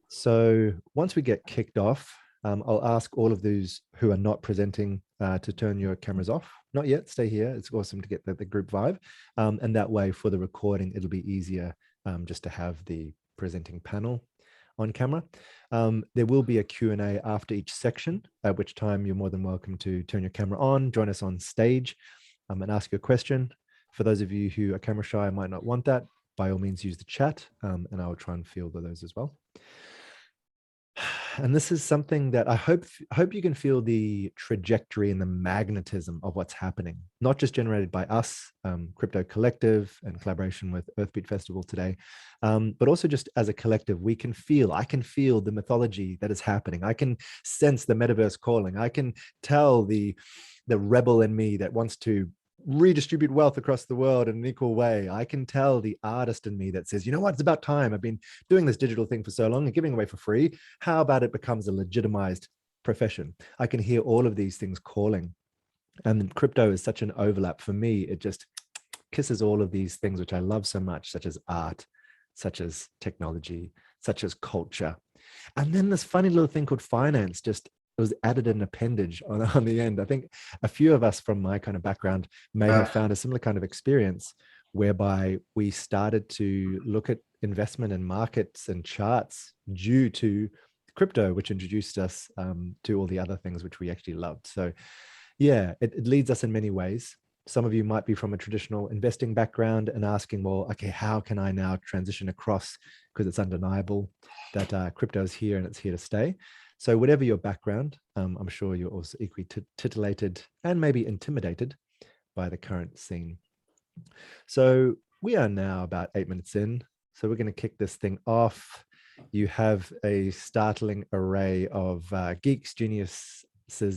So once we get kicked off, I'll ask all of those who are not presenting to turn your cameras off. Not yet, stay here. It's awesome to get the group vibe. And that way for the recording, it'll be easier just to have the presenting panel on camera. There will be a Q&A after each section, at which time you're more than welcome to turn your camera on, join us on stage and ask your question. For those of you who are camera shy and might not want that, by all means use the chat and I'll try and field those as well. And this is something that I hope you can feel the trajectory and the magnetism of what's happening, not just generated by us, Crypto Collective and collaboration with Earthbeat Festival today, but also just as a collective, I can feel the mythology that is happening. I can sense the metaverse calling. I can tell the rebel in me that wants to redistribute wealth across the world in an equal way. I can tell the artist in me that says, you know what, it's about time. I've been doing this digital thing for so long and giving away for free. How about it becomes a legitimized profession? I can hear all of these things calling. And crypto is such an overlap for me. It just kisses all of these things, which I love so much, such as art, such as technology, such as culture. And then this funny little thing called finance just was added an appendage on the end. I think a few of us from my kind of background may have found a similar kind of experience whereby we started to look at investment and markets and charts due to crypto, which introduced us to all the other things which we actually loved. So yeah, it leads us in many ways. Some of you might be from a traditional investing background and asking, well, okay, how can I now transition across? Because it's undeniable that crypto is here and it's here to stay. So whatever your background, I'm sure you're also equally titillated and maybe intimidated by the current scene. So we are now about 8 minutes in. So we're going to kick this thing off. You have a startling array of geeks, geniuses,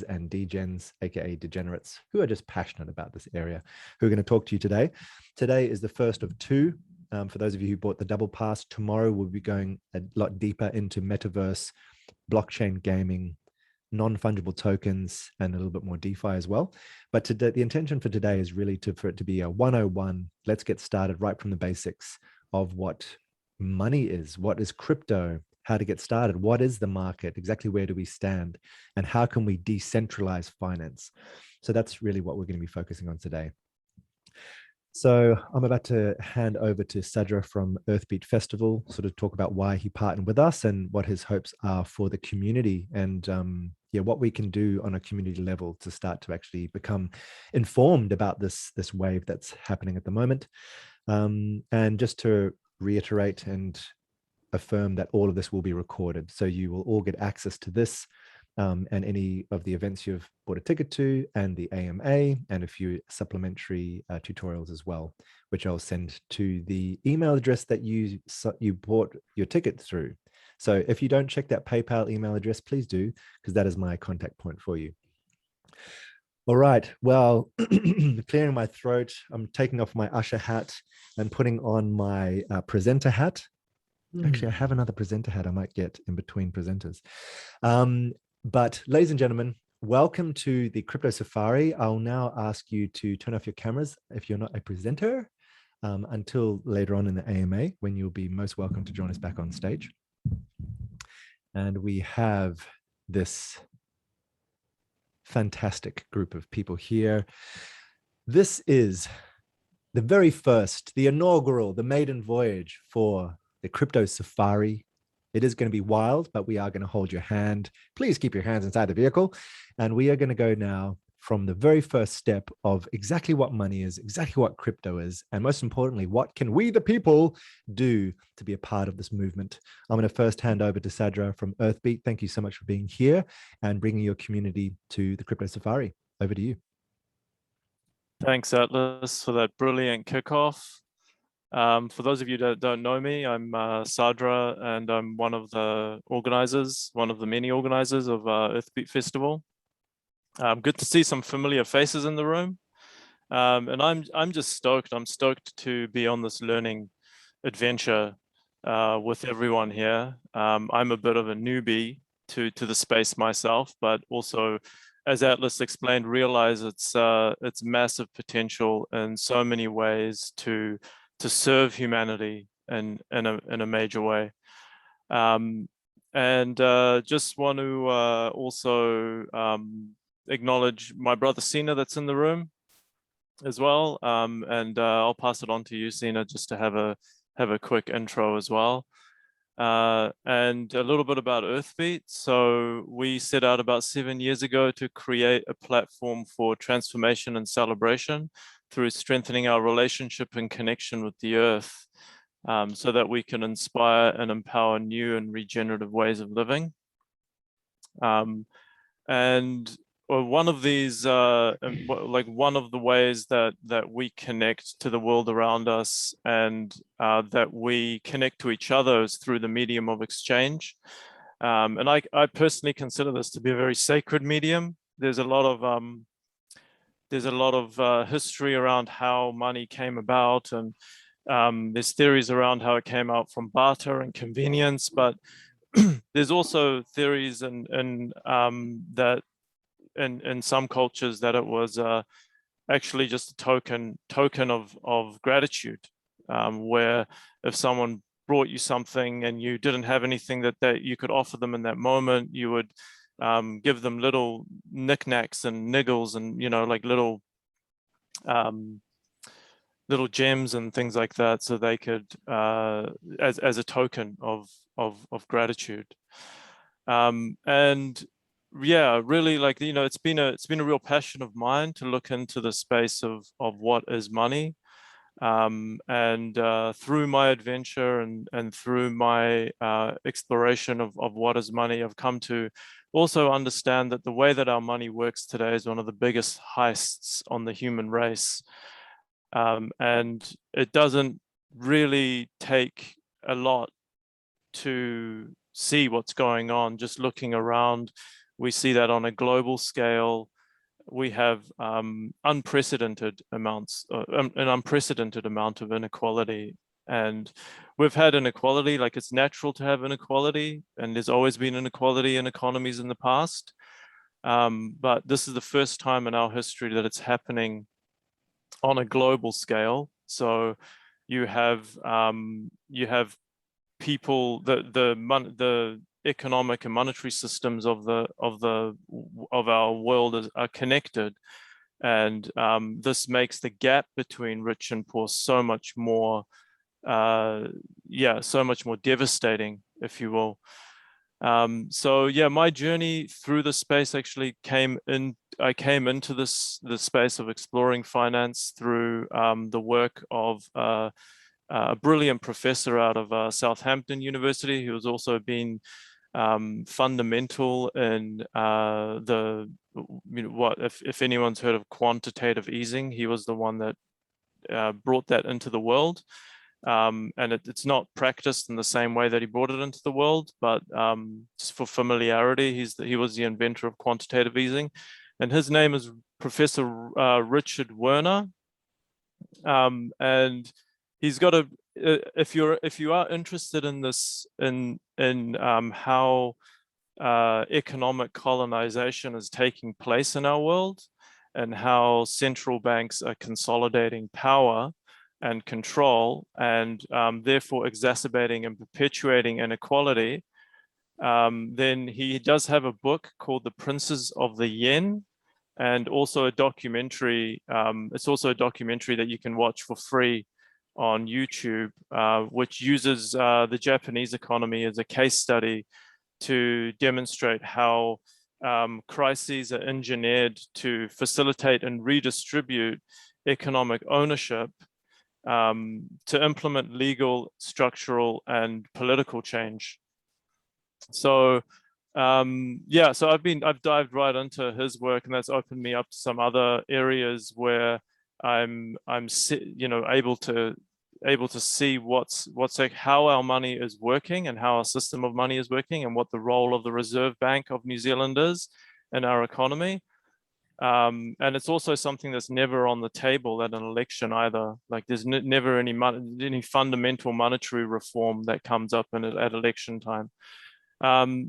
and degens, aka degenerates, who are just passionate about this area, who are going to talk to you today. Today is the first of two. For those of you who bought the double pass, tomorrow we'll be going a lot deeper into Metaverse, blockchain gaming, non-fungible tokens, and a little bit more DeFi as well. But today, the intention for today is really for it to be a 101. Let's get started right from the basics of what money is, what is crypto, how to get started, what is the market, exactly where do we stand, and how can we decentralize finance. So that's really what we're going to be focusing on today. So I'm about to hand over to Sadra from Earthbeat Festival, sort of talk about why he partnered with us and what his hopes are for the community and yeah, what we can do on a community level to start to actually become informed about this wave that's happening at the moment. And just to reiterate and affirm that all of this will be recorded. So you will all get access to this and any of the events you've bought a ticket to, and the AMA, and a few supplementary tutorials as well, which I'll send to the email address that you bought your ticket through. So if you don't check that PayPal email address, please do, because that is my contact point for you. All right, well, clearing my throat, I'm taking off my usher hat and putting on my presenter hat. Actually, I have another presenter hat I might get in between presenters. But ladies and gentlemen, welcome to the Crypto Safari. I'll now ask you to turn off your cameras if you're not a presenter until later on in the AMA, when you'll be most welcome to join us back on stage. And we have this fantastic group of people here. This is the very first, the inaugural, the maiden voyage for the Crypto Safari. It is going to be wild, but we are going to hold your hand. Please keep your hands inside the vehicle. And we are going to go now from the very first step of exactly what money is, exactly what crypto is, and most importantly, what can we, the people, do to be a part of this movement. I'm going to first hand over to Sadra from Earthbeat. Thank you so much for being here and bringing your community to the Crypto Safari. Over to you. Thanks, Atlas, for that brilliant kickoff. For those of you that don't know me, I'm Sadra, and I'm one of the organizers, one of the many organizers of Earthbeat Festival. Good to see some familiar faces in the room. And I'm just stoked. I'm stoked to be on this learning adventure with everyone here. I'm a bit of a newbie to the space myself, but also, as Atlas explained, realize its massive potential in so many ways to serve humanity in a major way. And just want to also acknowledge my brother Sina that's in the room as well. And I'll pass it on to you, Sina, just to have a quick intro as well. And a little bit about Earthbeat. So we set out about 7 years ago to create a platform for transformation and celebration through strengthening our relationship and connection with the earth, so that we can inspire and empower new and regenerative ways of living. And one of these, like one of the ways that we connect to the world around us and that we connect to each other is through the medium of exchange. And I personally consider this to be a very sacred medium. There's a lot of history around how money came about, and there's theories around how it came out from barter and convenience, but there's also theories that in some cultures that it was actually just a token of gratitude, where if someone brought you something and you didn't have anything that you could offer them in that moment, you would give them little knickknacks and niggles and, you know, like little gems and things like that, so they could as a token of gratitude. And yeah, really, like, you know, it's been a real passion of mine to look into the space of what is money. And through my adventure and through my exploration of what is money, I've come to also understand that the way that our money works today is one of the biggest heists on the human race. And it doesn't really take a lot to see what's going on. Just looking around, we see that on a global scale, we have an unprecedented amount of inequality. And we've had inequality, like it's natural to have inequality, and there's always been inequality in economies in the past. But this is the first time in our history that it's happening on a global scale. So you have people, the economic and monetary systems of our world are connected, and this makes the gap between rich and poor so much more devastating, if you will. So yeah, my journey through the space actually I came into the space of exploring finance through the work of a brilliant professor out of Southampton University, who has also been fundamental in if anyone's heard of quantitative easing, he was the one that brought that into the world. And it's not practiced in the same way that he brought it into the world, but just for familiarity, he was the inventor of quantitative easing, and his name is Professor Richard Werner. And he's got if you are interested in this, in how economic colonization is taking place in our world, and how central banks are consolidating power and control, and therefore exacerbating and perpetuating inequality, then he does have a book called The Princes of the Yen, and also a documentary. It's also a documentary that you can watch for free on YouTube, which uses the Japanese economy as a case study to demonstrate how crises are engineered to facilitate and redistribute economic ownership, to implement legal, structural, and political change. So yeah, so I've dived right into his work, and that's opened me up to some other areas where I'm able to see what's like how our money is working and how our system of money is working, and what the role of the Reserve Bank of New Zealand is in our economy. And it's also something that's never on the table at an election either. Like there's never any fundamental monetary reform that comes up at election time.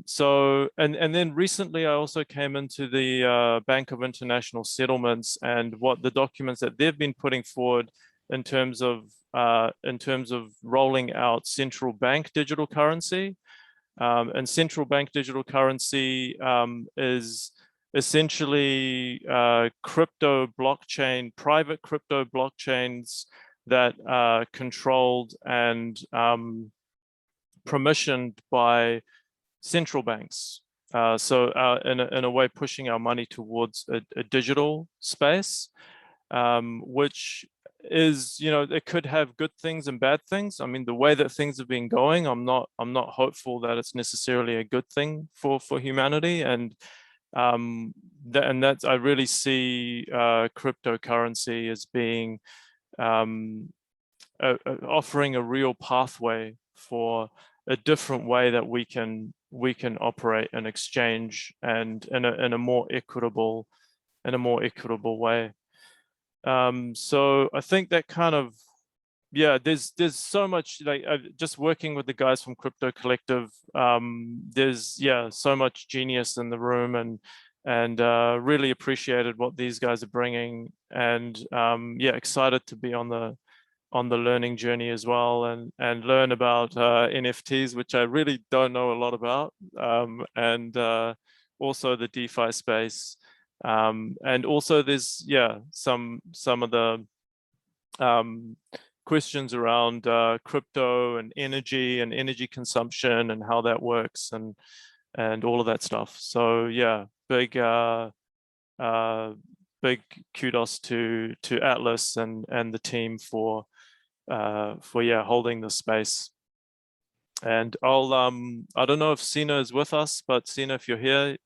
So then recently I also came into the Bank of International Settlements, and what the documents that they've been putting forward in terms of rolling out central bank digital currency. And central bank digital currency is essentially crypto blockchain, private crypto blockchains that are controlled and permissioned by central banks. So in a way, pushing our money towards a digital space, which is, it could have good things and bad things. I mean, the way that things have been going, I'm not hopeful that it's necessarily a good thing for humanity. And that's, I really see cryptocurrency as being offering a real pathway for a different way that we can operate and exchange, and in a more equitable way. So I think that kind of, yeah, there's so much, like just working with the guys from Crypto Collective, there's so much genius in the room, and really appreciated what these guys are bringing, and excited to be on the learning journey as well, and learn about NFTs, which I really don't know a lot about, and also the DeFi space, and also there's some of the questions around crypto and energy consumption and how that works, and all of that stuff. So big kudos to Atlas and the team for holding the space. And I'll I don't know if Sina is with us, but Sina, if you're here,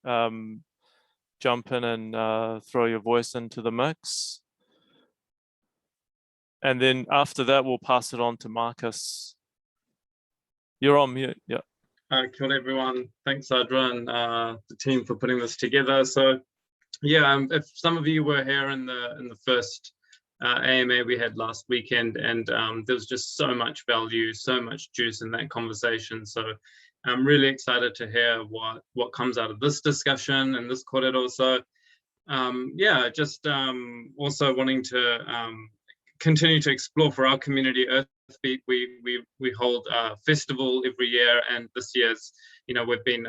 jump in and throw your voice into the mix. And then after that, we'll pass it on to Marcus. You're on mute. Yeah. Kia ora, everyone. Thanks, Sadra, and the team for putting this together. So, if some of you were here in the first AMA we had last weekend, and there was just so much value, so much juice in that conversation. So I'm really excited to hear what comes out of this discussion and this kōrero. So also wanting to continue to explore for our community, Earthbeat. We hold a festival every year, and this year's, we've been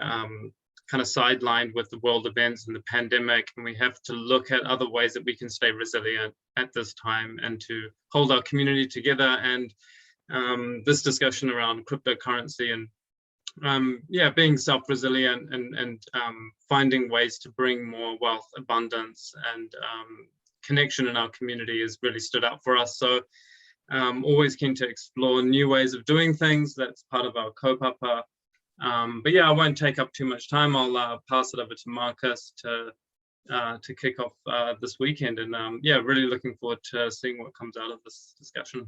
kind of sidelined with the world events and the pandemic, and we have to look at other ways that we can stay resilient at this time and to hold our community together. And this discussion around cryptocurrency and being self-resilient and finding ways to bring more wealth, abundance, and connection in our community has really stood out for us. So always keen to explore new ways of doing things. That's part of our kaupapa. But I won't take up too much time. I'll pass it over to Marcus to kick off this weekend, and really looking forward to seeing what comes out of this discussion.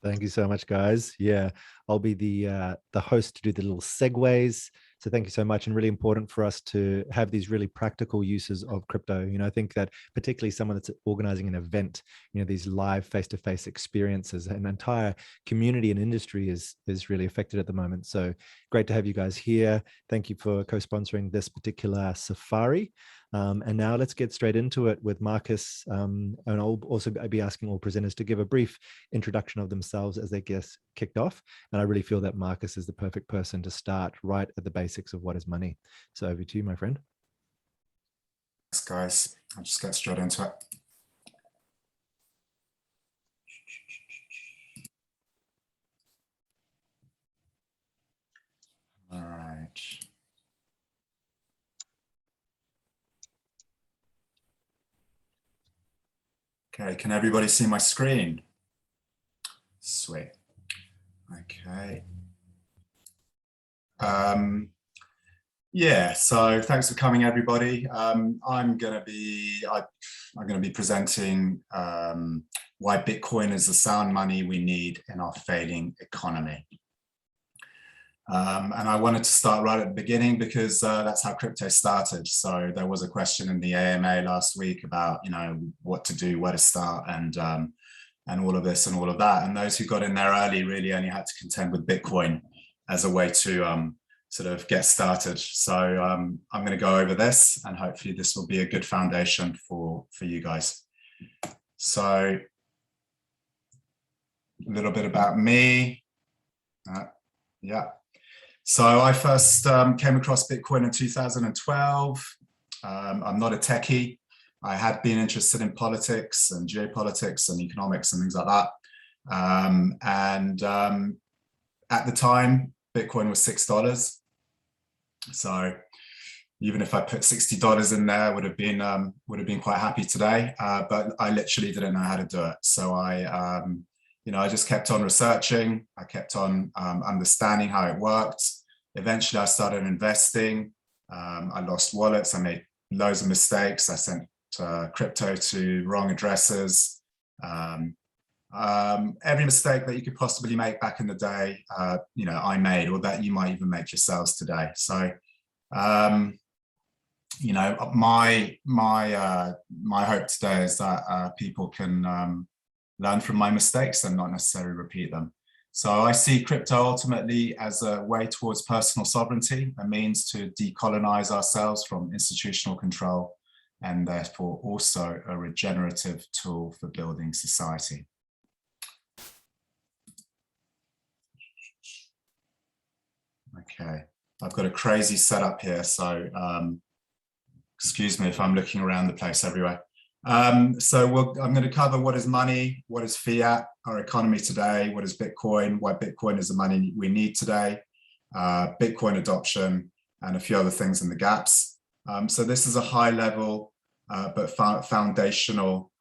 Thank you so much, guys. Yeah, I'll be the host to do the little segues. So thank you so much, and really important for us to have these really practical uses of crypto. I think that particularly someone that's organizing an event, these live face-to-face experiences, an entire community and industry is really affected at the moment. So great to have you guys here. Thank you for co-sponsoring this particular safari. And now let's get straight into it with Marcus. And I'll also be asking all presenters to give a brief introduction of themselves as they get kicked off. And I really feel that Marcus is the perfect person to start right at the basics of what is money. So over to you, my friend. Thanks, guys. I'll just get straight into it. All right. Okay, can everybody see my screen? Sweet. Okay. So thanks for coming, everybody. I'm gonna be presenting why Bitcoin is the sound money we need in our failing economy. And I wanted to start right at the beginning because that's how crypto started. So there was a question in the AMA last week about, what to do, where to start, and all of this and all of that. And those who got in there early really only had to contend with Bitcoin as a way to sort of get started. So I'm going to go over this, and hopefully this will be a good foundation for you guys. So a little bit about me. So I first came across Bitcoin in 2012. I'm not a techie. I had been interested in politics and geopolitics and economics and things like that. At the time, Bitcoin was $6. So even if I put $60 in there, would have been quite happy today. But I literally didn't know how to do it. So I just kept on researching. I kept on understanding how it worked. Eventually, I started investing. I lost wallets. I made loads of mistakes. I sent crypto to wrong addresses. Every mistake that you could possibly make back in the day, I made, or that you might even make yourselves today. So, my hope today is that people can learn from my mistakes and not necessarily repeat them. So I see crypto ultimately as a way towards personal sovereignty, a means to decolonize ourselves from institutional control, and therefore also a regenerative tool for building society. Okay, I've got a crazy setup here, so excuse me if I'm looking around the place everywhere. I'm going to cover what is money, what is fiat, our economy today, what is Bitcoin, why Bitcoin is the money we need today, Bitcoin adoption, and a few other things in the gaps. So this is a high level but foundational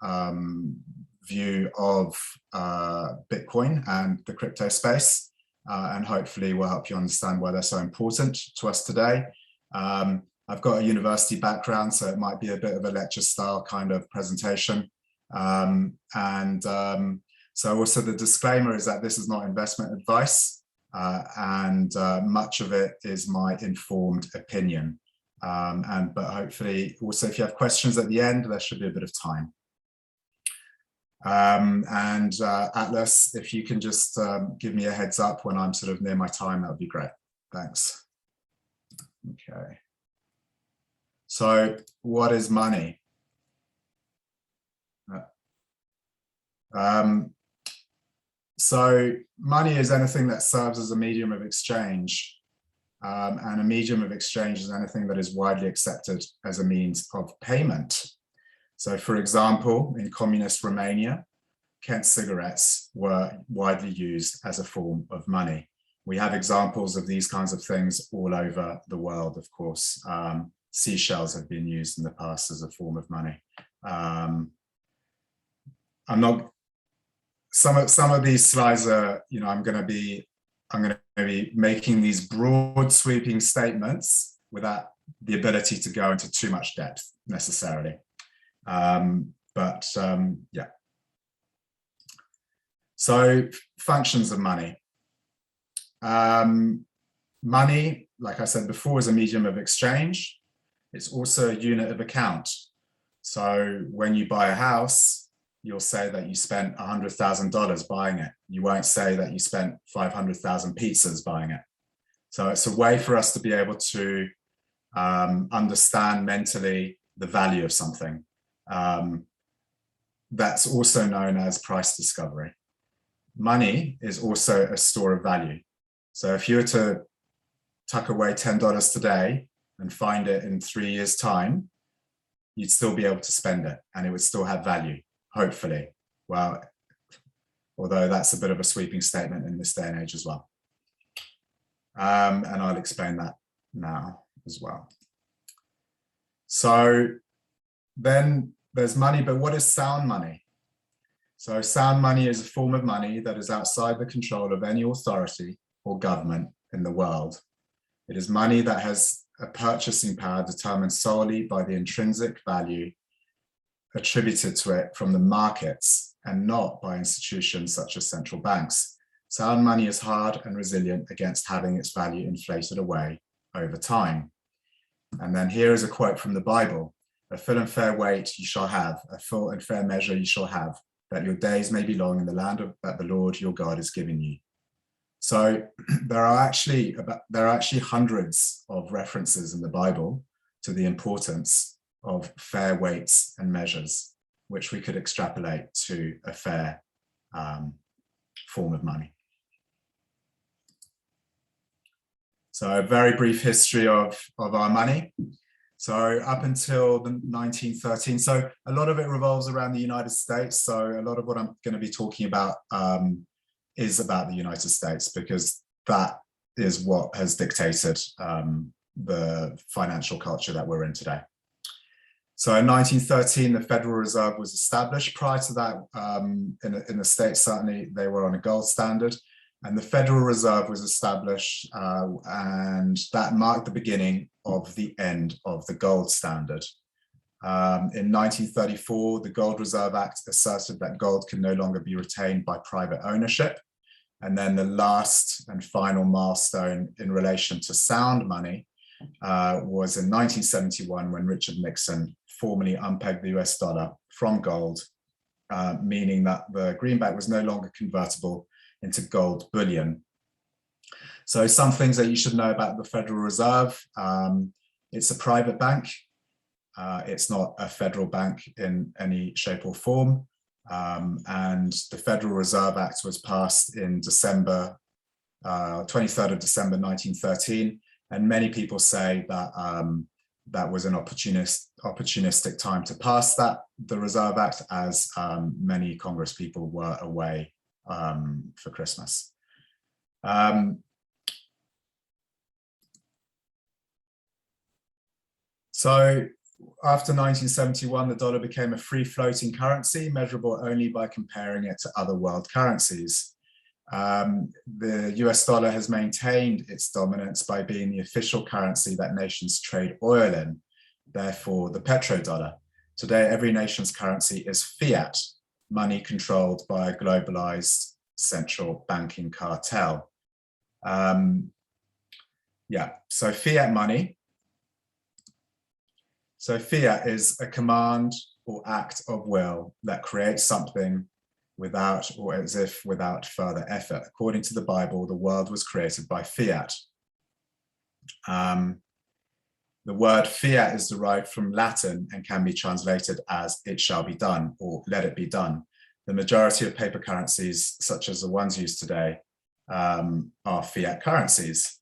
view of Bitcoin and the crypto space, and hopefully will help you understand why they're so important to us today. I've got a university background, so it might be a bit of a lecture style kind of presentation. So also the disclaimer is that this is not investment advice, and much of it is my informed opinion. But hopefully also if you have questions at the end, there should be a bit of time. Atlas, if you can just give me a heads up when I'm sort of near my time, that would be great. Thanks. Okay. So what is money? So money is anything that serves as a medium of exchange. And a medium of exchange is anything that is widely accepted as a means of payment. So for example, in communist Romania, Kent cigarettes were widely used as a form of money. We have examples of these kinds of things all over the world, of course. Seashells have been used in the past as a form of money. Some of these slides are, I'm going to be making these broad sweeping statements without the ability to go into too much depth necessarily. Yeah. So functions of money. Money, like I said before, is a medium of exchange. It's also a unit of account. So when you buy a house, you'll say that you spent $100,000 buying it. You won't say that you spent 500,000 pizzas buying it. So it's a way for us to be able to understand mentally the value of something. That's also known as price discovery. Money is also a store of value. So if you were to tuck away $10 today and find it in 3 years' time, you'd still be able to spend it and it would still have value, hopefully. Well, although that's a bit of a sweeping statement in this day and age as well. And I'll explain that now as well. So then there's money, but what is sound money? So sound money is a form of money that is outside the control of any authority or government in the world. It is money that has a purchasing power determined solely by the intrinsic value attributed to it from the markets and not by institutions such as central banks. Sound money is hard and resilient against having its value inflated away over time. And then here is a quote from the Bible: "A full and fair weight you shall have, a full and fair measure you shall have, that your days may be long in the land that the Lord your God is giving you." So there are actually hundreds of references in the Bible to the importance of fair weights and measures, which we could extrapolate to a fair form of money. So a very brief history of our money. So up until the 1913, so a lot of it revolves around the United States. So a lot of what I'm going to be talking about is about the United States, because that is what has dictated the financial culture that we're in today. So in 1913, the Federal Reserve was established. Prior to that, in the States, certainly, they were on a gold standard. And the Federal Reserve was established, and that marked the beginning of the end of the gold standard. In 1934, the Gold Reserve Act asserted that gold can no longer be retained by private ownership. And then the last and final milestone in relation to sound money was in 1971, when Richard Nixon formally unpegged the US dollar from gold, meaning that the greenback was no longer convertible into gold bullion. So some things that you should know about the Federal Reserve: it's a private bank. It's not a federal bank in any shape or form. And the Federal Reserve Act was passed in December, 23rd of December, 1913. And many people say that that was an opportunistic time to pass the Reserve Act, as many Congress people were away for Christmas. So after 1971, the dollar became a free floating currency, measurable only by comparing it to other world currencies. The US dollar has maintained its dominance by being the official currency that nations trade oil in, therefore the petrodollar. Today, every nation's currency is fiat, money controlled by a globalized central banking cartel. So fiat money. So fiat is a command or act of will that creates something without, or as if without, further effort. According to the Bible, the world was created by fiat. The word fiat is derived from Latin and can be translated as "it shall be done" or "let it be done." The majority of paper currencies, such as the ones used today, are fiat currencies.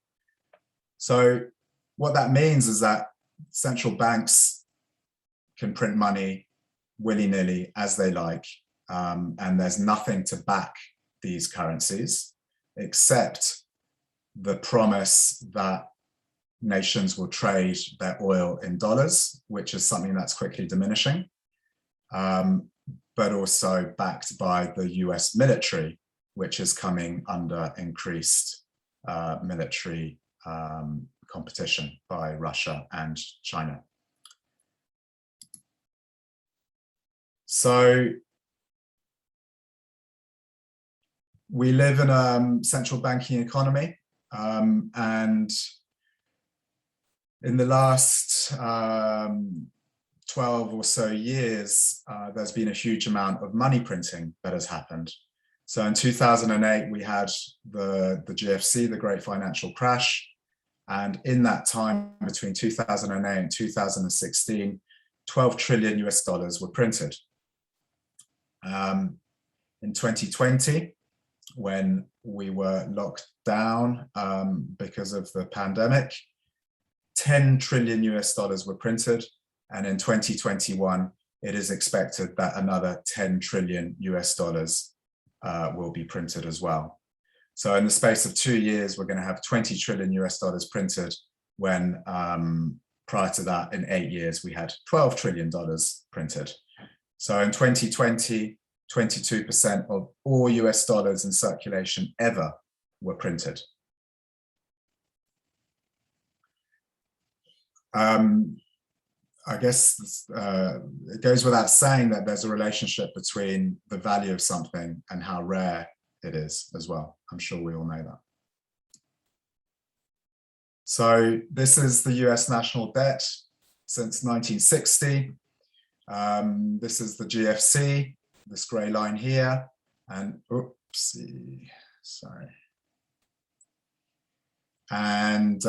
So what that means is that central banks can print money willy-nilly as they like, and there's nothing to back these currencies except the promise that nations will trade their oil in dollars, which is something that's quickly diminishing, but also backed by the US military, which is coming under increased military competition by Russia and China. So we live in a central banking economy, and in the last 12 or so years, there's been a huge amount of money printing that has happened. So in 2008, we had the GFC, the Great Financial Crash. And in that time, between 2008 and 2016, 12 trillion US dollars were printed. In 2020, when we were locked down because of the pandemic, 10 trillion US dollars were printed. And in 2021, it is expected that another 10 trillion US dollars will be printed as well. So in the space of 2 years, we're going to have 20 trillion US dollars printed, when prior to that, in 8 years, we had $12 trillion printed. So in 2020, 22% of all US dollars in circulation ever were printed. I guess it goes without saying that there's a relationship between the value of something and how rare it is as well. I'm sure we all know that. So this is the US national debt since 1960. This is the GFC, this gray line here, and oopsie, sorry. And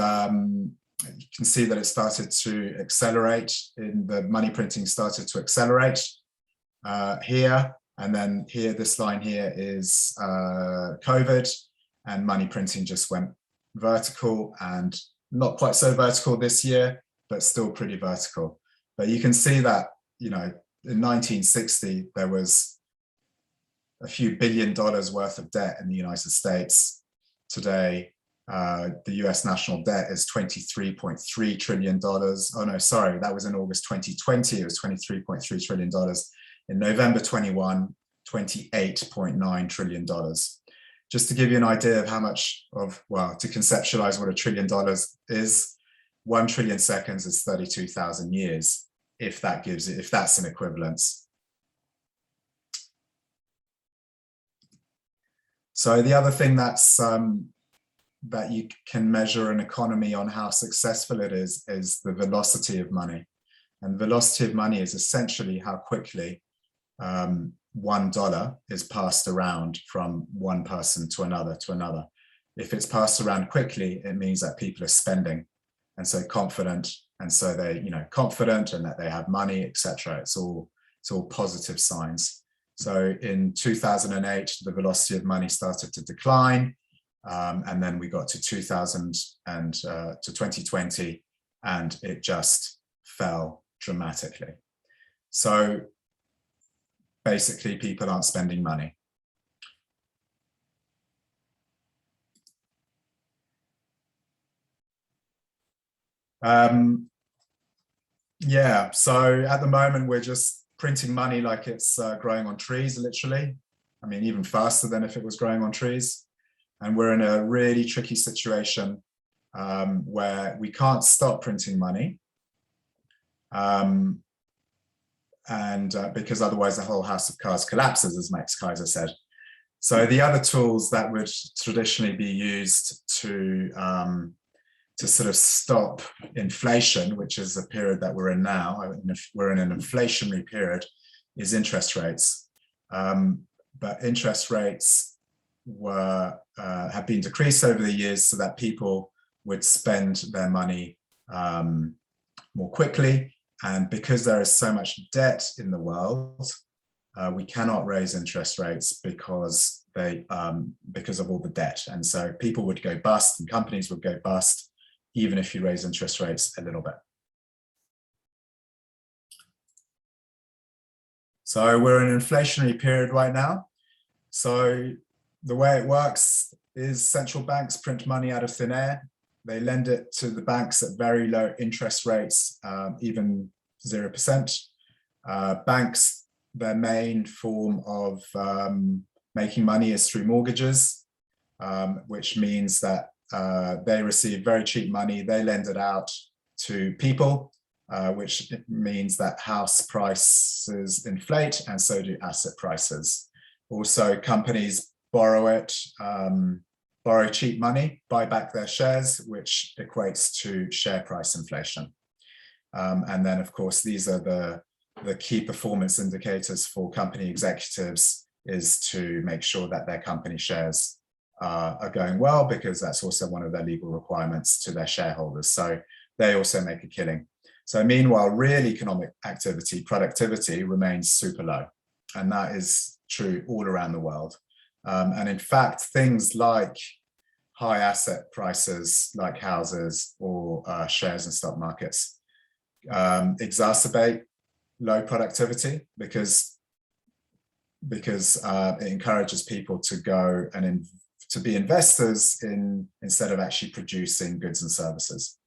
you can see that it started to accelerate, in the money printing started to accelerate here. And then here, this line here is COVID, and money printing just went vertical and not quite so vertical this year, but still pretty vertical. But you can see that, you know, in 1960, there was a few $1 billion worth of debt in the United States. Today, the US national debt is $23.3 trillion. Oh no, sorry, that was in August 2020, it was $23.3 trillion. In November 21, $28.9 trillion. Just to give you an idea of how much of, well, to conceptualize what $1 trillion is, 1 trillion seconds is 32,000 years, if that gives it, if that's an equivalence. So the other thing that's that you can measure an economy on how successful it is the velocity of money. And velocity of money is essentially how quickly $1 is passed around from one person to another to another. If it's passed around quickly, it means that people are spending, and so confident, and so they, you know, confident and that they have money, etc. It's all positive signs. So in 2008, the velocity of money started to decline, and then we got to 2000 and to 2020, and it just fell dramatically. So basically, people aren't spending money. Yeah, so at the moment, we're just printing money like it's growing on trees, literally. I mean, even faster than if it was growing on trees. And we're in a really tricky situation where we can't stop printing money. Because otherwise the whole house of cards collapses, as Max Kaiser said. So the other tools that would traditionally be used to sort of stop inflation, which is the period that we're in now, we're in an inflationary period, is interest rates. But interest rates have been decreased over the years so that people would spend their money more quickly. And because there is so much debt in the world, we cannot raise interest rates because of all the debt. And so people would go bust and companies would go bust, even if you raise interest rates a little bit. So we're in an inflationary period right now. So the way it works is central banks print money out of thin air. They lend it to the banks at very low interest rates, even 0%. Banks, their main form of making money is through mortgages, which means that they receive very cheap money, they lend it out to people, which means that house prices inflate, and so do asset prices. Also, companies borrow cheap money, buy back their shares, which equates to share price inflation. And then, of course, these are the key performance indicators for company executives, is to make sure that their company shares are going well, because that's also one of their legal requirements to their shareholders. So they also make a killing. So meanwhile, real economic activity, productivity, remains super low. And that is true all around the world. And in fact, things like high asset prices, like houses or shares in stock markets, exacerbate low productivity because it encourages people to go and to be investors instead of actually producing goods and services.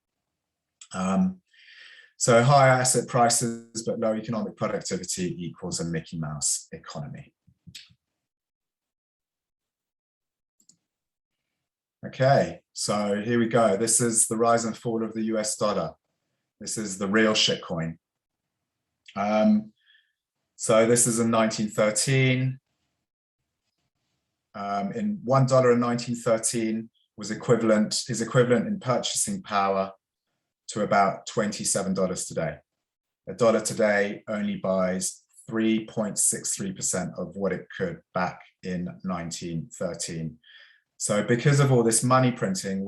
So high asset prices but low economic productivity equals a Mickey Mouse economy. Okay, so here we go. This is the rise and fall of the US dollar. This is the real shitcoin. So this is in 1913. In $1 in 1913 is equivalent in purchasing power to about $27 today. A dollar today only buys 3.63% of what it could back in 1913. So because of all this money printing,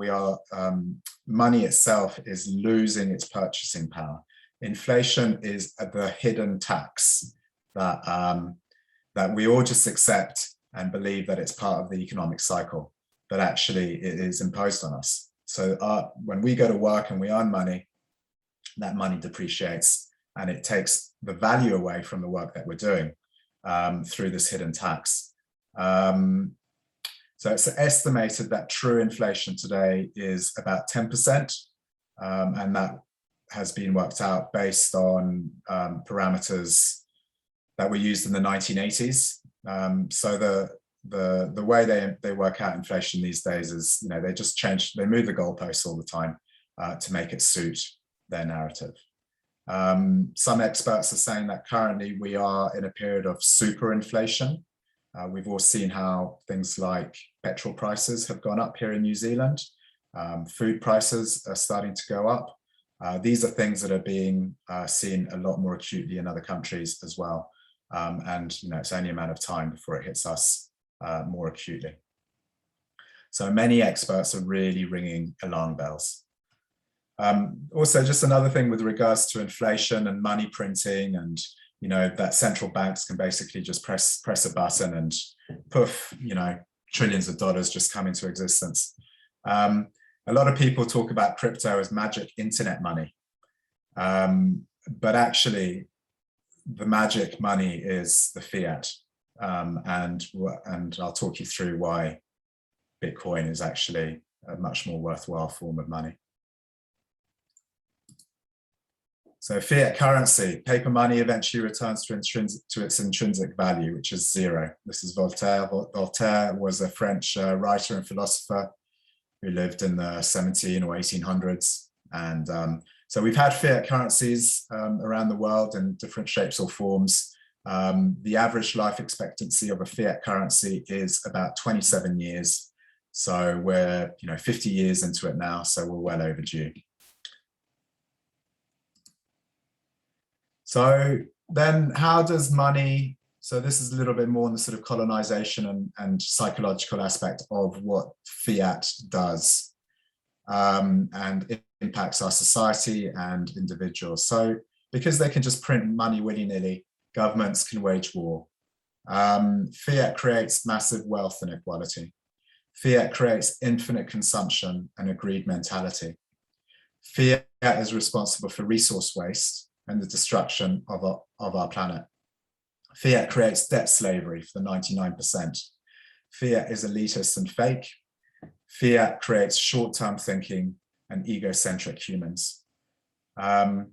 money itself is losing its purchasing power. Inflation is the hidden tax that we all just accept and believe that it's part of the economic cycle, but actually it is imposed on us. So when we go to work and we earn money, that money depreciates and it takes the value away from the work that we're doing through this hidden tax. So it's estimated that true inflation today is about 10%, and that has been worked out based on parameters that were used in the 1980s. So the way they work out inflation these days is, they just they move the goalposts all the time to make it suit their narrative. Some experts are saying that currently we are in a period of super inflation. We've all seen how things like petrol prices have gone up here in New Zealand. Food prices are starting to go up. These are things that are being seen a lot more acutely in other countries as well. And it's only a matter of time before it hits us more acutely. So many experts are really ringing alarm bells. Also, just another thing with regards to inflation and money printing, and that central banks can basically just press a button and poof, trillions of dollars just come into existence. A lot of people talk about crypto as magic internet money, but actually the magic money is the fiat, and I'll talk you through why Bitcoin is actually a much more worthwhile form of money. So fiat currency, paper money eventually returns to its intrinsic value, which is zero. This is Voltaire. Voltaire was a French writer and philosopher who lived in the 17 or 1800s. And so we've had fiat currencies around the world in different shapes or forms. The average life expectancy of a fiat currency is about 27 years. So we're 50 years into it now, so we're well overdue. So then how does money, so this is a little bit more on the sort of colonization and psychological aspect of what fiat does, and it impacts our society and individuals. So because they can just print money willy-nilly, governments can wage war. Fiat creates massive wealth inequality. Fiat creates infinite consumption and a greed mentality. Fiat is responsible for resource waste and the destruction of our planet. Fiat creates debt slavery for the 99%. Fiat is elitist and fake. Fiat creates short-term thinking and egocentric humans. So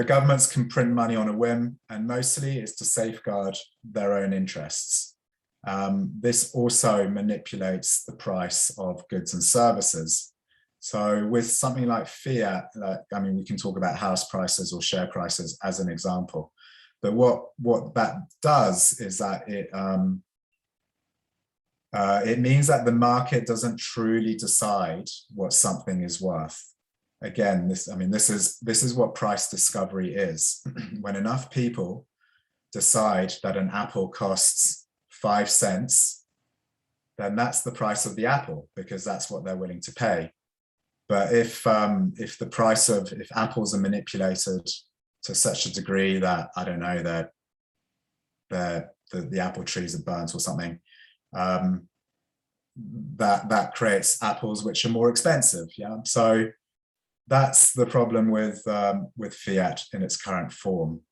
governments can print money on a whim, and mostly it's to safeguard their own interests. This also manipulates the price of goods and services. So with something like fiat, we can talk about house prices or share prices as an example. But what that does is that it means that the market doesn't truly decide what something is worth. Again, this is what price discovery is. When enough people decide that an apple costs 5 cents, then that's the price of the apple, because that's what they're willing to pay. But if apples are manipulated to such a degree that, I don't know, that the apple trees are burnt or something, that creates apples which are more expensive. Yeah, so that's the problem with fiat in its current form.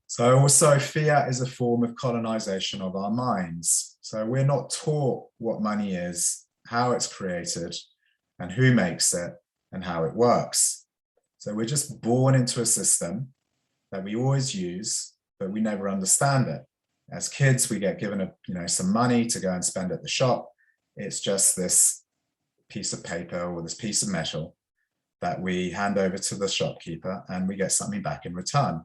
So also fiat is a form of colonization of our minds. So we're not taught what money is, how it's created, and who makes it, and how it works. So we're just born into a system that we always use, but we never understand it. As kids, we get given some money to go and spend at the shop. It's just this piece of paper or this piece of metal that we hand over to the shopkeeper, and we get something back in return.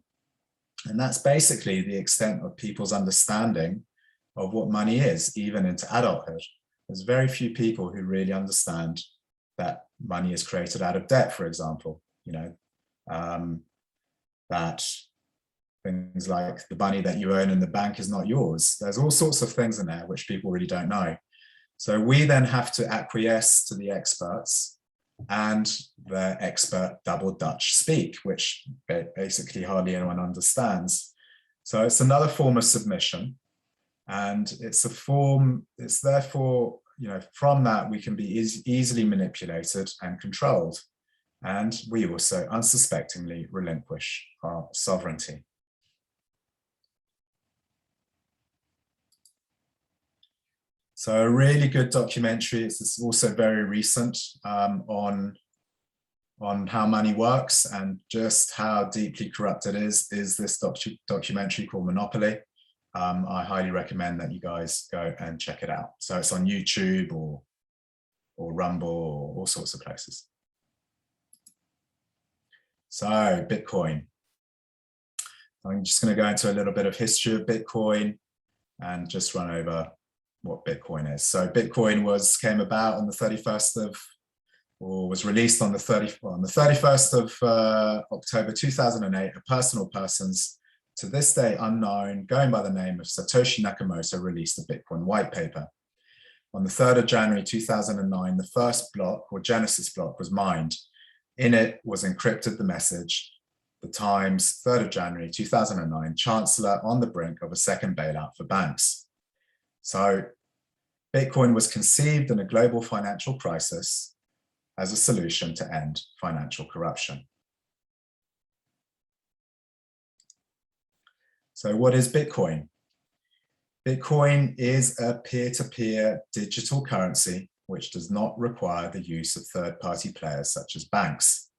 And that's basically the extent of people's understanding of what money is, even into adulthood. There's very few people who really understand that money is created out of debt, for example. That things like the money that you earn in the bank is not yours. There's all sorts of things in there which people really don't know. So we then have to acquiesce to the experts and the expert double Dutch speak, which basically hardly anyone understands. So it's another form of submission. And it's therefore from that, we can be easily manipulated and controlled. And we also unsuspectingly relinquish our sovereignty. So a really good documentary, it's also very recent, on how money works and just how deeply corrupt it is this documentary called Monopoly. I highly recommend that you guys go and check it out. So it's on YouTube or Rumble or all sorts of places. So Bitcoin. I'm just going to go into a little bit of history of Bitcoin and just run over what Bitcoin is. So Bitcoin came about on the 31st of, or was released on the 31st of October 2008. A personal person's, to this day unknown, going by the name of Satoshi Nakamoto, released a Bitcoin white paper. On the 3rd of January 2009, the first block, or Genesis block, was mined. In it was encrypted the message, the Times, 3rd of January 2009, Chancellor on the brink of a second bailout for banks. So Bitcoin was conceived in a global financial crisis as a solution to end financial corruption. So what is Bitcoin? Bitcoin is a peer-to-peer digital currency which does not require the use of third-party players such as banks.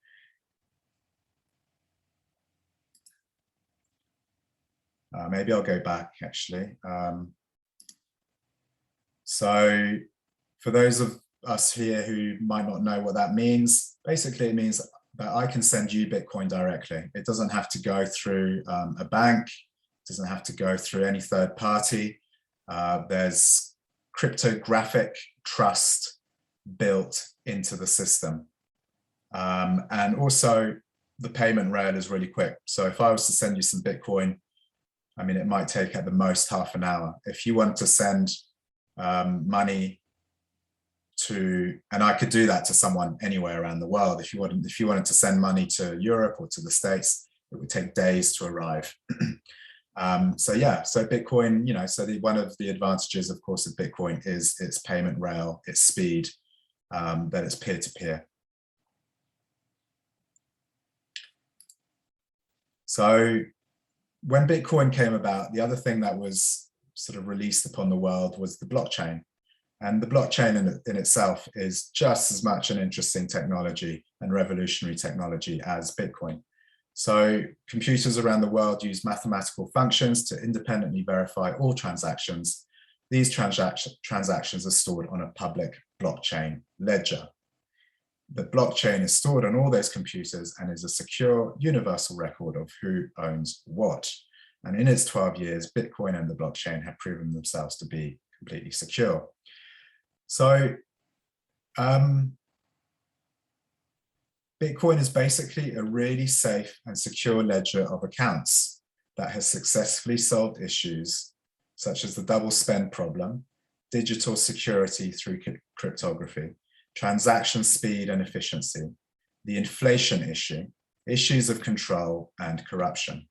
Maybe I'll go back actually. So for those of us here who might not know what that means, basically it means that I can send you Bitcoin directly. It doesn't have to go through a bank. It doesn't have to go through any third party. There's cryptographic trust built into the system. And also the payment rail is really quick. So if I was to send you some Bitcoin, I mean, it might take at the most half an hour. If you want to send money to, and I could do that to someone anywhere around the world. If you wanted to send money to Europe or to the States, it would take days to arrive. So yeah, so Bitcoin, so one of the advantages, of course, of Bitcoin is its payment rail, its speed, that it's peer-to-peer. So when Bitcoin came about, the other thing that was sort of released upon the world was the blockchain. And the blockchain in itself is just as much an interesting technology and revolutionary technology as Bitcoin. So computers around the world use mathematical functions to independently verify all transactions. These transactions are stored on a public blockchain ledger. The blockchain is stored on all those computers and is a secure universal record of who owns what. And in its 12 years, Bitcoin and the blockchain have proven themselves to be completely secure. So Bitcoin is basically a really safe and secure ledger of accounts that has successfully solved issues such as the double spend problem, digital security through cryptography, transaction speed and efficiency, the inflation issue, issues of control and corruption.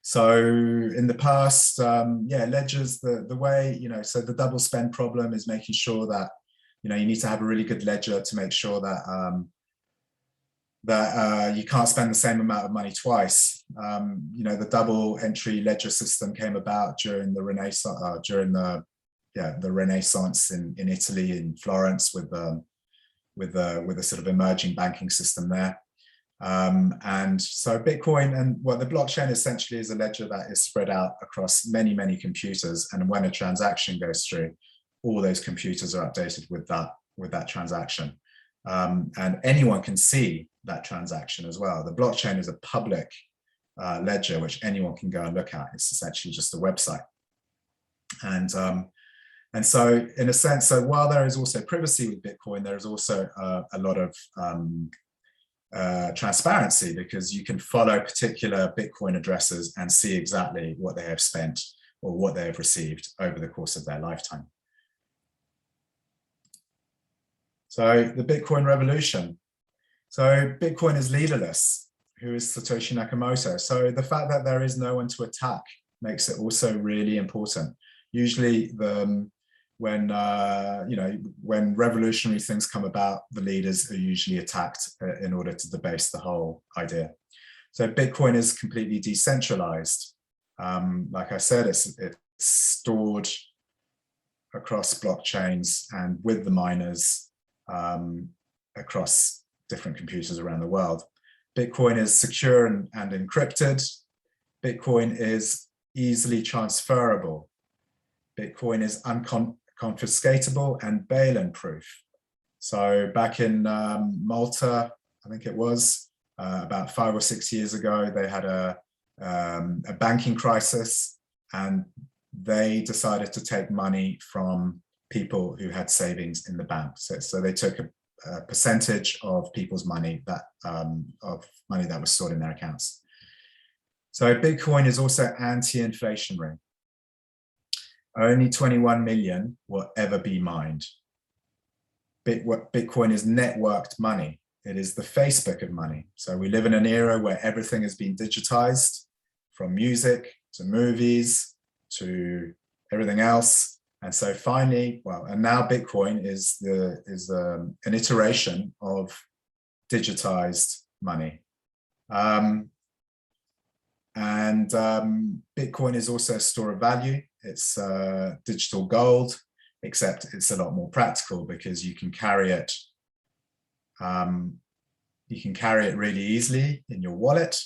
So in the past, ledgers, the way, so the double spend problem is making sure that, you need to have a really good ledger to make sure that you can't spend the same amount of money twice. The double entry ledger system came about during the Renaissance, the Renaissance in Italy, in Florence, with a sort of emerging banking system there. And so Bitcoin and the blockchain essentially is a ledger that is spread out across many, many computers. And when a transaction goes through, all those computers are updated with that transaction. And anyone can see that transaction as well. The blockchain is a public ledger which anyone can go and look at. It's essentially just a website. And so in a sense, so while there is also privacy with Bitcoin, there is also a lot of transparency, because you can follow particular Bitcoin addresses and see exactly what they have spent or what they have received over the course of their lifetime. So the Bitcoin revolution. So Bitcoin is leaderless. Who is Satoshi Nakamoto? So the fact that there is no one to attack makes it also really important. Usually the when when revolutionary things come about, the leaders are usually attacked in order to debase the whole idea. So Bitcoin is completely decentralized. Like I said, it's stored across blockchains and with the miners across different computers around the world. Bitcoin is secure and encrypted. Bitcoin is easily transferable. Bitcoin is unconfiscatable and bail-in proof. So back in Malta, I think it was about 5 or 6 years ago, they had a banking crisis, and they decided to take money from people who had savings in the bank. So they took a percentage of people's money that was stored in their accounts. So Bitcoin is also anti-inflationary. Only 21 million will ever be mined. Bitcoin is networked money. It is the Facebook of money. So we live in an era where everything has been digitized, from music to movies to everything else. And so finally, and now Bitcoin is an iteration of digitized money. Bitcoin is also a store of value. It's digital gold, except it's a lot more practical because you can carry it. You can carry it really easily in your wallet.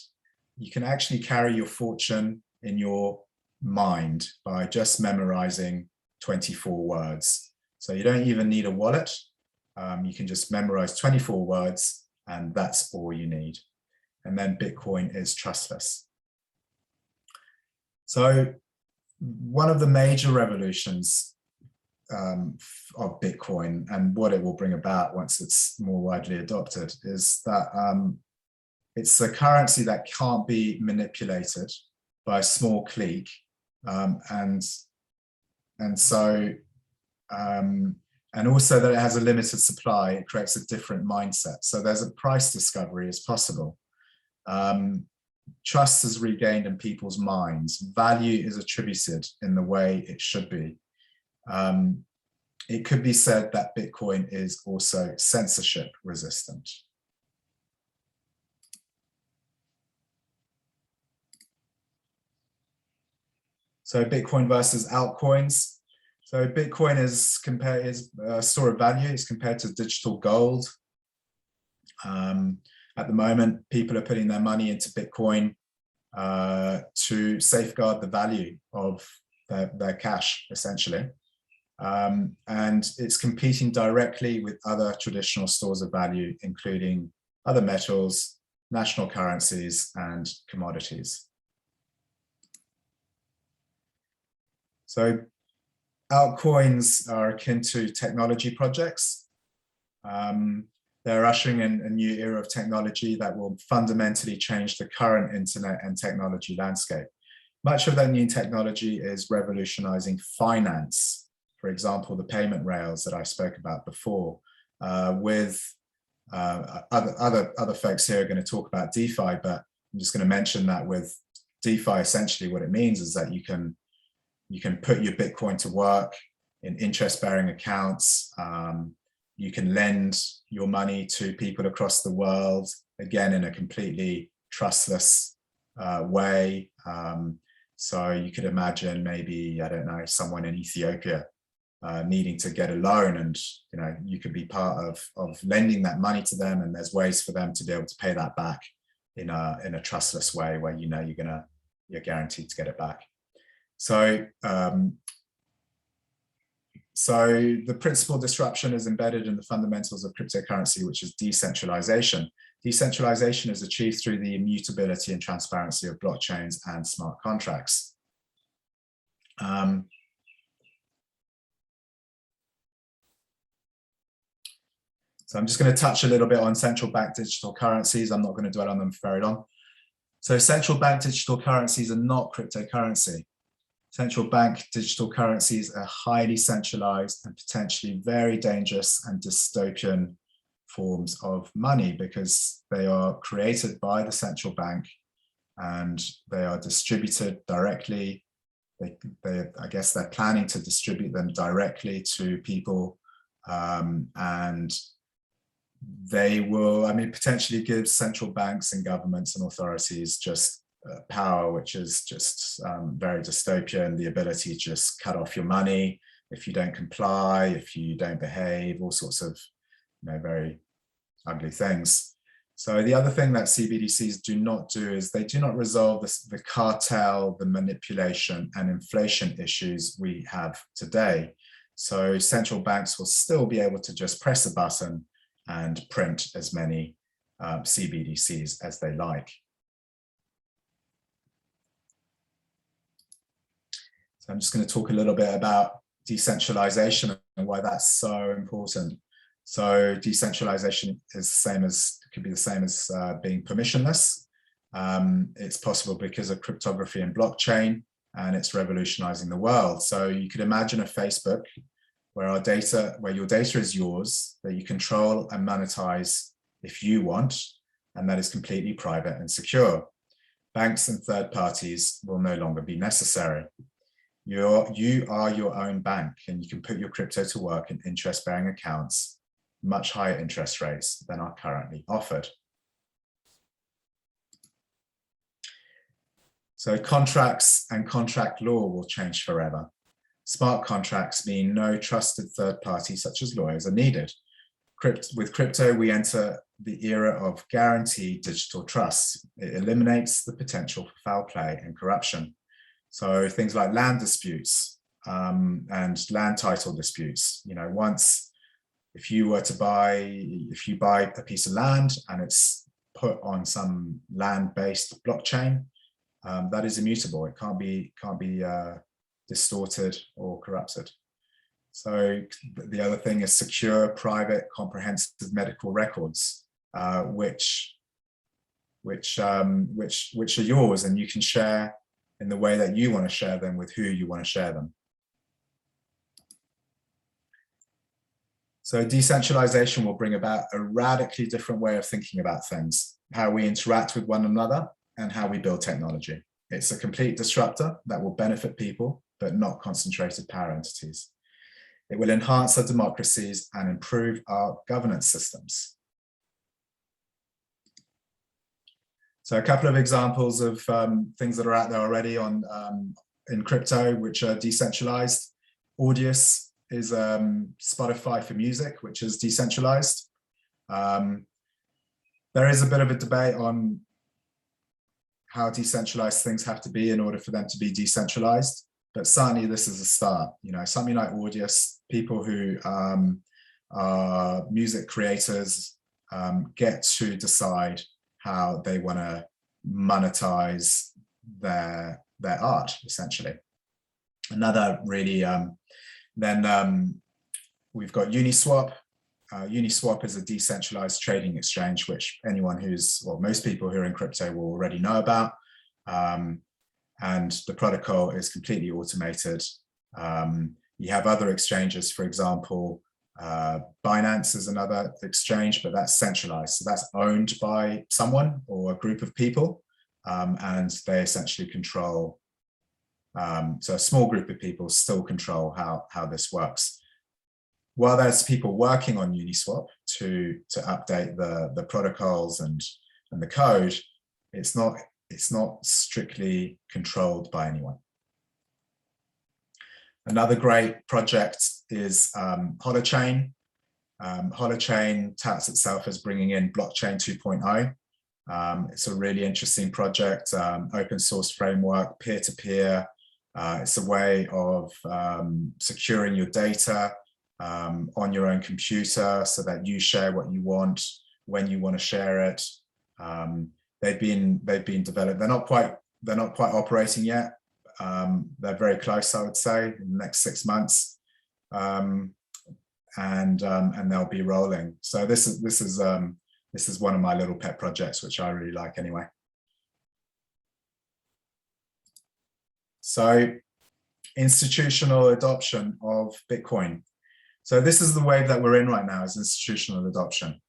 You can actually carry your fortune in your mind by just memorizing 24 words. So you don't even need a wallet. You can just memorize 24 words, and that's all you need. And then Bitcoin is trustless. So one of the major revolutions of Bitcoin and what it will bring about once it's more widely adopted is that it's a currency that can't be manipulated by a small clique, and also that it has a limited supply. It creates a different mindset. So there's a price discovery is possible. Trust is regained in people's minds. Value is attributed in the way it should be. It could be said that Bitcoin is also censorship resistant. So Bitcoin versus altcoins. So Bitcoin is a store of value. It's compared to digital gold. At the moment, people are putting their money into Bitcoin to safeguard the value of their cash, essentially. And it's competing directly with other traditional stores of value, including other metals, national currencies, and commodities. So altcoins are akin to technology projects. They're ushering in a new era of technology that will fundamentally change the current internet and technology landscape. Much of that new technology is revolutionizing finance. For example, the payment rails that I spoke about before, with other folks here are going to talk about DeFi, but I'm just going to mention that with DeFi, essentially what it means is that you can put your Bitcoin to work in interest-bearing accounts. You can lend your money to people across the world, again, in a completely trustless way. So you could imagine maybe, I don't know, someone in Ethiopia needing to get a loan, and you could be part of lending that money to them, and there's ways for them to be able to pay that back in a trustless way where you're guaranteed to get it back. So the principal disruption is embedded in the fundamentals of cryptocurrency, which is decentralization. Decentralization is achieved through the immutability and transparency of blockchains and smart contracts. So I'm just going to touch a little bit on central bank digital currencies. I'm not going to dwell on them for very long. So central bank digital currencies are not cryptocurrency. Central bank digital currencies are highly centralized and potentially very dangerous and dystopian forms of money because they are created by the central bank and they are distributed directly I guess they're planning to distribute them directly to people, and they will, I mean, potentially give central banks and governments and authorities just power, which is just very dystopian, the ability to just cut off your money if you don't comply, if you don't behave, all sorts of, you know, very ugly things. So the other thing that CBDCs do not do is they do not resolve the cartel, the manipulation and inflation issues we have today. So central banks will still be able to just press a button and print as many CBDCs as they like. So I'm just going to talk a little bit about decentralization and why that's so important. So decentralization is the same as, could be the same as being permissionless. It's possible because of cryptography and blockchain, and it's revolutionizing the world. So you could imagine a Facebook where your data is yours, that you control and monetize if you want, and that is completely private and secure. Banks and third parties will no longer be necessary. You are your own bank, and you can put your crypto to work in interest-bearing accounts, much higher interest rates than are currently offered. So contracts and contract law will change forever. Smart contracts mean no trusted third party such as lawyers are needed. With crypto, we enter the era of guaranteed digital trust. It eliminates the potential for foul play and corruption. So things like land disputes and land title disputes, you know, if you buy a piece of land and it's put on some land-based blockchain, that is immutable. It can't be distorted or corrupted. So the other thing is secure, private, comprehensive medical records, which are yours, and you can share in the way that you want to share them with who you want to share them. So decentralization will bring about a radically different way of thinking about things, how we interact with one another and how we build technology. It's a complete disruptor that will benefit people, but not concentrated power entities. It will enhance our democracies and improve our governance systems. So a couple of examples of things that are out there already in crypto, which are decentralized. Audius is Spotify for music, which is decentralized. There is a bit of a debate on how decentralized things have to be in order for them to be decentralized, but certainly this is a start. You know, something like Audius, people who are music creators get to decide how they want to monetize their art, essentially. Another really, then we've got Uniswap. Uniswap is a decentralized trading exchange, which anyone most people who are in crypto will already know about. And the protocol is completely automated. You have other exchanges, for example, Binance is another exchange, but that's centralized. So that's owned by someone or a group of people, and they essentially control. So a small group of people still control how this works. While there's people working on Uniswap to update the protocols and the code, it's not strictly controlled by anyone. Another great project is Holochain. Holochain touts itself as bringing in blockchain 2.0. It's a really interesting project, open source framework, peer-to-peer. It's a way of securing your data on your own computer so that you share what you want when you want to share it. They've been developed. They're not quite operating yet. They're very close, I would say, in the next 6 months, and they'll be rolling. So this is one of my little pet projects, which I really like anyway. So institutional adoption of Bitcoin. So this is the wave that we're in right now, is institutional adoption.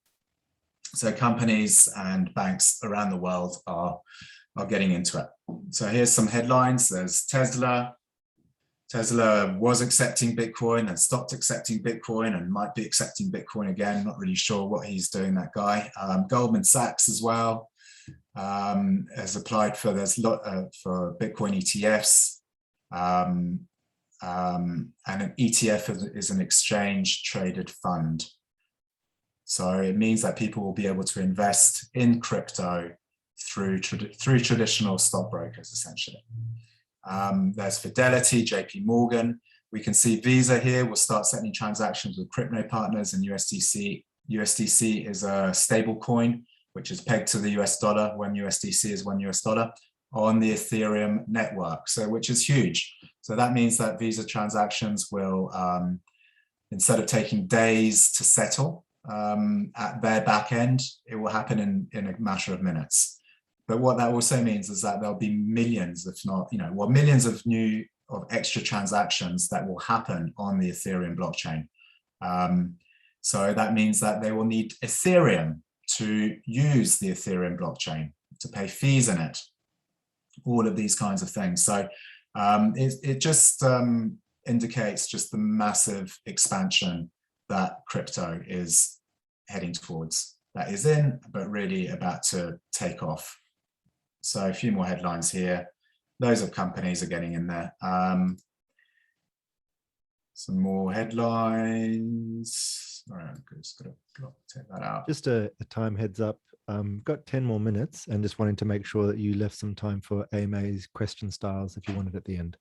So companies and banks around the world are getting into it. So here's some headlines. There's Tesla, Tesla was accepting Bitcoin and stopped accepting Bitcoin and might be accepting Bitcoin again. Not really sure what he's doing, that guy. Goldman Sachs as well has applied for, for Bitcoin ETFs. And an ETF is an exchange traded fund. So it means that people will be able to invest in crypto through traditional stockbrokers, essentially. There's Fidelity, JP Morgan. We can see Visa here will start settling transactions with crypto partners, and USDC. USDC is a stable coin, which is pegged to the US dollar when USDC is $1 on the Ethereum network, so which is huge. So that means that Visa transactions will, instead of taking days to settle at their back end, it will happen in a matter of minutes. But what that also means is that there'll be millions, if not, millions of extra transactions that will happen on the Ethereum blockchain. So that means that they will need Ethereum to use the Ethereum blockchain, to pay fees in it, all of these kinds of things. So it just indicates just the massive expansion that crypto is heading towards, that is in, but really about to take off. So a few more headlines here. Loads of companies are getting in there. Some more headlines. All right, I'm just gonna take that out. Just a time heads up. Got 10 more minutes and just wanting to make sure that you left some time for AMA's question styles if you wanted at the end.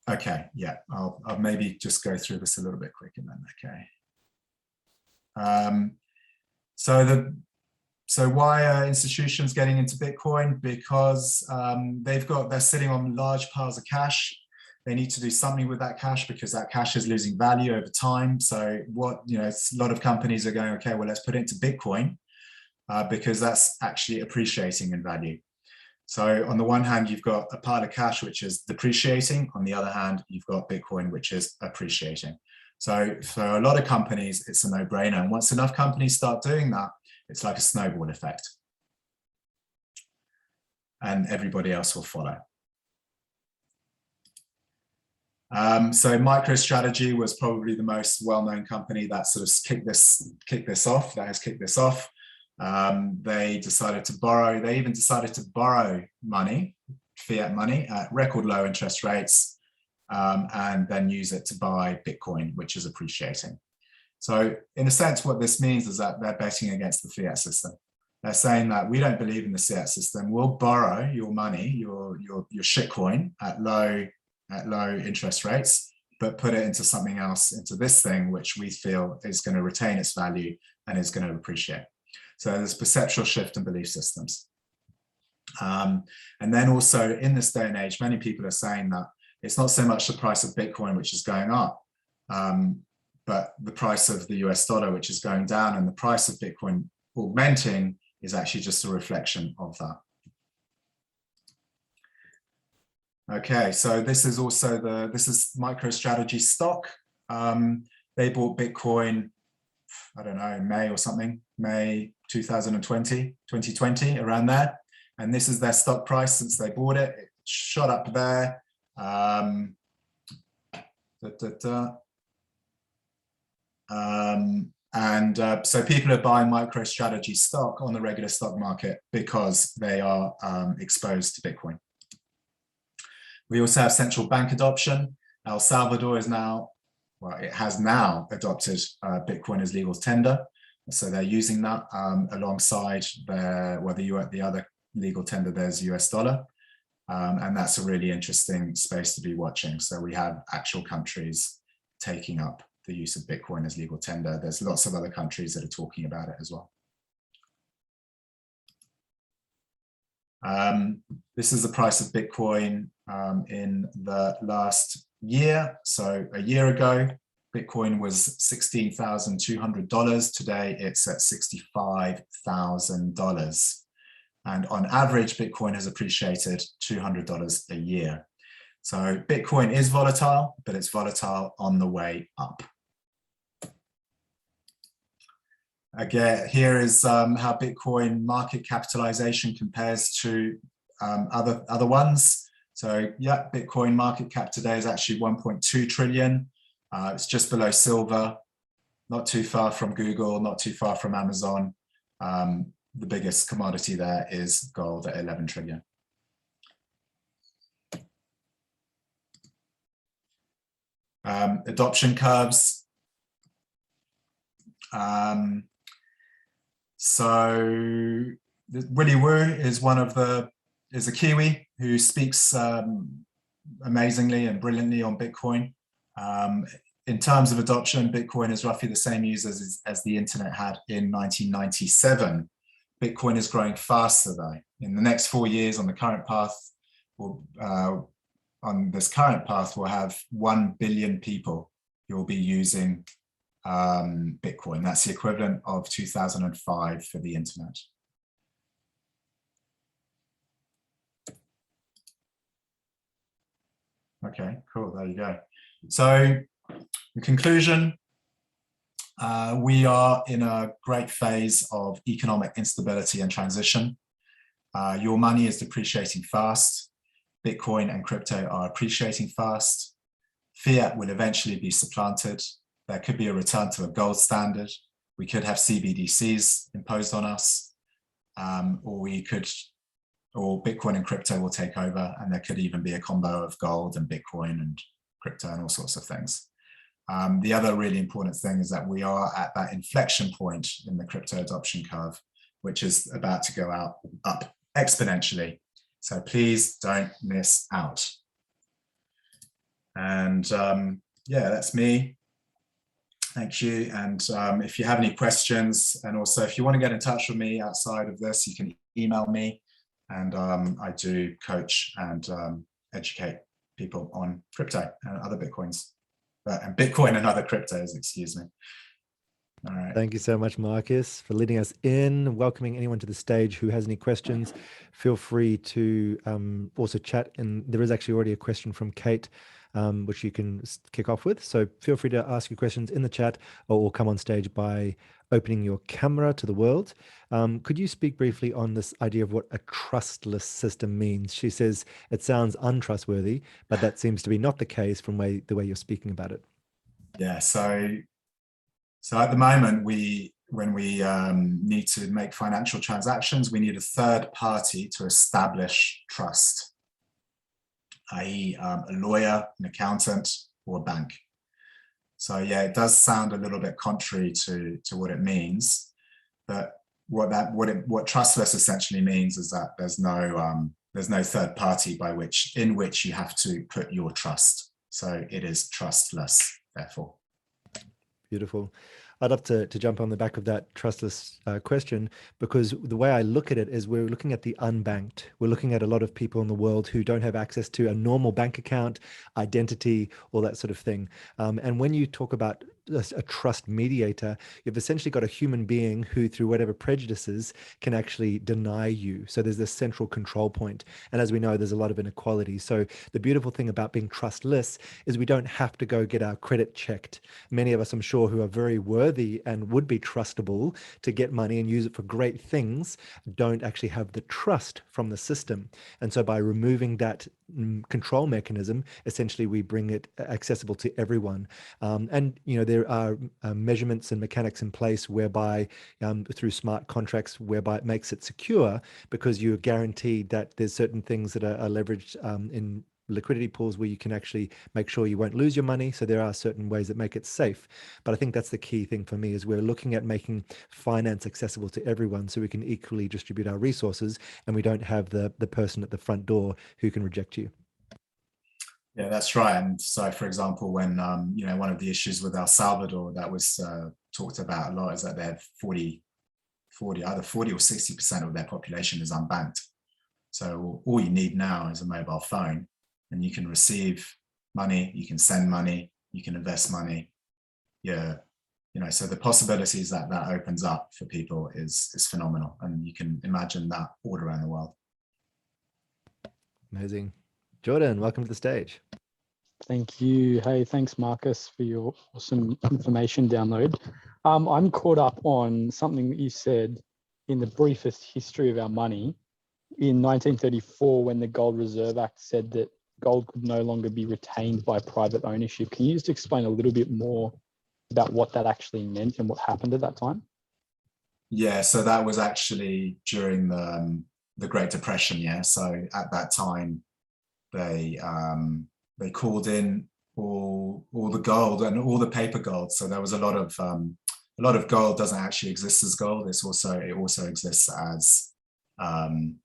Okay, yeah, I'll maybe just go through this a little bit quicker then, okay. So why are institutions getting into Bitcoin? Because they're sitting on large piles of cash. They need to do something with that cash because that cash is losing value over time. So a lot of companies are going, okay, well, let's put it into Bitcoin because that's actually appreciating in value. So on the one hand, you've got a pile of cash, which is depreciating. On the other hand, you've got Bitcoin, which is appreciating. So for a lot of companies, it's a no-brainer. And once enough companies start doing that, it's like a snowball effect. And everybody else will follow. So MicroStrategy was probably the most well-known company that sort of kicked this off. They decided to borrow. They even decided to borrow money, fiat money, at record low interest rates, and then use it to buy Bitcoin, which is appreciating. So in a sense, what this means is that they're betting against the fiat system. They're saying that we don't believe in the fiat system. We'll borrow your money, your shitcoin at low interest rates, but put it into something else, into this thing, which we feel is going to retain its value and is going to appreciate. So there's perceptual shift in belief systems. And then also in this day and age, many people are saying that it's not so much the price of Bitcoin, which is going up, but the price of the US dollar, which is going down, and the price of Bitcoin augmenting is actually just a reflection of that. Okay, so this is also this is MicroStrategy stock. They bought Bitcoin, I don't know, May or something, May 2020, around there. And this is their stock price since they bought it. It shot up there. So people are buying MicroStrategy stock on the regular stock market because they are exposed to Bitcoin. We also have central bank adoption. El Salvador is now, well, it has now adopted Bitcoin as legal tender. So they're using that alongside the other legal tender, there's US dollar. And that's a really interesting space to be watching. So we have actual countries taking up the use of Bitcoin as legal tender. There's lots of other countries that are talking about it as well. This is the price of Bitcoin in the last year. So a year ago, Bitcoin was $16,200. Today, it's at $65,000. And on average, Bitcoin has appreciated $200 a year. So Bitcoin is volatile, but it's volatile on the way up. Again, here is how Bitcoin market capitalization compares to other ones. So yeah, Bitcoin market cap today is actually 1.2 trillion. It's just below silver, not too far from Google, not too far from Amazon. The biggest commodity there is gold at 11 trillion. Adoption curves. So Willie Wu is a Kiwi who speaks amazingly and brilliantly on Bitcoin. In terms of adoption, Bitcoin is roughly the same users as the internet had in 1997. Bitcoin is growing faster though. In the next 4 years on the current path, we'll have 1 billion people who will be using Bitcoin. That's the equivalent of 2005 for the internet. Okay, cool, there you go. So in conclusion, we are in a great phase of economic instability and transition. Your money is depreciating fast. Bitcoin and crypto are appreciating fast. Fiat will eventually be supplanted. There could be a return to a gold standard. We could have CBDCs imposed on us, or Bitcoin and crypto will take over, and there could even be a combo of gold and Bitcoin and crypto and all sorts of things. The other really important thing is that we are at that inflection point in the crypto adoption curve, which is about to go up exponentially. So please don't miss out. And yeah, that's me. Thank you. And if you have any questions, and also if you want to get in touch with me outside of this, you can email me. And I do coach and educate people on crypto and other Bitcoins, and Bitcoin and other cryptos, excuse me. All right. Thank you so much, Marcus, for leading us in, welcoming anyone to the stage who has any questions. Feel free to also chat. And there is actually already a question from Kate, which you can kick off with. So feel free to ask your questions in the chat, or come on stage by opening your camera to the world. Could you speak briefly on this idea of what a trustless system means? She says it sounds untrustworthy, but that seems to be not the case from the way you're speaking about it. Yeah, so at the moment, when we need to make financial transactions, we need a third party to establish trust, i.e. a lawyer, an accountant, or a bank. So yeah, it does sound a little bit contrary to what it means, but what trustless essentially means is that there's no third party in which you have to put your trust. So it is trustless, therefore. Beautiful. I'd love to jump on the back of that trustless question, because the way I look at it is we're looking at the unbanked. We're looking at a lot of people in the world who don't have access to a normal bank account, identity, all that sort of thing. And when you talk about a trust mediator, you've essentially got a human being who, through whatever prejudices, can actually deny you. So there's this central control point. And as we know, there's a lot of inequality. So the beautiful thing about being trustless is we don't have to go get our credit checked. Many of us, I'm sure, who are very worthy and would be trustable to get money and use it for great things, don't actually have the trust from the system. And so by removing that control mechanism, essentially we bring it accessible to everyone. And there are measurements and mechanics in place whereby through smart contracts, whereby it makes it secure, because you're guaranteed that there's certain things that are leveraged in liquidity pools where you can actually make sure you won't lose your money. So there are certain ways that make it safe. But I think that's the key thing for me, is we're looking at making finance accessible to everyone so we can equally distribute our resources, and we don't have the person at the front door who can reject you. Yeah, that's right. And so, for example, when one of the issues with El Salvador that was talked about a lot is that they have either 40 or 60% of their population is unbanked. So all you need now is a mobile phone, and you can receive money, you can send money, you can invest money. Yeah, so the possibilities that opens up for people is phenomenal, and you can imagine that all around the world. Amazing. Jordan, welcome to the stage. Thank you. Hey, thanks, Marcus, for your awesome information download. I'm caught up on something that you said in the briefest history of our money. in 1934, when the Gold Reserve Act said that gold could no longer be retained by private ownership. Can you just explain a little bit more about what that actually meant and what happened at that time? Yeah, so that was actually during the Great Depression. Yeah, so at that time, they called in all the gold and all the paper gold. So there was a lot of gold doesn't actually exist as gold. It also exists as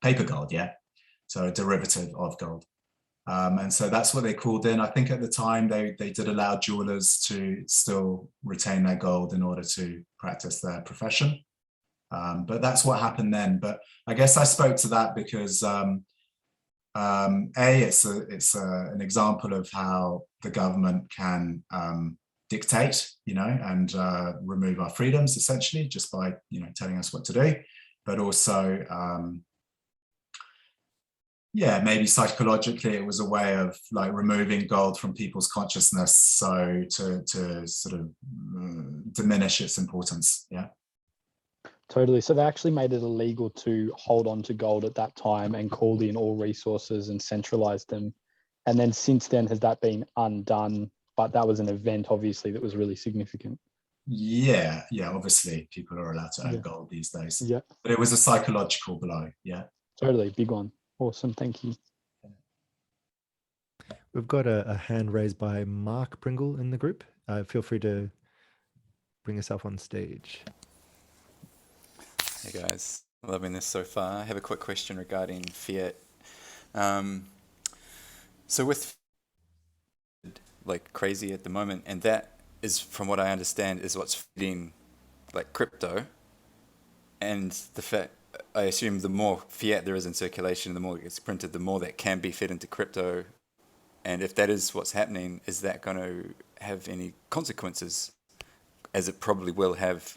paper gold. Yeah, so a derivative of gold. And so that's what they called in. I think at the time they did allow jewelers to still retain their gold in order to practice their profession. But that's what happened then. But I guess I spoke to that because it's an example of how the government can dictate, and remove our freedoms essentially just by, telling us what to do. But also, maybe psychologically, it was a way of like removing gold from people's consciousness, so to sort of diminish its importance. Yeah. Totally. So they actually made it illegal to hold on to gold at that time and called in all resources and centralized them. And then since then, has that been undone? But that was an event, obviously, that was really significant. Yeah, obviously people are allowed to own gold these days. Yeah. But it was a psychological blow. Yeah. Totally. Big one. Awesome. Thank you. We've got a hand raised by Mark Pringle in the group. Feel free to bring yourself on stage. Hey guys, loving this so far. I have a quick question regarding fiat. So with like crazy at the moment, and that is, from what I understand, is what's feeding like crypto. And the fact, I assume the more fiat there is in circulation, the more it gets printed, the more that can be fed into crypto. And if that is what's happening, is that going to have any consequences, as it probably will have,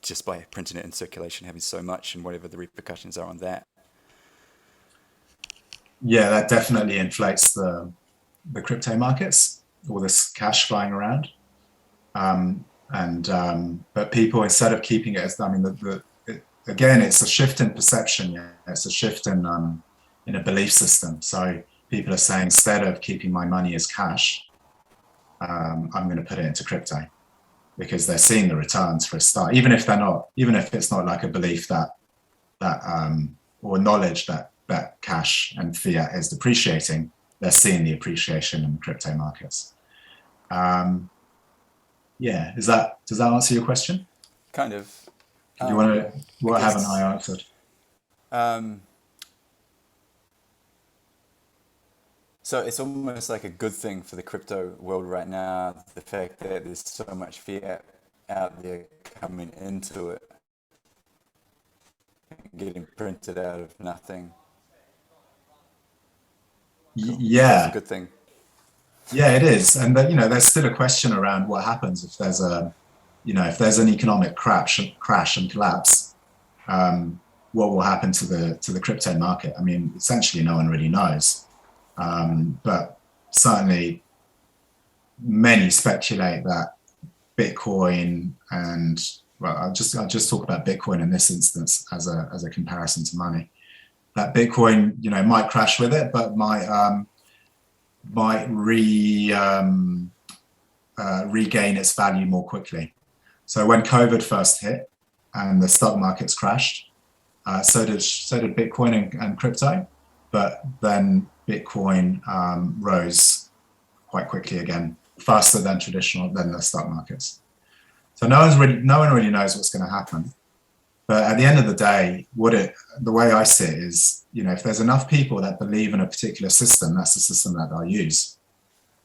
just by printing it in circulation, having so much, and whatever the repercussions are on that? Yeah, that definitely inflates the crypto markets, all this cash flying around. But people, instead of keeping it as, again, it's a shift in perception. Yeah, it's a shift in a belief system. So people are saying, instead of keeping my money as cash, I'm going to put it into crypto, because they're seeing the returns for a start, even if it's not like a belief that or knowledge that cash and fiat is depreciating, they're seeing the appreciation in the crypto markets. Does that answer your question? Kind of. You want to? What haven't I answered? So it's almost like a good thing for the crypto world right now, the fact that there's so much fiat out there coming into it, getting printed out of nothing. Cool. Yeah, it's a good thing. Yeah, it is, and there's still a question around what happens if there's an economic crash and collapse. What will happen to the crypto market? I mean, essentially, no one really knows. But certainly many speculate that Bitcoin I'll just talk about Bitcoin in this instance as a comparison to money. That Bitcoin, might crash with it, but might regain its value more quickly. So when COVID first hit and the stock markets crashed, so did Bitcoin and crypto, but then Bitcoin rose quite quickly again, faster than the stock markets. So no one really knows what's going to happen. But at the end of the day, the way I see it is, if there's enough people that believe in a particular system, that's the system that they'll use,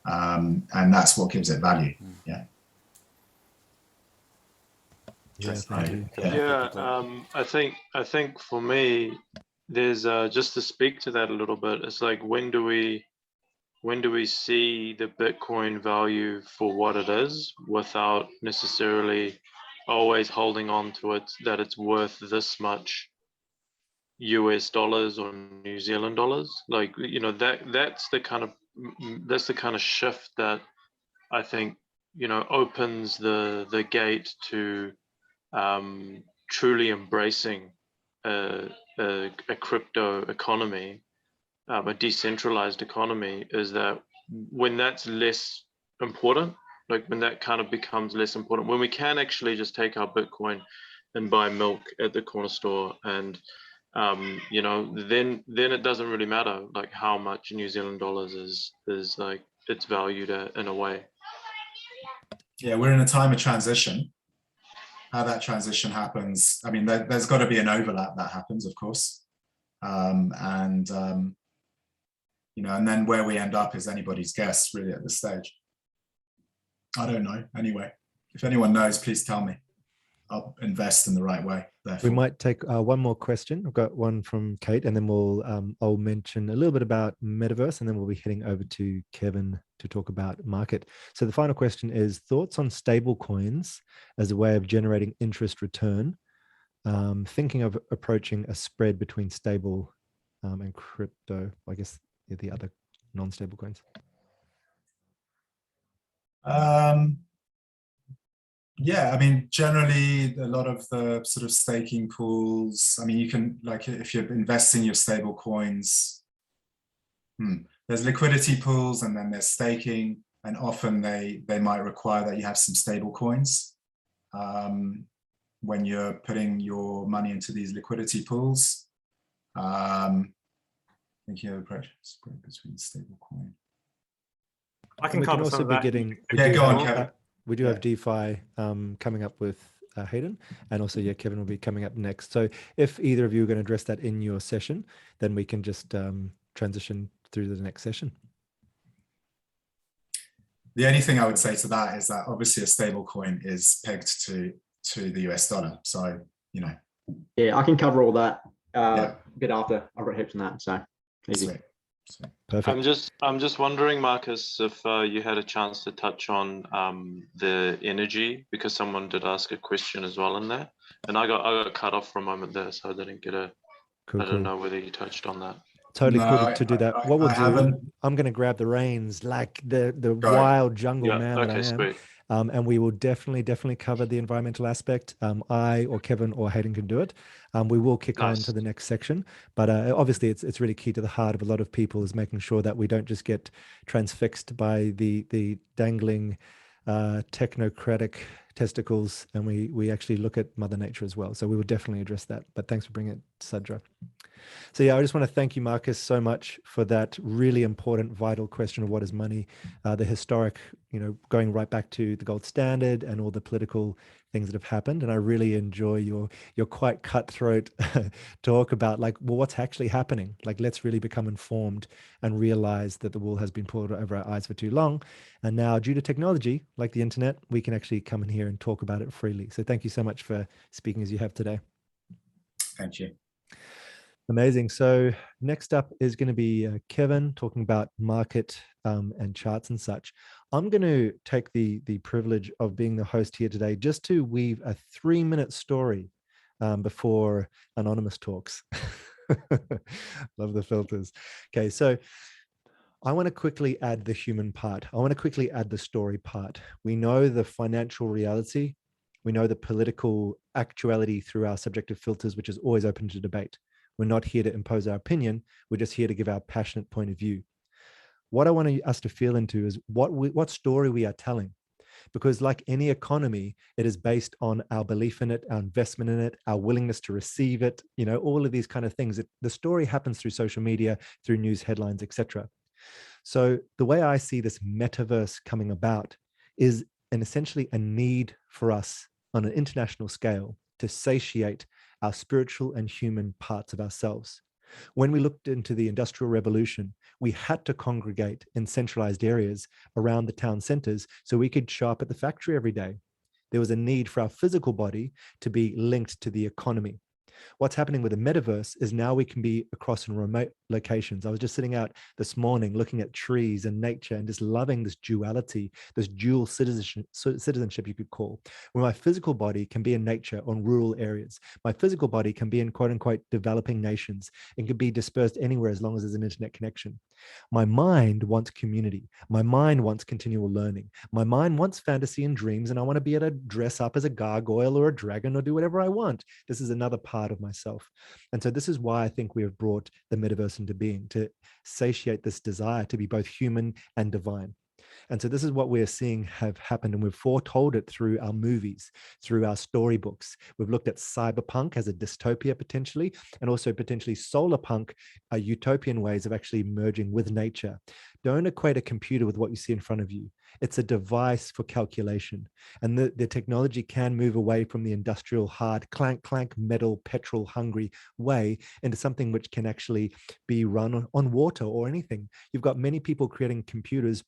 and that's what gives it value. Yeah. I think for me, there's just to speak to that a little bit. It's like, when do we see the Bitcoin value for what it is, without necessarily always holding on to it, that it's worth this much US dollars or New Zealand dollars? Like, that's the kind of shift that I think opens the gate to truly embracing a a crypto economy, a decentralized economy, is that when that's less important, like when that kind of becomes less important, when we can actually just take our Bitcoin and buy milk at the corner store, and you know, then it doesn't really matter like how much New Zealand dollars is like it's valued at, in a way. Yeah, we're in a time of transition. How that transition happens, I mean, there's got to be an overlap that happens, of course. You know, and then where we end up is anybody's guess, really, at this stage. I don't know. Anyway, if anyone knows, please tell me. I'll invest in the right way. Therefore. We might take one more question. I've got one from Kate, and then I'll mention a little bit about Metaverse, and then we'll be heading over to Kevin to talk about market. So the final question is thoughts on stable coins as a way of generating interest return. Thinking of approaching a spread between stable and crypto, I guess the other non-stable coins. Yeah, I mean, generally, a lot of the sort of staking pools, I mean, you can, like, if you're investing your stable coins, there's liquidity pools and then there's staking, and often they might require that you have some stable coins when you're putting your money into these liquidity pools. Thinking of approach spread between stable coin. I can cover some of that. Go on, Kevin. We do have DeFi coming up with Hayden, and also Kevin will be coming up next. So if either of you are going to address that in your session, then we can just transition through to the next session. The only thing I would say to that is that obviously a stable coin is pegged to the US dollar. So, you know. Yeah, I can cover all that a bit after. I've got heaps on that, so easy. Sweet. Perfect. I'm just wondering, Marcus, if you had a chance to touch on the energy, because someone did ask a question as well in there, and I got cut off for a moment there, so I didn't get I don't know whether you touched on that. Totally cool to do that. What we'll do, I'm going to grab the reins like the wild jungle man that I am. Sweet. And we will definitely cover the environmental aspect. I or Kevin or Hayden can do it. We will kick on to the next section, but obviously it's really key to the heart of a lot of people is making sure that we don't just get transfixed by the dangling technocratic testicles, and we actually look at Mother Nature as well. So we will definitely address that. But thanks for bringing it, Sadra. So I just want to thank you, Marcus, so much for that really important, vital question of what is money, the historic, going right back to the gold standard and all the political things that have happened. And I really enjoy your quite cutthroat talk about what's actually happening. Let's really become informed and realize that the wool has been pulled over our eyes for too long. And now, due to technology like the internet, we can actually come in here and talk about it freely. So thank you so much for speaking as you have today. Thank you. Amazing. So next up is going to be Kevin talking about market and charts and such. I'm going to take the privilege of being the host here today just to weave a 3-minute story before Anonymous talks. Love the filters. Okay, so I want to quickly add the human part. I want to quickly add the story part. We know the financial reality. We know the political actuality through our subjective filters, which is always open to debate. We're not here to impose our opinion. We're just here to give our passionate point of view. What I want us to feel into is what story we are telling. Because like any economy, it is based on our belief in it, our investment in it, our willingness to receive it, all of these kind of things. The story happens through social media, through news headlines, etc. So the way I see this metaverse coming about is essentially a need for us on an international scale to satiate our spiritual and human parts of ourselves. When we looked into the Industrial Revolution, we had to congregate in centralized areas around the town centers so we could show up at the factory every day. There was a need for our physical body to be linked to the economy. What's happening with the metaverse is now we can be across in remote locations. I was just sitting out this morning looking at trees and nature and just loving this duality, this dual citizenship you could call, where my physical body can be in nature on rural areas. My physical body can be in quote unquote developing nations and can be dispersed anywhere as long as there's an internet connection. My mind wants community. My mind wants continual learning. My mind wants fantasy and dreams, and I want to be able to dress up as a gargoyle or a dragon or do whatever I want. This is another part of myself. And so this is why I think we have brought the metaverse into being, to satiate this desire to be both human and divine. And so this is what we're seeing have happened, and we've foretold it through our movies, through our storybooks. We've looked at cyberpunk as a dystopia potentially, and also potentially solar punk, utopian ways of actually merging with nature. Don't equate a computer with what you see in front of you. It's a device for calculation. And the technology can move away from the industrial hard clank, clank, metal, petrol hungry way into something which can actually be run on water or anything. You've got many people creating computers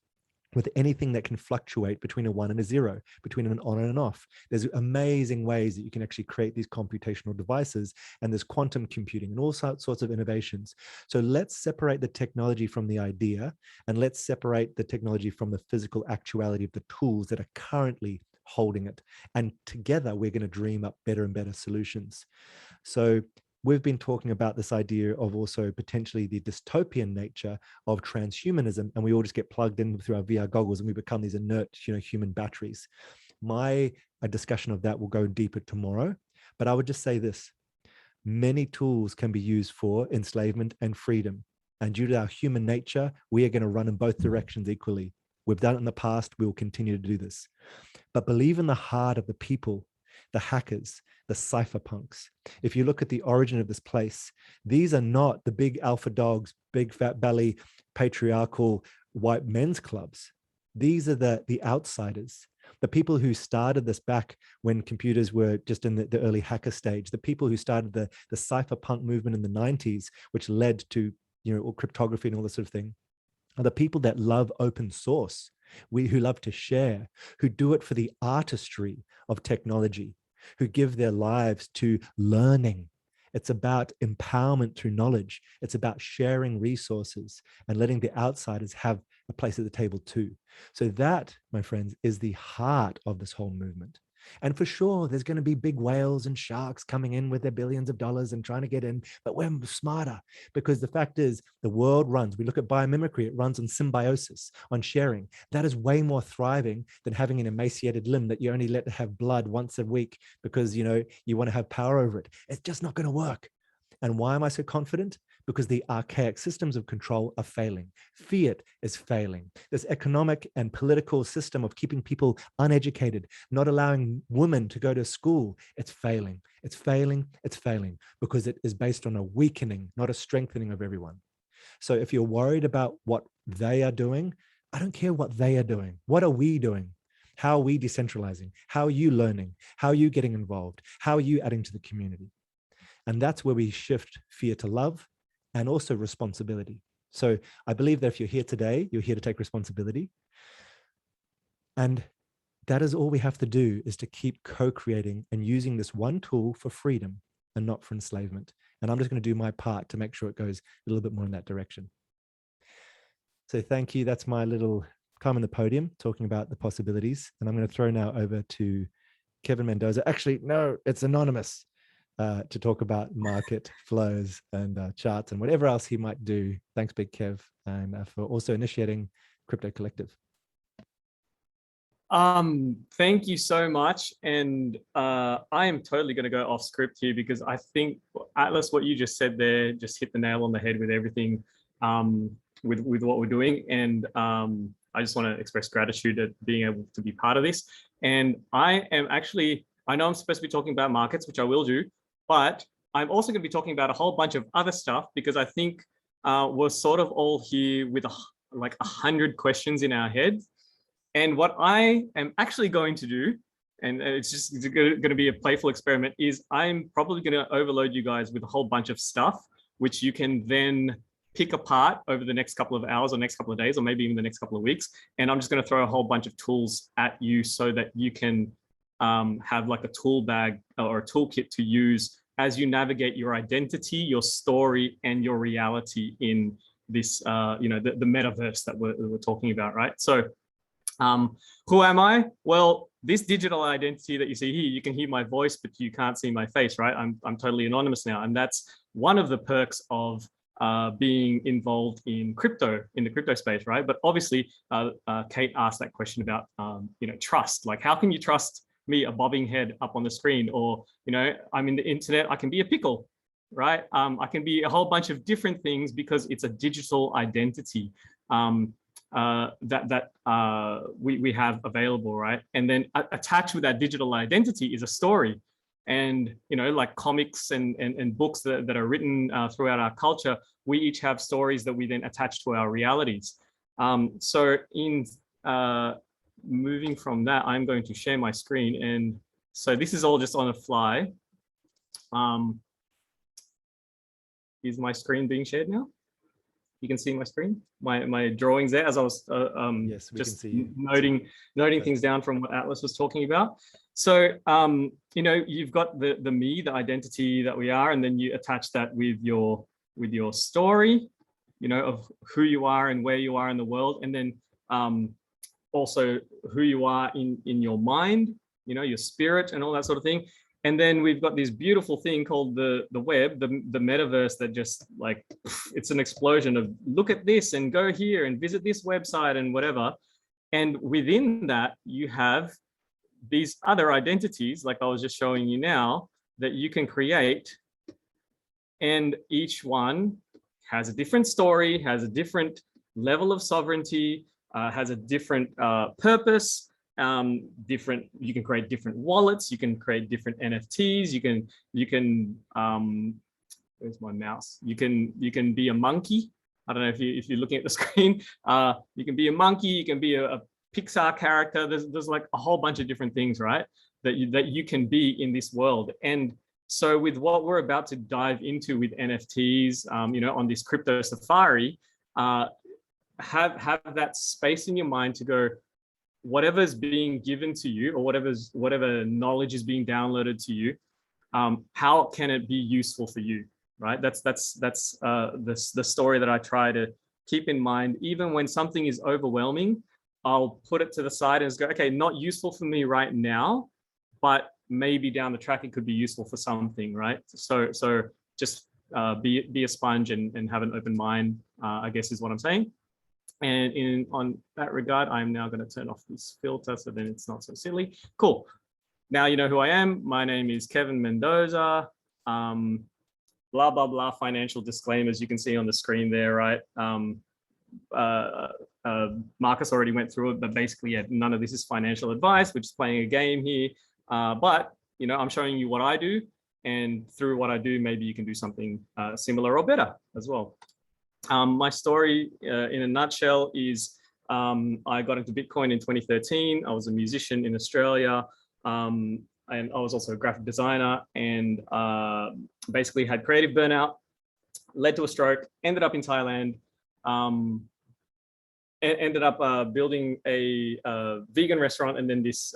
with anything that can fluctuate between a 1 and a 0, between an on and an off. There's amazing ways that you can actually create these computational devices, and there's quantum computing and all sorts of innovations. So let's separate the technology from the idea, and let's separate the technology from the physical actuality of the tools that are currently holding it. And together we're going to dream up better and better solutions. So we've been talking about this idea of also potentially the dystopian nature of transhumanism, and we all just get plugged in through our VR goggles and we become these inert, human batteries. A discussion of that will go deeper tomorrow, but I would just say this: many tools can be used for enslavement and freedom, and due to our human nature, we are going to run in both directions equally. We've done it in the past, we will continue to do this. But believe in the heart of the people, the hackers, the cypherpunks. If you look at the origin of this place, these are not the big alpha dogs, big fat belly, patriarchal white men's clubs. These are the outsiders, the people who started this back when computers were just in the early hacker stage, the people who started the cypherpunk movement in the 90s, which led to all cryptography and all this sort of thing, are the people that love open source, who love to share, who do it for the artistry of technology, who give their lives to learning. It's about empowerment through knowledge. It's about sharing resources and letting the outsiders have a place at the table too. So that, my friends, is the heart of this whole movement. And for sure, there's going to be big whales and sharks coming in with their billions of dollars and trying to get in, but we're smarter, because the fact is the world runs. We look at biomimicry, it runs on symbiosis, on sharing. That is way more thriving than having an emaciated limb that you only let have blood once a week because you want to have power over it. It's just not going to work. And why am I so confident? Because the archaic systems of control are failing. Fiat is failing. This economic and political system of keeping people uneducated, not allowing women to go to school, it's failing. It's failing. It's failing because it is based on a weakening, not a strengthening of everyone. So if you're worried about what they are doing, I don't care what they are doing. What are we doing? How are we decentralizing? How are you learning? How are you getting involved? How are you adding to the community? And that's where we shift fear to love and also responsibility. So I believe that if you're here today, you're here to take responsibility. And that is all we have to do, is to keep co-creating and using this one tool for freedom and not for enslavement. And I'm just going to do my part to make sure it goes a little bit more in that direction. So thank you. That's my little time on the podium talking about the possibilities. And I'm going to throw now over to Kevin Mendoza. Actually, no, it's anonymous. To talk about market flows and charts and whatever else he might do. Thanks, Big Kev, and for also initiating Crypto Collective. Thank you so much. And I am totally going to go off script here, because I think, Atlas, what you just said there just hit the nail on the head with everything, with what we're doing. And I just want to express gratitude at being able to be part of this. And I know I'm supposed to be talking about markets, which I will do, but I'm also going to be talking about a whole bunch of other stuff, because I think we're sort of all here with like 100 questions in our heads. And what I am actually going to do, and it's going to be a playful experiment, is I'm probably going to overload you guys with a whole bunch of stuff, which you can then pick apart over the next couple of hours or next couple of days, or maybe even the next couple of weeks. And I'm just going to throw a whole bunch of tools at you so that you can have like a tool bag or a toolkit to use as you navigate your identity, your story, and your reality in this, the metaverse that we're talking about, right? So who am I? Well, this digital identity that you see here, you can hear my voice, but you can't see my face, right? I'm totally anonymous now. And that's one of the perks of being involved in the crypto space, right? But obviously, Kate asked that question about, trust. Like, how can you trust me, a bobbing head up on the screen? Or, I'm in the internet, I can be a pickle, right? I can be a whole bunch of different things because it's a digital identity that we have available, right? And then attached with that digital identity is a story. And, like comics and books that are written throughout our culture, we each have stories that we then attach to our realities. So in moving from that, I'm going to share my screen. And so this is all just on the fly. Is my screen being shared now? You can see my screen, my drawings there, as I was yes, we just can see noting things down from what Atlas was talking about. So, you've got the me, the identity that we are, and then you attach that with your story, of who you are and where you are in the world, and then also who you are in your mind, your spirit and all that sort of thing. And then we've got this beautiful thing called the web, the metaverse, that just like, it's an explosion of look at this and go here and visit this website and whatever. And within that, you have these other identities, like I was just showing you now, that you can create. And each one has a different story, has a different level of sovereignty, has a different purpose. You can create different wallets, you can create different NFTs, you can where's my mouse? You can be a monkey. I don't know if you're looking at the screen. You can be a monkey, you can be a Pixar character. There's like a whole bunch of different things, right? That you can be in this world. And so with what we're about to dive into with NFTs, on this crypto safari, have that space in your mind to go, whatever's being given to you, or whatever knowledge is being downloaded to you, how can it be useful for you, right? That's the story that I try to keep in mind. Even when something is overwhelming, I'll put it to the side and go, okay, not useful for me right now, but maybe down the track it could be useful for something, right? So just be a sponge and have an open mind, I guess is what I'm saying. And on that regard, I'm now going to turn off this filter so then it's not so silly. Cool. Now you know who I am. My name is Kevin Mendoza. Blah, blah, blah, financial disclaimers you can see on the screen there, right? Marcus already went through it, but basically, yeah, none of this is financial advice. We're just playing a game here. But, I'm showing you what I do. And through what I do, maybe you can do something similar or better as well. My story in a nutshell is I got into Bitcoin in 2013. I was a musician in Australia, and I was also a graphic designer, and basically had creative burnout, led to a stroke, ended up in Thailand, ended up building a vegan restaurant, and then this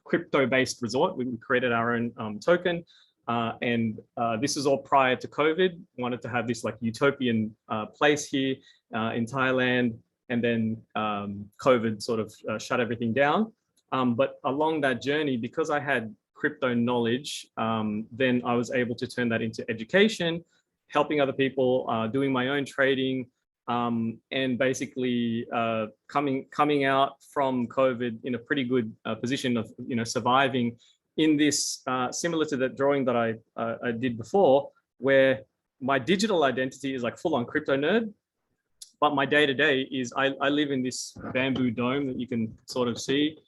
crypto-based resort. We created our own token. And this is all prior to COVID. Wanted to have this like utopian place here in Thailand, and then COVID sort of shut everything down. But along that journey, because I had crypto knowledge, then I was able to turn that into education, helping other people, doing my own trading, and basically coming out from COVID in a pretty good position of surviving in this, similar to the drawing that I did before, where my digital identity is like full on crypto nerd, but my day to day is I live in this bamboo dome that you can sort of see.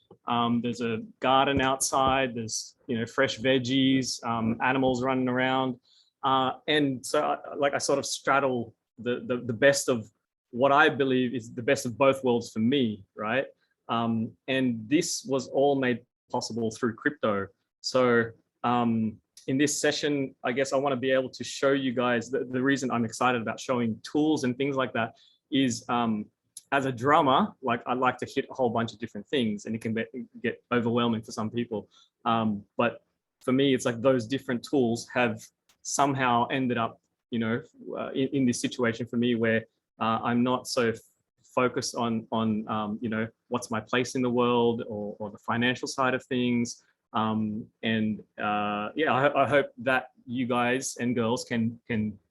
There's a garden outside, there's fresh veggies, animals running around. And so I sort of straddle the best of what I believe is the best of both worlds for me, right? And this was all made possible through crypto. So in this session, I guess I want to be able to show you guys the reason I'm excited about showing tools and things like that is as a drummer, like I like to hit a whole bunch of different things, and it can get overwhelming for some people. But for me, it's like those different tools have somehow ended up, you know, in this situation for me where I'm not so focused on you know, what's my place in the world or the financial side of things. Yeah, I hope that you guys and girls can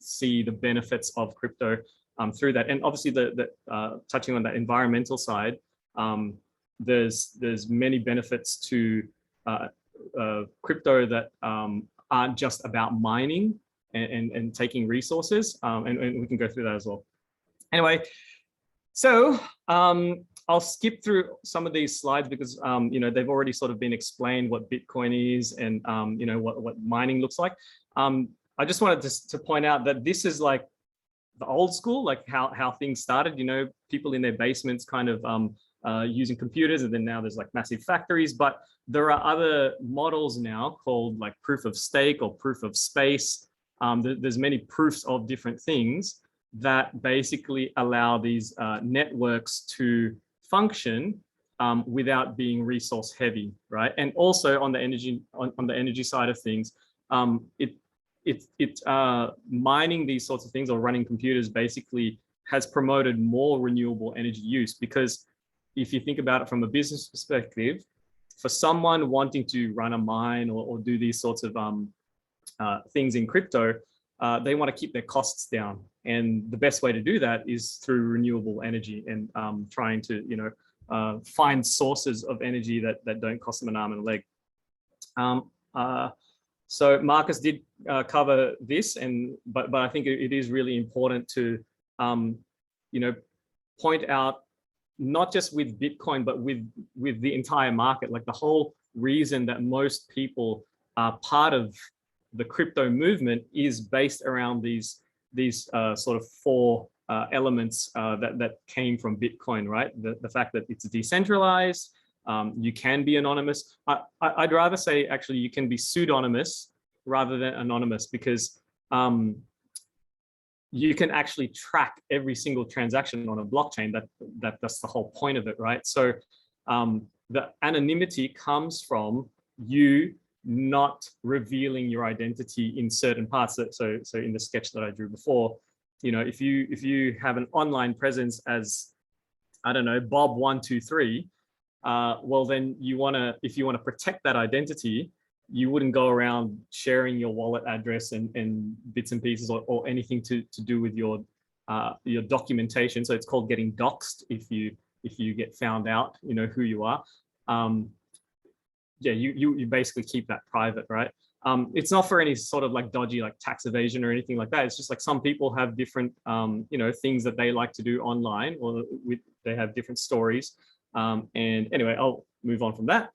see the benefits of crypto through that. And obviously, the touching on that environmental side, there's many benefits to crypto that aren't just about mining and taking resources, and we can go through that as well. Anyway, so I'll skip through some of these slides because you know, they've already sort of been explained what Bitcoin is and you know, what mining looks like. I just wanted to point out that this is like the old school, like how things started. You know, people in their basements kind of using computers, and then now there's like massive factories. But there are other models now called like proof of stake or proof of space. There's many proofs of different things that basically allow these networks to function without being resource heavy, right? And also on the energy side of things, mining these sorts of things or running computers basically has promoted more renewable energy use, because if you think about it from a business perspective, for someone wanting to run a mine or do these sorts of things in crypto, they want to keep their costs down. And the best way to do that is through renewable energy and trying to, you know, find sources of energy that don't cost them an arm and a leg. So Marcus did cover this, but I think it is really important to, you know, point out, not just with Bitcoin, but with the entire market, like the whole reason that most people are part of the crypto movement is based around these sort of four elements that came from Bitcoin, right? The fact that it's decentralized, you can be anonymous. I'd rather say actually you can be pseudonymous rather than anonymous, because you can actually track every single transaction on a blockchain. That's the whole point of it, right? So the anonymity comes from you not revealing your identity in certain parts. So in the sketch that I drew before, you know, if you have an online presence as, I don't know, Bob123, well then if you want to protect that identity, you wouldn't go around sharing your wallet address and bits and pieces or anything to do with your documentation. So it's called getting doxed if you get found out, you know, who you are. Yeah, you basically keep that private, right? It's not for any sort of like dodgy like tax evasion or anything like that. It's just like some people have different you know, things that they like to do online, or they have different stories. And anyway, I'll move on from that.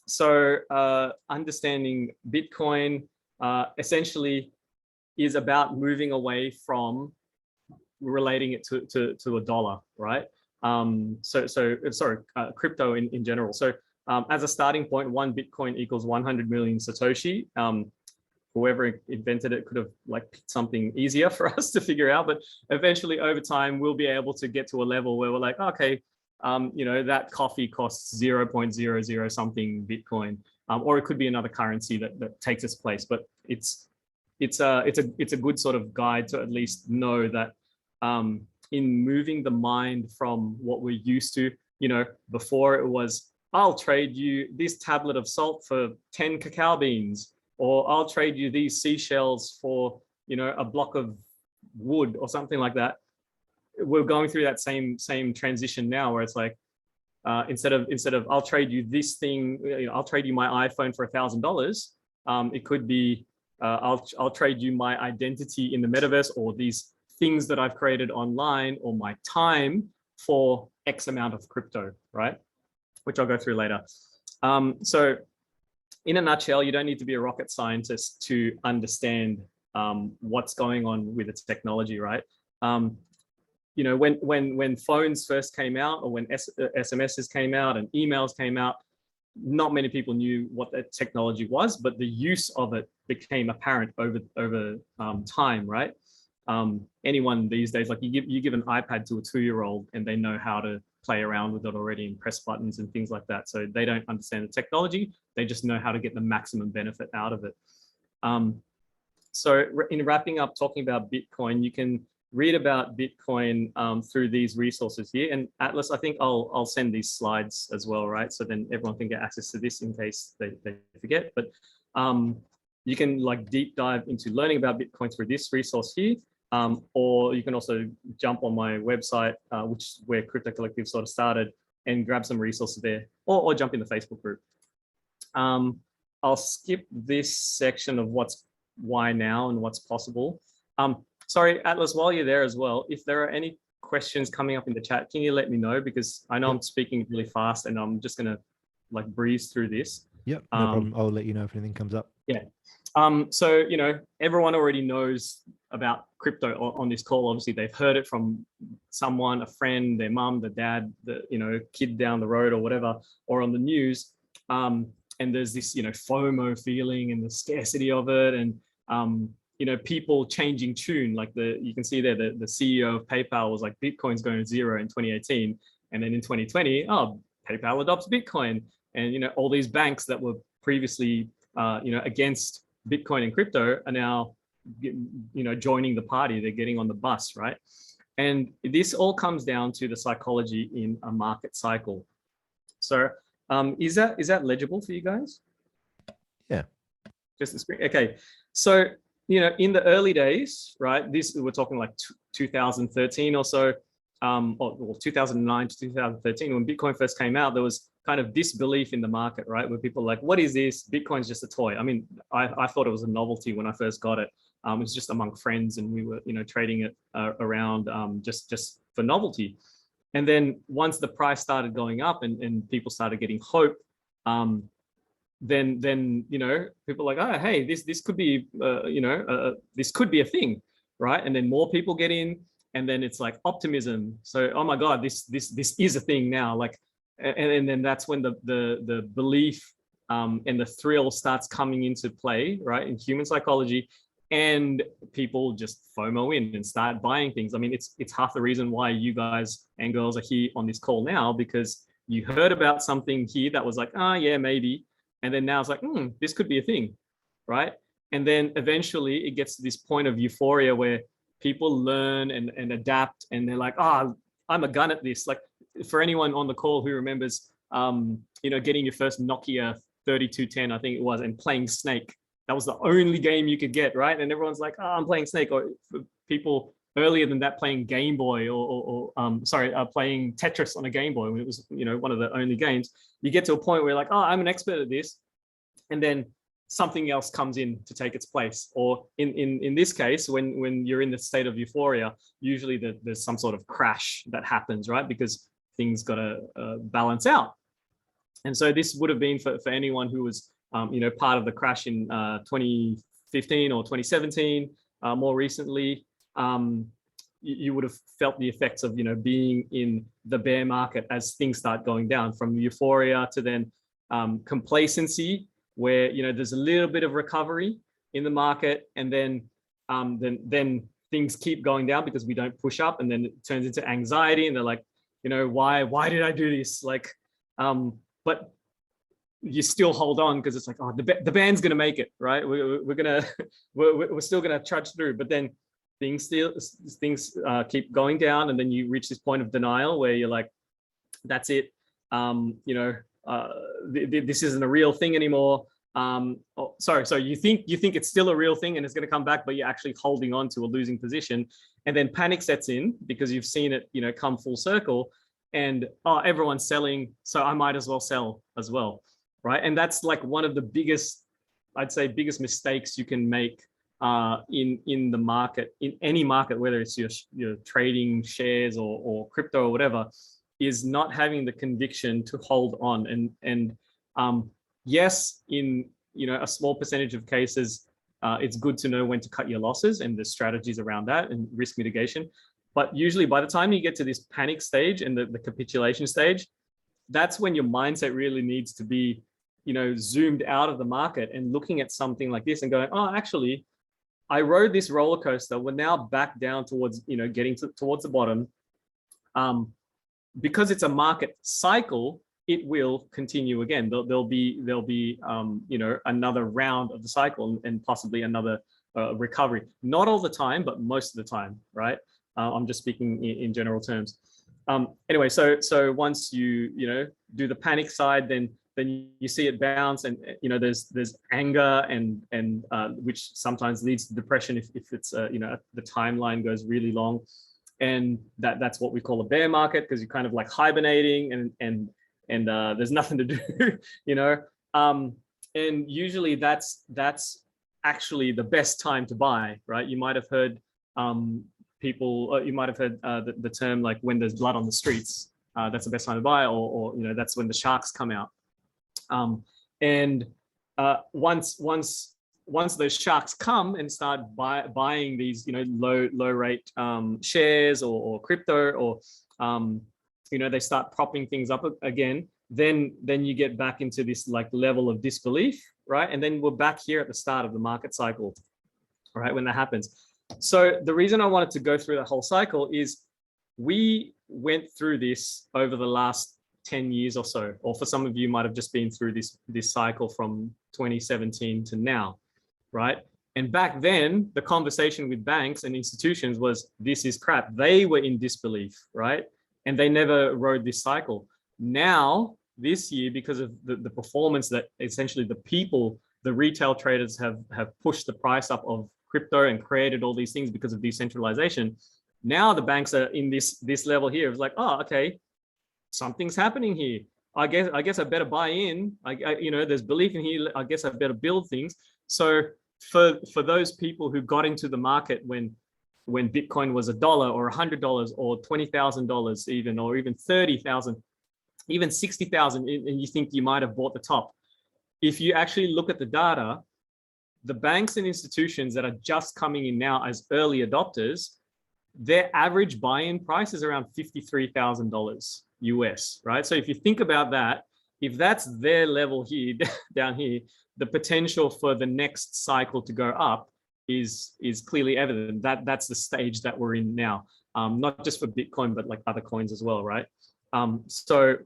So understanding Bitcoin essentially is about moving away from relating it to a dollar, right? Crypto in general. So as a starting point, 1 Bitcoin equals 100 million Satoshi. Whoever invented it could have like picked something easier for us to figure out, but eventually over time, we'll be able to get to a level where we're like, okay, you know, that coffee costs 0.00 something Bitcoin, or it could be another currency that takes its place. But it's a good sort of guide to at least know that in moving the mind from what we're used to, you know, before it was, I'll trade you this tablet of salt for 10 cacao beans, or I'll trade you these seashells for, you know, a block of wood or something like that. We're going through that same transition now, where it's like instead of I'll trade you this thing, you know, I'll trade you my iPhone for $1,000. It could be I'll trade you my identity in the metaverse, or these things that I've created online, or my time for X amount of crypto, right? Which I'll go through later. So in a nutshell, you don't need to be a rocket scientist to understand what's going on with its technology, right? You know, when phones first came out, or when SMSs came out and emails came out, not many people knew what that technology was, but the use of it became apparent over time, right? Anyone these days, like you give an iPad to a 2-year-old and they know how to play around with it already and press buttons and things like that. So they don't understand the technology. They just know how to get the maximum benefit out of it. So in wrapping up, talking about Bitcoin, you can read about Bitcoin through these resources here. And Atlas, I think I'll send these slides as well, right? So then everyone can get access to this in case they forget. But you can like deep dive into learning about Bitcoin through this resource here. Or you can also jump on my website, which is where Crypto Collective sort of started, and grab some resources there, or jump in the Facebook group. I'll skip this section of why now and what's possible. Sorry, Atlas, while you're there as well, if there are any questions coming up in the chat, can you let me know? Because I know I'm speaking really fast and I'm just gonna like breeze through this. Yep, no problem. I'll let you know if anything comes up. Yeah. So, you know, everyone already knows about crypto on this call. Obviously, they've heard it from someone, a friend, their mum, the dad, the, you know, kid down the road or whatever, or on the news. And there's this, you know, FOMO feeling and the scarcity of it. And, you know, people changing tune, like you can see there, the CEO of PayPal was like, Bitcoin's going to zero in 2018. And then in 2020, oh, PayPal adopts Bitcoin. And, you know, all these banks that were previously, you know, against Bitcoin and crypto are now, you know, joining the party. They're getting on the bus, right? And this all comes down to the psychology in a market cycle. So is that legible for you guys? Yeah. Just the screen. Okay. So, you know, in the early days, right, we're talking like 2013 or so, or 2009 to 2013, when Bitcoin first came out, there was kind of disbelief in the market, right? Where people were like, what is this? Bitcoin's just a toy. I mean, I thought it was a novelty when I first got it. It was just among friends and we were, you know, trading it around just for novelty. And then once the price started going up and people started getting hope, then you know, people are like, oh, hey, this could be, you know, this could be a thing, right? And then more people get in, and then it's like optimism. So, oh my God, this is a thing now. Like, and then that's when the belief and the thrill starts coming into play, right? In human psychology, and people just FOMO in and start buying things. I mean, it's half the reason why you guys and girls are here on this call now, because you heard about something here that was like, oh yeah, maybe. And then now it's like, this could be a thing, right? And then eventually it gets to this point of euphoria where people learn and adapt, and they're like, oh, I'm a gun at this. Like, for anyone on the call who remembers, you know, getting your first Nokia 3210, I think it was, and playing Snake. That was the only game you could get, right? And everyone's like, oh, I'm playing Snake. Or for people earlier than that, playing Game Boy, or playing Tetris on a Game Boy, when it was, you know, one of the only games. You get to a point where you're like, oh, I'm an expert at this. And then something else comes in to take its place. Or in this case, when you're in the state of euphoria, usually there's some sort of crash that happens, right? Because things got to balance out. And so this would have been for anyone who was, you know, part of the crash in 2015 or 2017, more recently, you would have felt the effects of, you know, being in the bear market as things start going down, from euphoria to then complacency, where, you know, there's a little bit of recovery in the market, and then things keep going down because we don't push up, and then it turns into anxiety, and they're like, you know, why did I do this? Like, but you still hold on because it's like, oh, the band's gonna make it, right? We're still gonna trudge through, but then things keep going down, and then you reach this point of denial where you're like, that's it, you know, this isn't a real thing anymore. So you think it's still a real thing and it's going to come back, but you're actually holding on to a losing position, and then panic sets in because you've seen it, you know, come full circle, and everyone's selling, so I might as well sell as well, right? And that's like one of the biggest mistakes you can make in the market, in any market, whether it's your trading shares or crypto or whatever, is not having the conviction to hold on. And yes, in, you know, a small percentage of cases, it's good to know when to cut your losses and the strategies around that and risk mitigation. But usually by the time you get to this panic stage and the capitulation stage, that's when your mindset really needs to be, you know, zoomed out of the market and looking at something like this and going, oh, actually, I rode this roller coaster. We're now back down towards, you know, getting towards the bottom. because it's a market cycle, it will continue again. There'll be you know, another round of the cycle and possibly another recovery. Not all the time, but most of the time, right? I'm just speaking in general terms. Anyway, so once you know, do the panic side, then you see it bounce, and you know, there's anger and which sometimes leads to depression if it's you know, the timeline goes really long, and that's what we call a bear market, because you're kind of like hibernating and there's nothing to do, you know. And usually that's actually the best time to buy, right? You might have heard people, you might have heard the term like when there's blood on the streets, that's the best time to buy, or you know, that's when the sharks come out. And once those sharks come and start buying these, you know, low rate shares or crypto, or you know, they start propping things up again, then you get back into this like level of disbelief, right? And then we're back here at the start of the market cycle, right, when that happens. So the reason I wanted to go through that whole cycle is we went through this over the last 10 years or so, or for some of you might have just been through this cycle from 2017 to now, right? And back then, the conversation with banks and institutions was, this is crap. They were in disbelief, right? And they never rode this cycle. Now, this year, because of the performance that essentially the people, the retail traders have pushed the price up of crypto and created all these things because of decentralization. Now the banks are in this level here. It's like, oh, okay, something's happening here. I guess I better buy in. You know, there's belief in here. I guess I better build things. So for those people who got into the market when Bitcoin was $1 or $100 or $20,000 even, or even 30,000, even 60,000, and you think you might have bought the top. If you actually look at the data, the banks and institutions that are just coming in now as early adopters, their average buy-in price is around $53,000 US, right? So if you think about that, if that's their level here, down here, the potential for the next cycle to go up is clearly evident. That's the stage that we're in now, not just for Bitcoin, but like other coins as well, right? So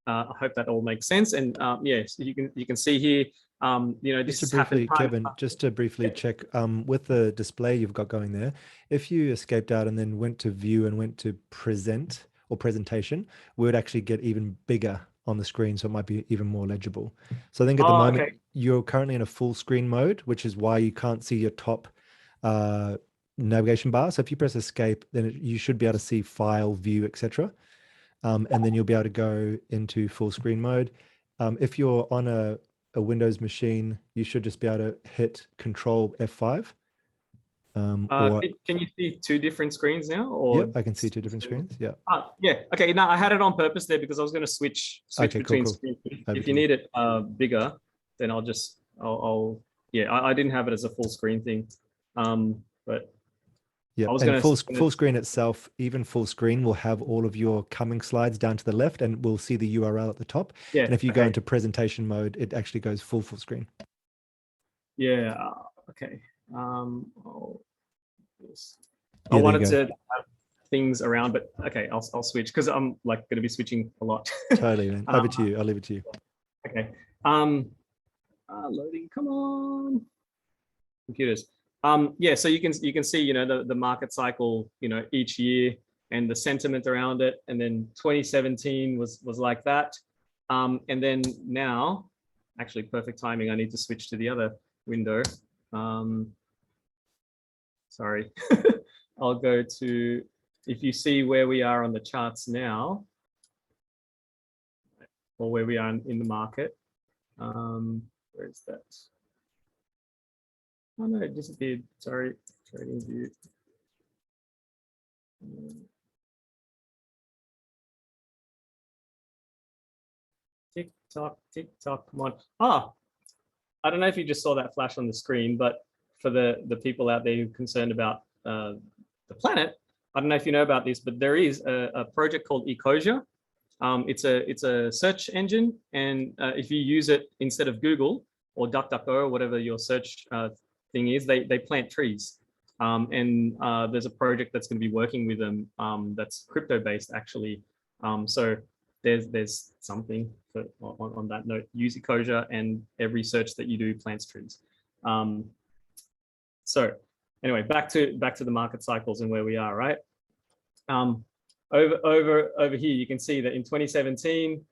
I hope that all makes sense. And yes, you can see here, you know, this just to briefly, Kevin, just to briefly check with the display you've got going there, if you escaped out and then went to view and went to present or presentation, we would actually get even bigger on the screen, so it might be even more legible. So I think at the moment, okay, you're currently in a full screen mode, which is why you can't see your top navigation bar. So if you press escape, then you should be able to see file, view, etc. And then you'll be able to go into full screen mode. If you're on a Windows machine, you should just be able to hit Control F5. Can you see two different screens now? Or yeah, I can see two different screens. Yeah. Yeah. Okay. Now I had it on purpose there because I was going to switch okay, between cool. screens. If you need it bigger, then I'll yeah. I didn't have it as a full screen thing, but yeah. And full screen itself, even full screen, will have all of your coming slides down to the left, and we'll see the URL at the top. Yeah. And if you go into presentation mode, it actually goes full screen. Yeah. Okay. I wanted to have things around, but okay, I'll switch because I'm like going to be switching a lot. Totally, man. Over to you. I'll leave it to you. Okay. Loading. Come on, computers. Yeah. So you can see, you know, the market cycle, you know, each year and the sentiment around it, and then 2017 was like that, and then now, actually, perfect timing. I need to switch to the other window. Sorry, I'll go to, if you see where we are on the charts now, or where we are in the market. Where is that? Oh no, it disappeared. Sorry, trading view. Tick tock, come on. Ah, I don't know if you just saw that flash on the screen, but for the people out there who are concerned about the planet, I don't know if you know about this, but there is a project called Ecosia. It's a search engine, and if you use it instead of Google or DuckDuckGo or whatever your search thing is, they plant trees. And there's a project that's going to be working with them that's crypto based actually, So there's something for, on that note. Use Ecosia, and every search that you do plants trees. So anyway, back to the market cycles and where we are, right? Over here, you can see that in 2017,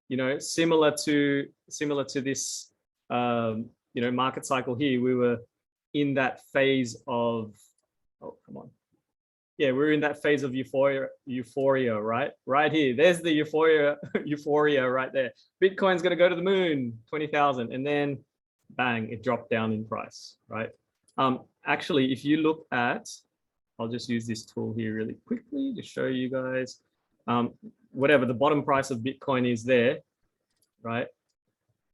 you know, similar to this, you know, market cycle here, we were in that phase of, oh, come on. Yeah, we're in that phase of euphoria, right? Right here, there's the euphoria right there. Bitcoin's gonna go to the moon, 20,000, and then bang, it dropped down in price, right? Actually, if you look at, I'll just use this tool here really quickly to show you guys, whatever the bottom price of Bitcoin is there, right?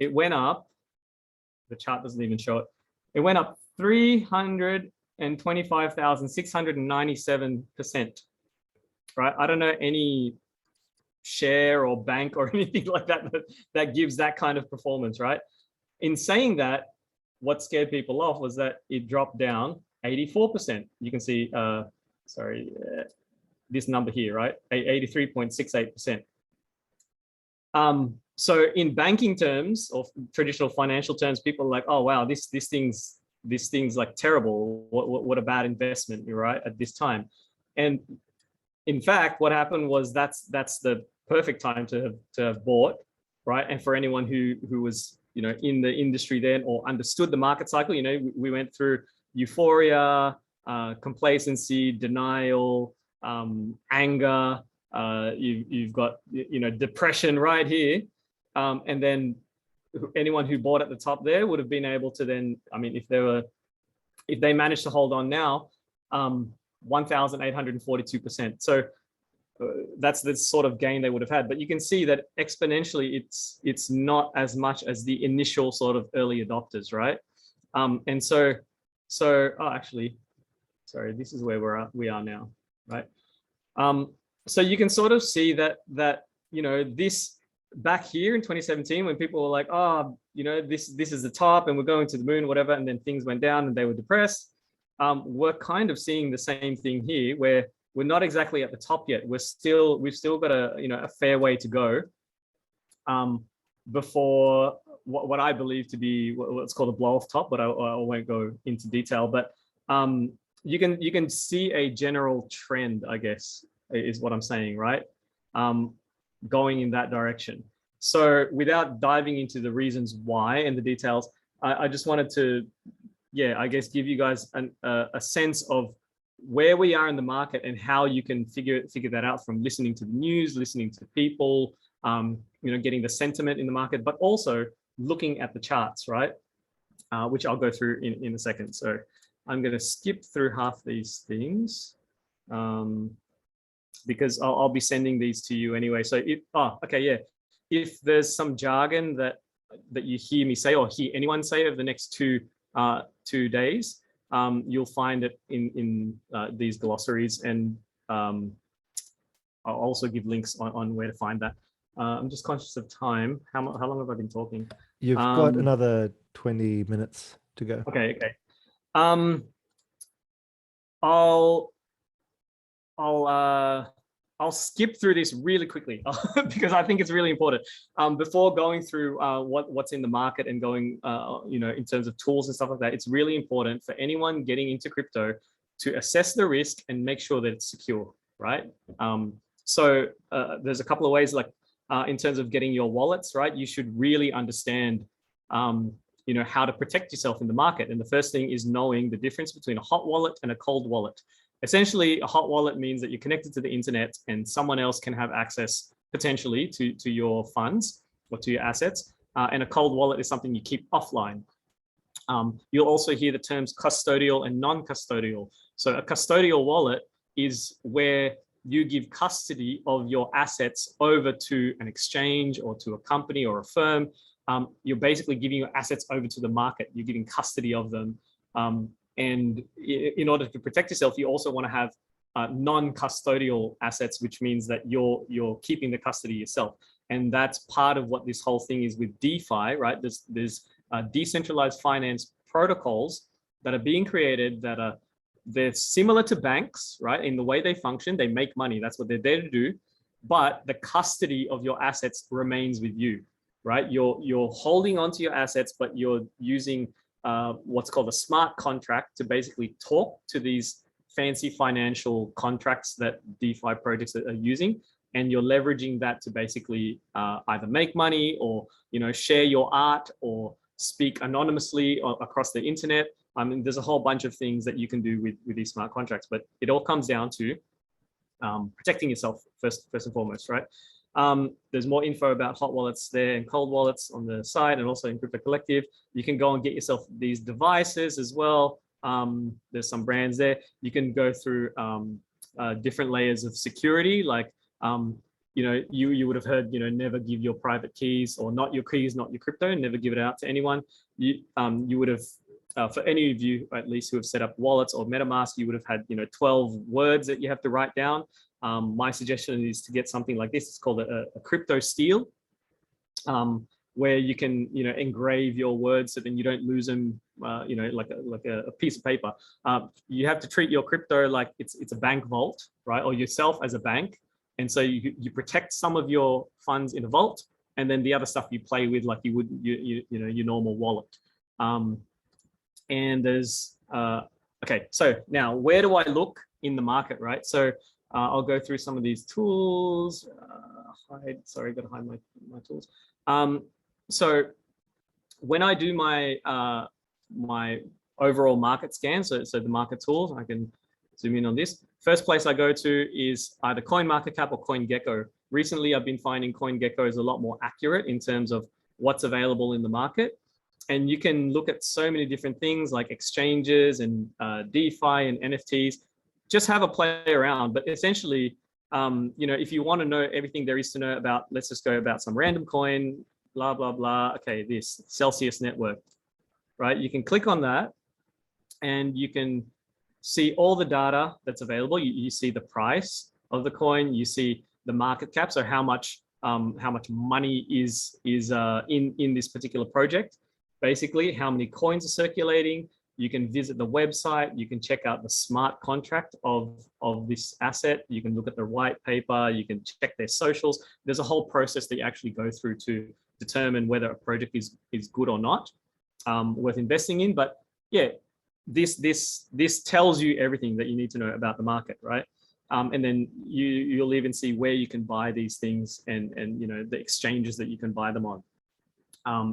It went up, the chart doesn't even show it. It went up 325,697%, right? I don't know any share or bank or anything like that gives that kind of performance, right? In saying that, what scared people off was that it dropped down 84%. You can see, this number here, right? 83.68%. So in banking terms or traditional financial terms, people are like, oh wow, this thing's like terrible. What a bad investment, you're right, at this time. And in fact, what happened was that's the perfect time to have bought, right? And for anyone who was, you know, in the industry then or understood the market cycle, you know, we went through euphoria, complacency, denial, anger, you've got, you know, depression right here. And then anyone who bought at the top there would have been able to then, I mean, if they managed to hold on now, 1,842%. So that's the sort of gain they would have had. But you can see that exponentially, it's not as much as the initial sort of early adopters, right? And so oh, actually, sorry, this is where we are now, right? So you can sort of see that you know, this back here in 2017, when people were like, oh, you know, this is the top and we're going to the moon, whatever, and then things went down and they were depressed. We're kind of seeing the same thing here, where we're not exactly at the top yet. We've still got a fair way to go before what I believe to be what's called a blow off top, but I won't go into detail. But you can see a general trend, I guess, is what I'm saying, right? Going in that direction. So without diving into the reasons why and the details, I just wanted to, yeah, I guess give you guys a sense of where we are in the market and how you can figure that out from listening to the news, listening to people, you know, getting the sentiment in the market, but also looking at the charts, right? Which I'll go through in a second. So I'm going to skip through half these things because I'll be sending these to you anyway. So if there's some jargon that you hear me say or hear anyone say over the next two days, you'll find it in these glossaries, and I'll also give links on where to find that. I'm just conscious of time. How long have I been talking? You've got another 20 minutes to go. Okay. I'll skip through this really quickly because I think it's really important. Before going through what's in the market and going, you know, in terms of tools and stuff like that, it's really important for anyone getting into crypto to assess the risk and make sure that it's secure, right? So there's a couple of ways, like in terms of getting your wallets, right? You should really understand, you know, how to protect yourself in the market. And the first thing is knowing the difference between a hot wallet and a cold wallet. Essentially, a hot wallet means that you're connected to the internet and someone else can have access potentially to your funds or to your assets. And a cold wallet is something you keep offline. You'll also hear the terms custodial and non-custodial. So a custodial wallet is where you give custody of your assets over to an exchange or to a company or a firm. You're basically giving your assets over to the market. You're giving custody of them. And in order to protect yourself, you also want to have non-custodial assets, which means that you're keeping the custody yourself. And that's part of what this whole thing is with DeFi, right? There's decentralized finance protocols that are being created that they're similar to banks, right? In the way they function, they make money. That's what they're there to do. but the custody of your assets remains with you, right? You're holding onto your assets, but you're using what's called a smart contract to basically talk to these fancy financial contracts that DeFi projects are using, and you're leveraging that to basically either make money or share your art or speak anonymously across the internet. I mean, there's a whole bunch of things that you can do with these smart contracts, but it all comes down to protecting yourself first and foremost, right? There's more info about hot wallets there and cold wallets on the site, and also in Crypto Collective. You can go and get yourself these devices as well. There's some brands there. You can go through different layers of security, like you would have heard, never give your private keys, or not your keys, not your crypto, never give it out to anyone. You would have, for any of you at least who have set up wallets or MetaMask, you would have had 12 words that you have to write down. My suggestion is to get something like this. It's called a crypto steel, where you can engrave your words so then you don't lose them, like a piece of paper. You have to treat your crypto like it's a bank vault, right? Or yourself as a bank. And so you protect some of your funds in a vault, and then the other stuff you play with like you would your normal wallet. And there's okay, so now where do I look in the market, right? So I'll go through some of these tools. Sorry, got to hide my tools. So when I do my my overall market scan, so the market tools, I can zoom in on this. First place I go to is either CoinMarketCap or CoinGecko. Recently, I've been finding CoinGecko is a lot more accurate in terms of what's available in the market. And you can look at so many different things like exchanges and DeFi and NFTs. Just have a play around. But essentially, if you want to know everything there is to know about, let's just go about some random coin, blah, blah, blah. Okay, this Celsius network, right? You can click on that and you can see all the data that's available. You see the price of the coin, you see the market cap, so how much money is in this particular project. Basically, how many coins are circulating. You can visit the website. You can check out the smart contract of this asset. You can look at the white paper. You can check their socials. There's a whole process that you actually go through to determine whether a project is good or not, worth investing in. But yeah, this tells you everything that you need to know about the market, right? And then you'll even see where you can buy these things and the exchanges that you can buy them on.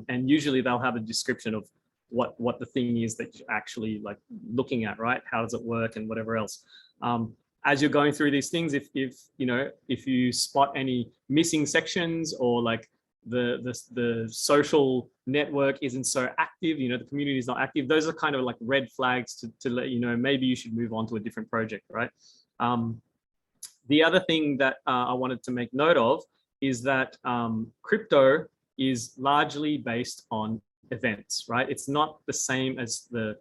And usually they'll have a description of what the thing is that you're actually like looking at, right? How does it work and whatever else. As you're going through these things, if you spot any missing sections, or like the social network isn't so active, the community is not active, those are kind of like red flags to let you know maybe you should move on to a different project, right? The other thing that I wanted to make note of is that crypto is largely based on events, right? It's not the same as the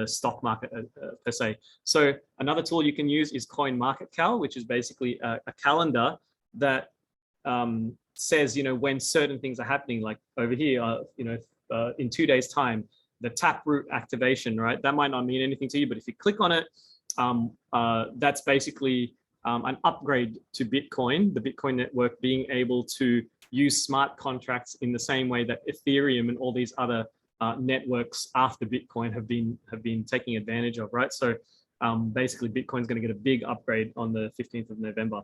stock market per se. So another tool you can use is CoinMarketCal, which is basically a calendar that says, when certain things are happening, like over here, in 2 days time, the Taproot activation, right? That might not mean anything to you, but if you click on it, that's basically an upgrade to Bitcoin, the Bitcoin network being able to use smart contracts in the same way that Ethereum and all these other networks after Bitcoin have been taking advantage of, right? So basically Bitcoin's going to get a big upgrade on the 15th of November.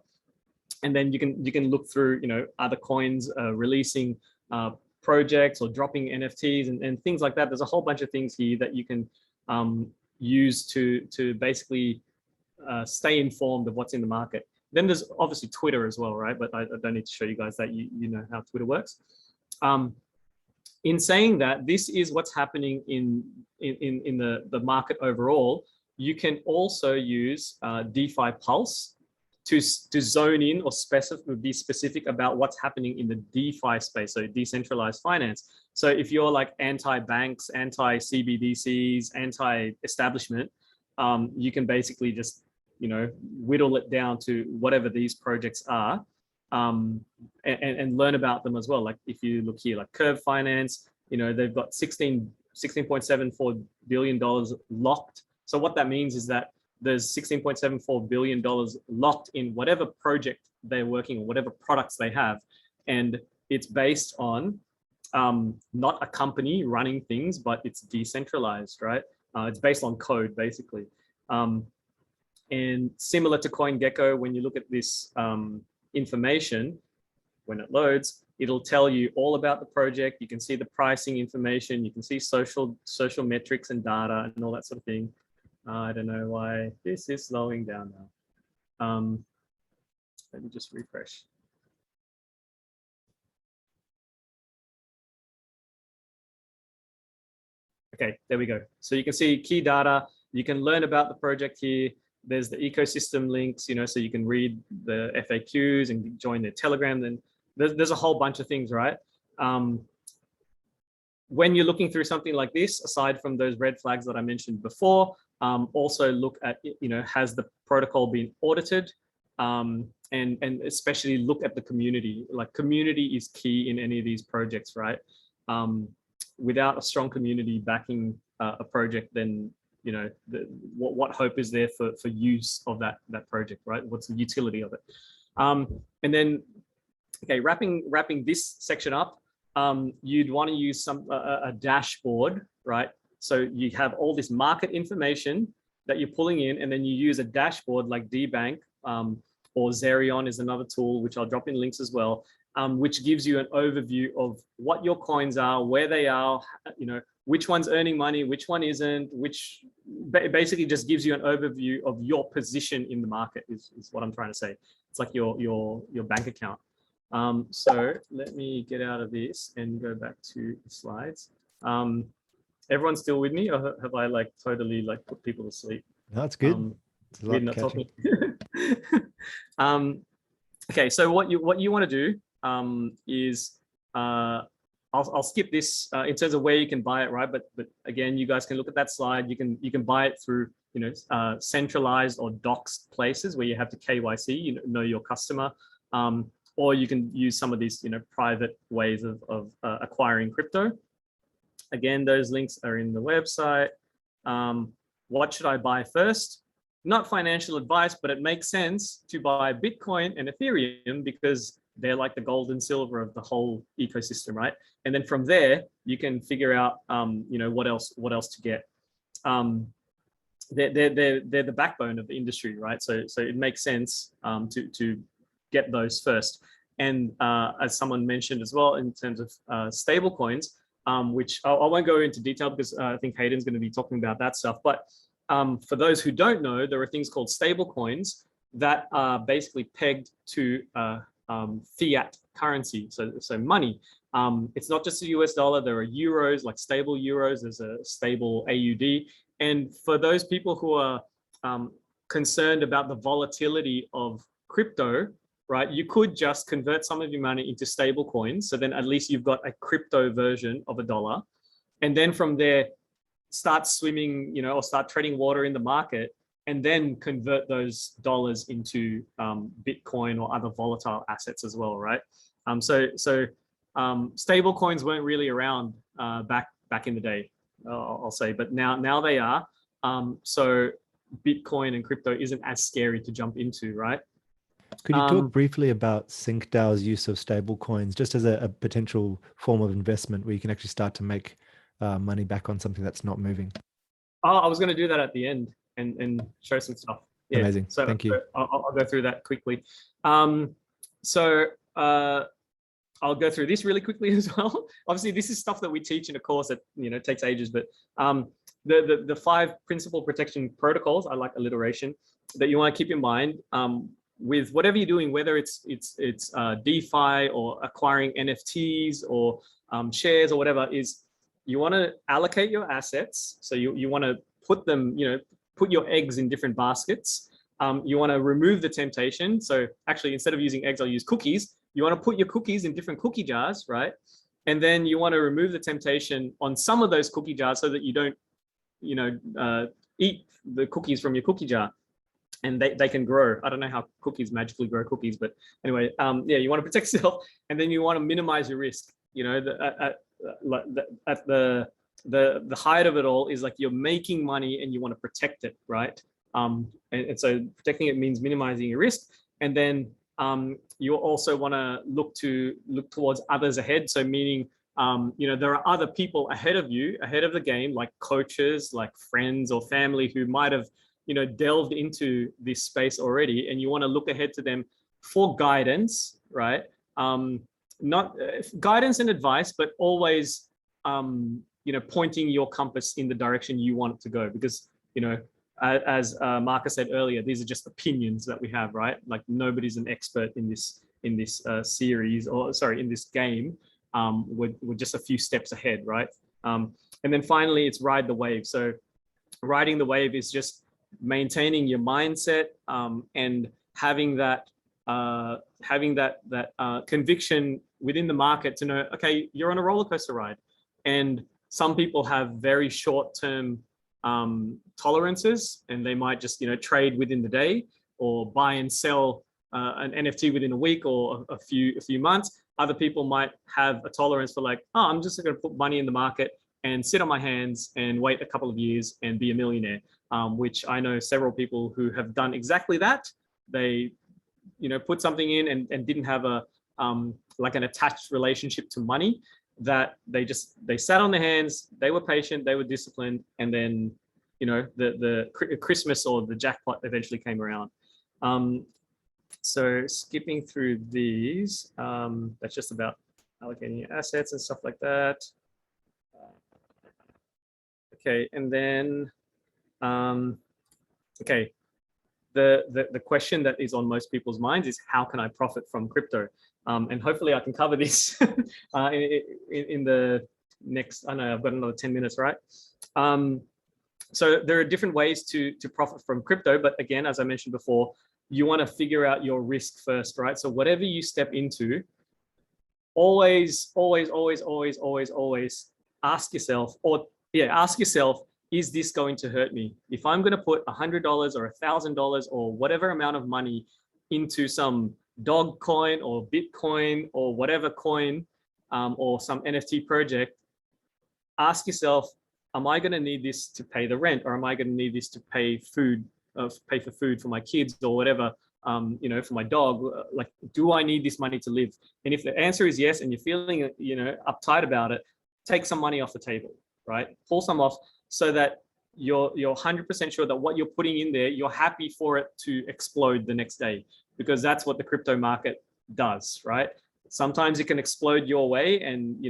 And then you can look through, other coins releasing projects or dropping NFTs and things like that. There's a whole bunch of things here that you can use to basically stay informed of what's in the market. Then there's obviously Twitter as well, right? But I don't need to show you guys that. You know how Twitter works. In saying that, this is what's happening in the market overall. You can also use DeFi Pulse to zone in or be specific about what's happening in the DeFi space, so decentralized finance. So if you're like anti-banks, anti-CBDCs, anti-establishment, you can basically just whittle it down to whatever these projects are, and learn about them as well. Like if you look here, like Curve Finance, they've got $16.74 billion locked. So what that means is that there's $16.74 billion locked in whatever project they're working on, whatever products they have. And it's based on not a company running things, but it's decentralized, right? It's based on code, basically. And similar to CoinGecko, when you look at this information, when it loads, it'll tell you all about the project. You can see the pricing information. You can see social metrics and data and all that sort of thing. I don't know why this is slowing down now. Let me just refresh. Okay, there we go. So you can see key data. You can learn about the project here. There's the ecosystem links, so you can read the FAQs and join their Telegram. Then there's a whole bunch of things, right? When you're looking through something like this, aside from those red flags that I mentioned before, also look at, has the protocol been audited? And especially look at the community. Like, community is key in any of these projects, right? Without a strong community backing a project, then what hope is there for use of that project, right? What's the utility of it? And then, okay, wrapping this section up, you'd want to use a dashboard, right? So you have all this market information that you're pulling in, and then you use a dashboard like DBank, or Zerion is another tool, which I'll drop in links as well, which gives you an overview of what your coins are, where they are, which one's earning money, which one isn't, which basically just gives you an overview of your position in the market is what I'm trying to say. It's like your bank account. So let me get out of this and go back to the slides. Everyone's still with me, or have I totally put people to sleep? No, that's good. It's a lot not catching. talking. Okay, so what you want to do is I'll skip this in terms of where you can buy it, right? But again, you guys can look at that slide. You can buy it through centralized or doxed places where you have to KYC, know your customer, or you can use some of these private ways of acquiring crypto. Again, those links are in the website. What should I buy first? Not financial advice, but it makes sense to buy Bitcoin and Ethereum because they're like the gold and silver of the whole ecosystem, right? And then from there, you can figure out, what else to get. They're the backbone of the industry, right? So it makes sense to get those first. And as someone mentioned as well, in terms of stable coins, which I won't go into detail because I think Hayden's going to be talking about that stuff. But for those who don't know, there are things called stable coins that are basically pegged to fiat currency, so money. It's not just the US dollar. There are euros, like stable euros. There's a stable AUD. And for those people who are concerned about the volatility of crypto, right, you could just convert some of your money into stable coins. So then at least you've got a crypto version of a dollar. And then from there, start swimming, or start treading water in the market, and then convert those dollars into Bitcoin or other volatile assets as well, right? So stable coins weren't really around back in the day, I'll say, but now they are. So Bitcoin and crypto isn't as scary to jump into, right? Could you talk briefly about SyncDAO's use of stable coins just as a potential form of investment where you can actually start to make money back on something that's not moving? Oh, I was going to do that at the end and show some stuff. Yeah. Amazing. So thank you. I'll go through that quickly. I'll go through this really quickly as well. Obviously, this is stuff that we teach in a course that takes ages, but the 5 principal protection protocols, I like alliteration, that you want to keep in mind with whatever you're doing, whether it's DeFi or acquiring NFTs or shares or whatever, is you want to allocate your assets. So you want to put them, put your eggs in different baskets. You want to remove the temptation. So actually, instead of using eggs, I'll use cookies. You want to put your cookies in different cookie jars, right? And then you want to remove the temptation on some of those cookie jars so that you don't, eat the cookies from your cookie jar. And they can grow. I don't know how cookies magically grow cookies, but anyway, yeah, you want to protect yourself, and then you want to minimize your risk. At the height of it all is like you're making money and you want to protect it, right? And so protecting it means minimizing your risk. And then you also want to look towards others ahead. So meaning, there are other people ahead of you, ahead of the game, like coaches, like friends or family who might have, delved into this space already, and you want to look ahead to them for guidance, right? Not guidance and advice, but always, pointing your compass in the direction you want it to go. Because, as Marcus said earlier, these are just opinions that we have, right? Like nobody's an expert in this series, or sorry, in this game. We're just a few steps ahead, right? And then finally, it's ride the wave. So riding the wave is just maintaining your mindset and having that conviction within the market to know, okay, you're on a roller coaster ride, and some people have very short-term tolerances, and they might just trade within the day or buy and sell an NFT within a week or a few months. Other people might have a tolerance for like, oh, I'm just going to put money in the market and sit on my hands and wait a couple of years and be a millionaire. Which I know several people who have done exactly that. They, put something in and didn't have a like an attached relationship to money, that they sat on their hands, they were patient, they were disciplined, and then, the Christmas or the jackpot eventually came around. So skipping through these, that's just about allocating your assets and stuff like that. Okay, and then, okay, the question that is on most people's minds is, how can I profit from crypto? And hopefully I can cover this in the next, I know I've got another 10 minutes, right? So there are different ways to profit from crypto, but again, as I mentioned before, you want to figure out your risk first, right? So whatever you step into, always ask yourself, is this going to hurt me? If I'm going to put $100 or $1,000 or whatever amount of money into some dog coin or Bitcoin or whatever coin, or some NFT project, ask yourself, am I going to need this to pay the rent, or am I going to need this to pay for food for my kids or whatever, for my dog? Like, do I need this money to live? And if the answer is yes, and you're feeling, uptight about it, take some money off the table, right? Pull some off, so that you're 100% sure that what you're putting in there, you're happy for it to explode the next day, because that's what the crypto market does, right? Sometimes it can explode your way. And,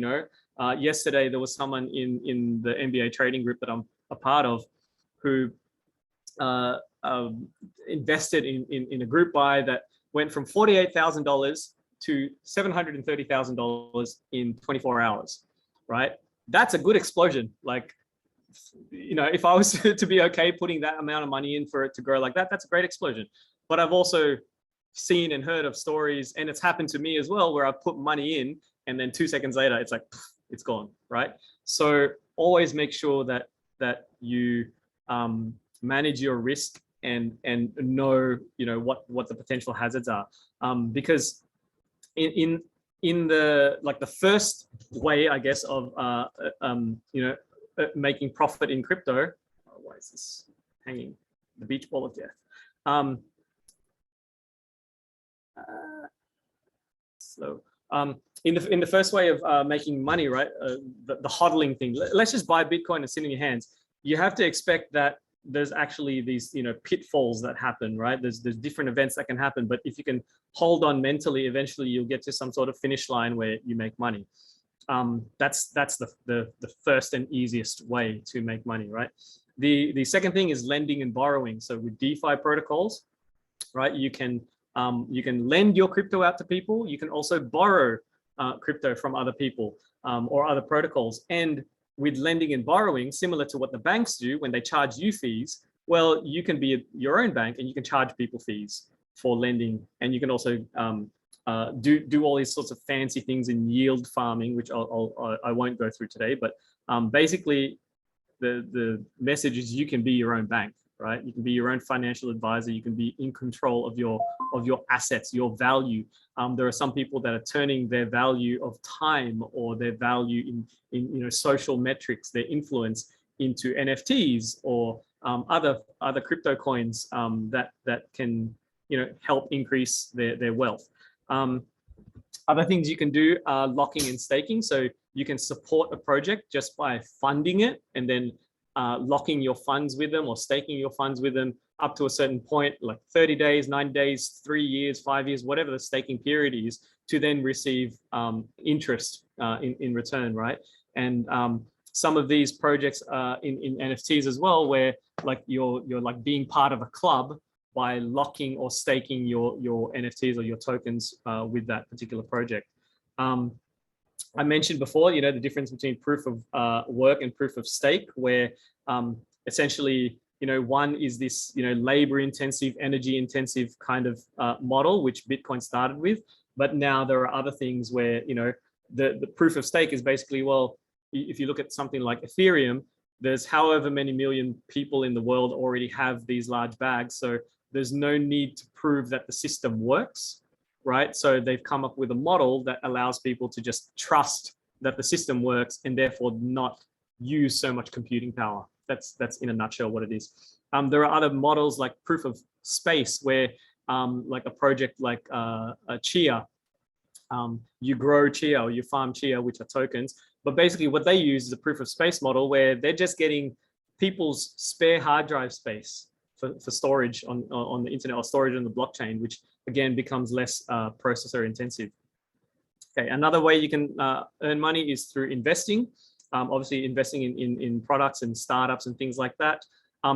yesterday there was someone in the NBA trading group that I'm a part of who invested in a group buy that went from $48,000 to $730,000 in 24 hours, right? That's a good explosion. Like, if I was to be okay putting that amount of money in for it to grow like that, that's a great explosion. But I've also seen and heard of stories, and it's happened to me as well, where I've put money in and then 2 seconds later, it's like, it's gone, right? So always make sure that you manage your risk and know, what the potential hazards are. Because in the first way, I guess, of making profit in crypto. Oh, why is this hanging? The beach ball of death. So in the first way of making money, right? The hodling thing. Let's just buy Bitcoin and sit in your hands. You have to expect that there's actually these pitfalls that happen, right? There's different events that can happen, but if you can hold on mentally, eventually you'll get to some sort of finish line where you make money. That's the first and easiest way to make money, right? The second thing is lending and borrowing. So with DeFi protocols, right, you can lend your crypto out to people. You can also borrow crypto from other people or other protocols. And with lending and borrowing, similar to what the banks do when they charge you fees, well, you can be your own bank and you can charge people fees for lending. And you can also do all these sorts of fancy things in yield farming, which I won't go through today. But basically, the message is you can be your own bank, right? You can be your own financial advisor. You can be in control of your assets, your value. There are some people that are turning their value of time or their value in social metrics, their influence, into NFTs or other crypto coins that can help increase their wealth. Other things you can do are locking and staking. So you can support a project just by funding it and then locking your funds with them or staking your funds with them up to a certain point, like 30 days, 9 days, 3 years, 5 years, whatever the staking period is, to then receive interest in return, right? And some of these projects in NFTs as well, where like you're like being part of a club by locking or staking your NFTs or your tokens with that particular project. I mentioned before, the difference between proof of work and proof of stake, where essentially, one is this, labor intensive, energy intensive kind of model, which Bitcoin started with. But now there are other things where, the proof of stake is basically, well, if you look at something like Ethereum, there's however many million people in the world already have these large bags. So there's no need to prove that the system works, right? So they've come up with a model that allows people to just trust that the system works and therefore not use so much computing power. That's in a nutshell what it is. There are other models like proof of space, where like a project like a Chia, you grow Chia or you farm Chia, which are tokens. But basically what they use is a proof of space model where they're just getting people's spare hard drive space for storage on the internet or storage on the blockchain, which again becomes less processor intensive. Okay, another way you can earn money is through investing. Obviously investing in products and startups and things like that.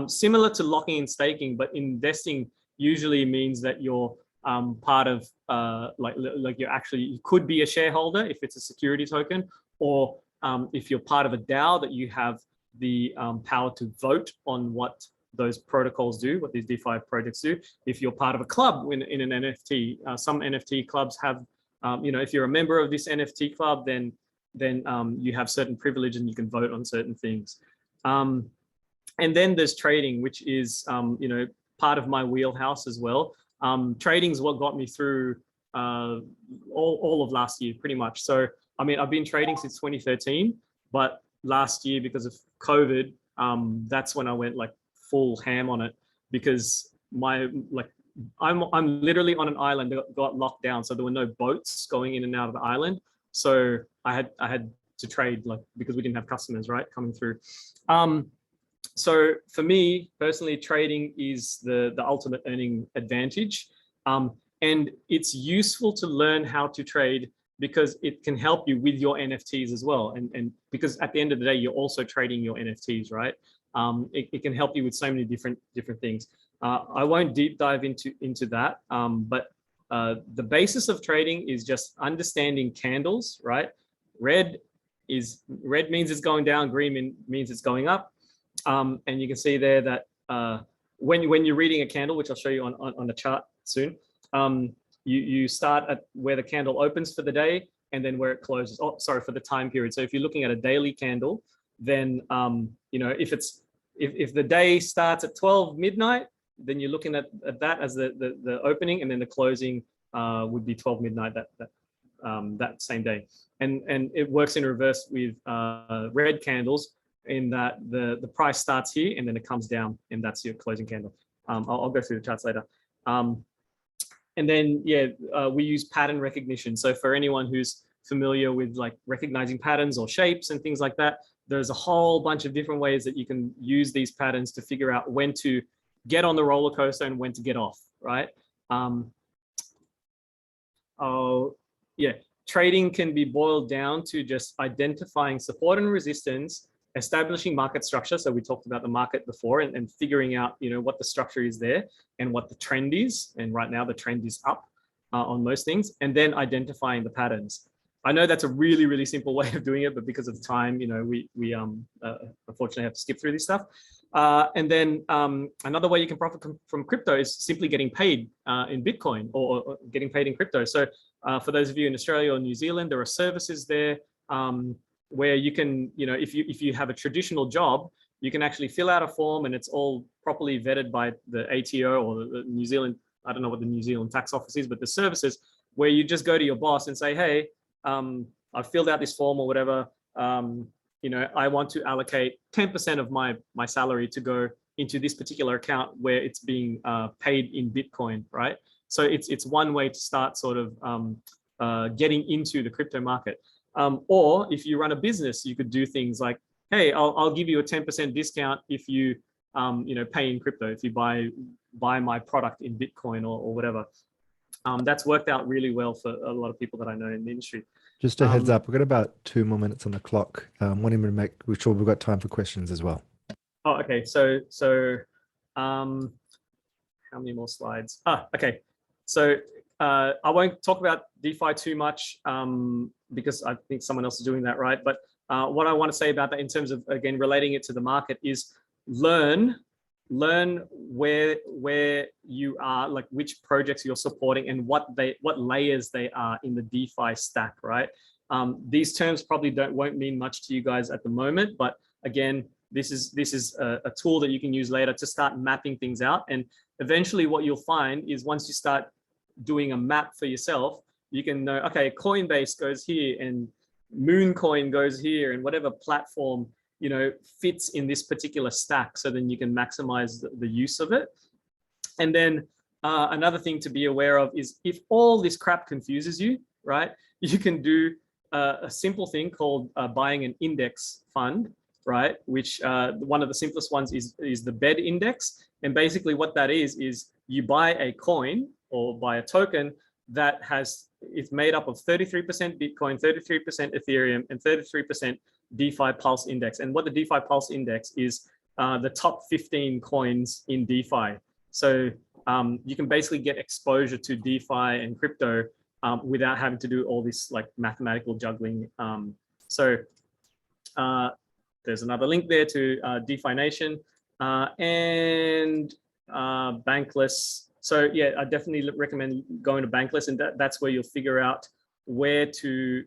Similar to locking and staking, but investing usually means that you're part of like you could be a shareholder if it's a security token, or if you're part of a DAO, that you have the power to vote on what those protocols do, what these DeFi projects do. If you're part of a club in an NFT, some NFT clubs have, if you're a member of this NFT club, then you have certain privilege and you can vote on certain things. And then there's trading, which is, part of my wheelhouse as well. Trading is what got me through all of last year, pretty much. So, I mean, I've been trading since 2013, but last year, because of COVID, that's when I went like full ham on it, because I'm literally on an island that got locked down, so there were no boats going in and out of the island. So I had to trade, like, because we didn't have customers, right, coming through. So for me personally, trading is the ultimate earning advantage, and it's useful to learn how to trade because it can help you with your NFTs as well, and because at the end of the day you're also trading your NFTs, right? It can help you with so many different things. I won't deep dive into that, but the basis of trading is just understanding candles, right? Red means it's going down, green means it's going up. And you can see there that when you're reading a candle, which I'll show you on the chart soon, you start at where the candle opens for the day and then where it closes. Oh, sorry, for the time period. So if you're looking at a daily candle, then if the day starts at 12 midnight, then you're looking at that as the opening, and then the closing would be 12 midnight that same day. And it works in reverse with red candles, in that the price starts here and then it comes down, and that's your closing candle. I'll go through the charts later. And then, we use pattern recognition. So for anyone who's familiar with like recognizing patterns or shapes and things like that, there's a whole bunch of different ways that you can use these patterns to figure out when to get on the roller coaster and when to get off, right? Trading can be boiled down to just identifying support and resistance, establishing market structure. So we talked about the market before, and figuring out, what the structure is there and what the trend is. And right now the trend is up on most things, and then identifying the patterns. I know that's a really, really simple way of doing it, but because of time, we unfortunately have to skip through this stuff. And then another way you can profit from crypto is simply getting paid in Bitcoin or getting paid in crypto. So for those of you in Australia or New Zealand, there are services there where you can, if you have a traditional job, you can actually fill out a form, and it's all properly vetted by the ATO or the New Zealand, I don't know what the New Zealand tax office is, but the services where you just go to your boss and say, hey, I've filled out this form or whatever. I want to allocate 10% of my salary to go into this particular account where it's being paid in Bitcoin, right? So it's one way to start sort of getting into the crypto market. Or if you run a business, you could do things like, hey, I'll give you a 10% discount if you pay in crypto, if you buy my product in Bitcoin or whatever. That's worked out really well for a lot of people that I know in the industry. Just a heads up, we've got about 2 more minutes on the clock. Wanting to make sure we've got time for questions as well. Oh, okay. So how many more slides? Okay. So I won't talk about DeFi too much because I think someone else is doing that, right? But what I want to say about that in terms of, again, relating it to the market is learn where you are, like which projects you're supporting and what layers they are in the DeFi stack, right? These terms probably won't mean much to you guys at the moment, but again, this is a tool that you can use later to start mapping things out. And eventually what you'll find is once you start doing a map for yourself, you can know, okay, Coinbase goes here and Mooncoin goes here, and whatever platform fits in this particular stack, so then you can maximize the use of it. And then another thing to be aware of is if all this crap confuses you, right, you can do a simple thing called buying an index fund, right, which one of the simplest ones is the BED index. And basically what that is you buy a coin or buy a token that it's made up of 33% Bitcoin, 33% Ethereum, and 33% DeFi Pulse Index. And what the DeFi Pulse Index is the top 15 coins in DeFi. So you can basically get exposure to DeFi and crypto without having to do all this like mathematical juggling. So there's another link there to DeFi Nation and Bankless. So yeah, I definitely recommend going to Bankless, and that's where you'll figure out where to,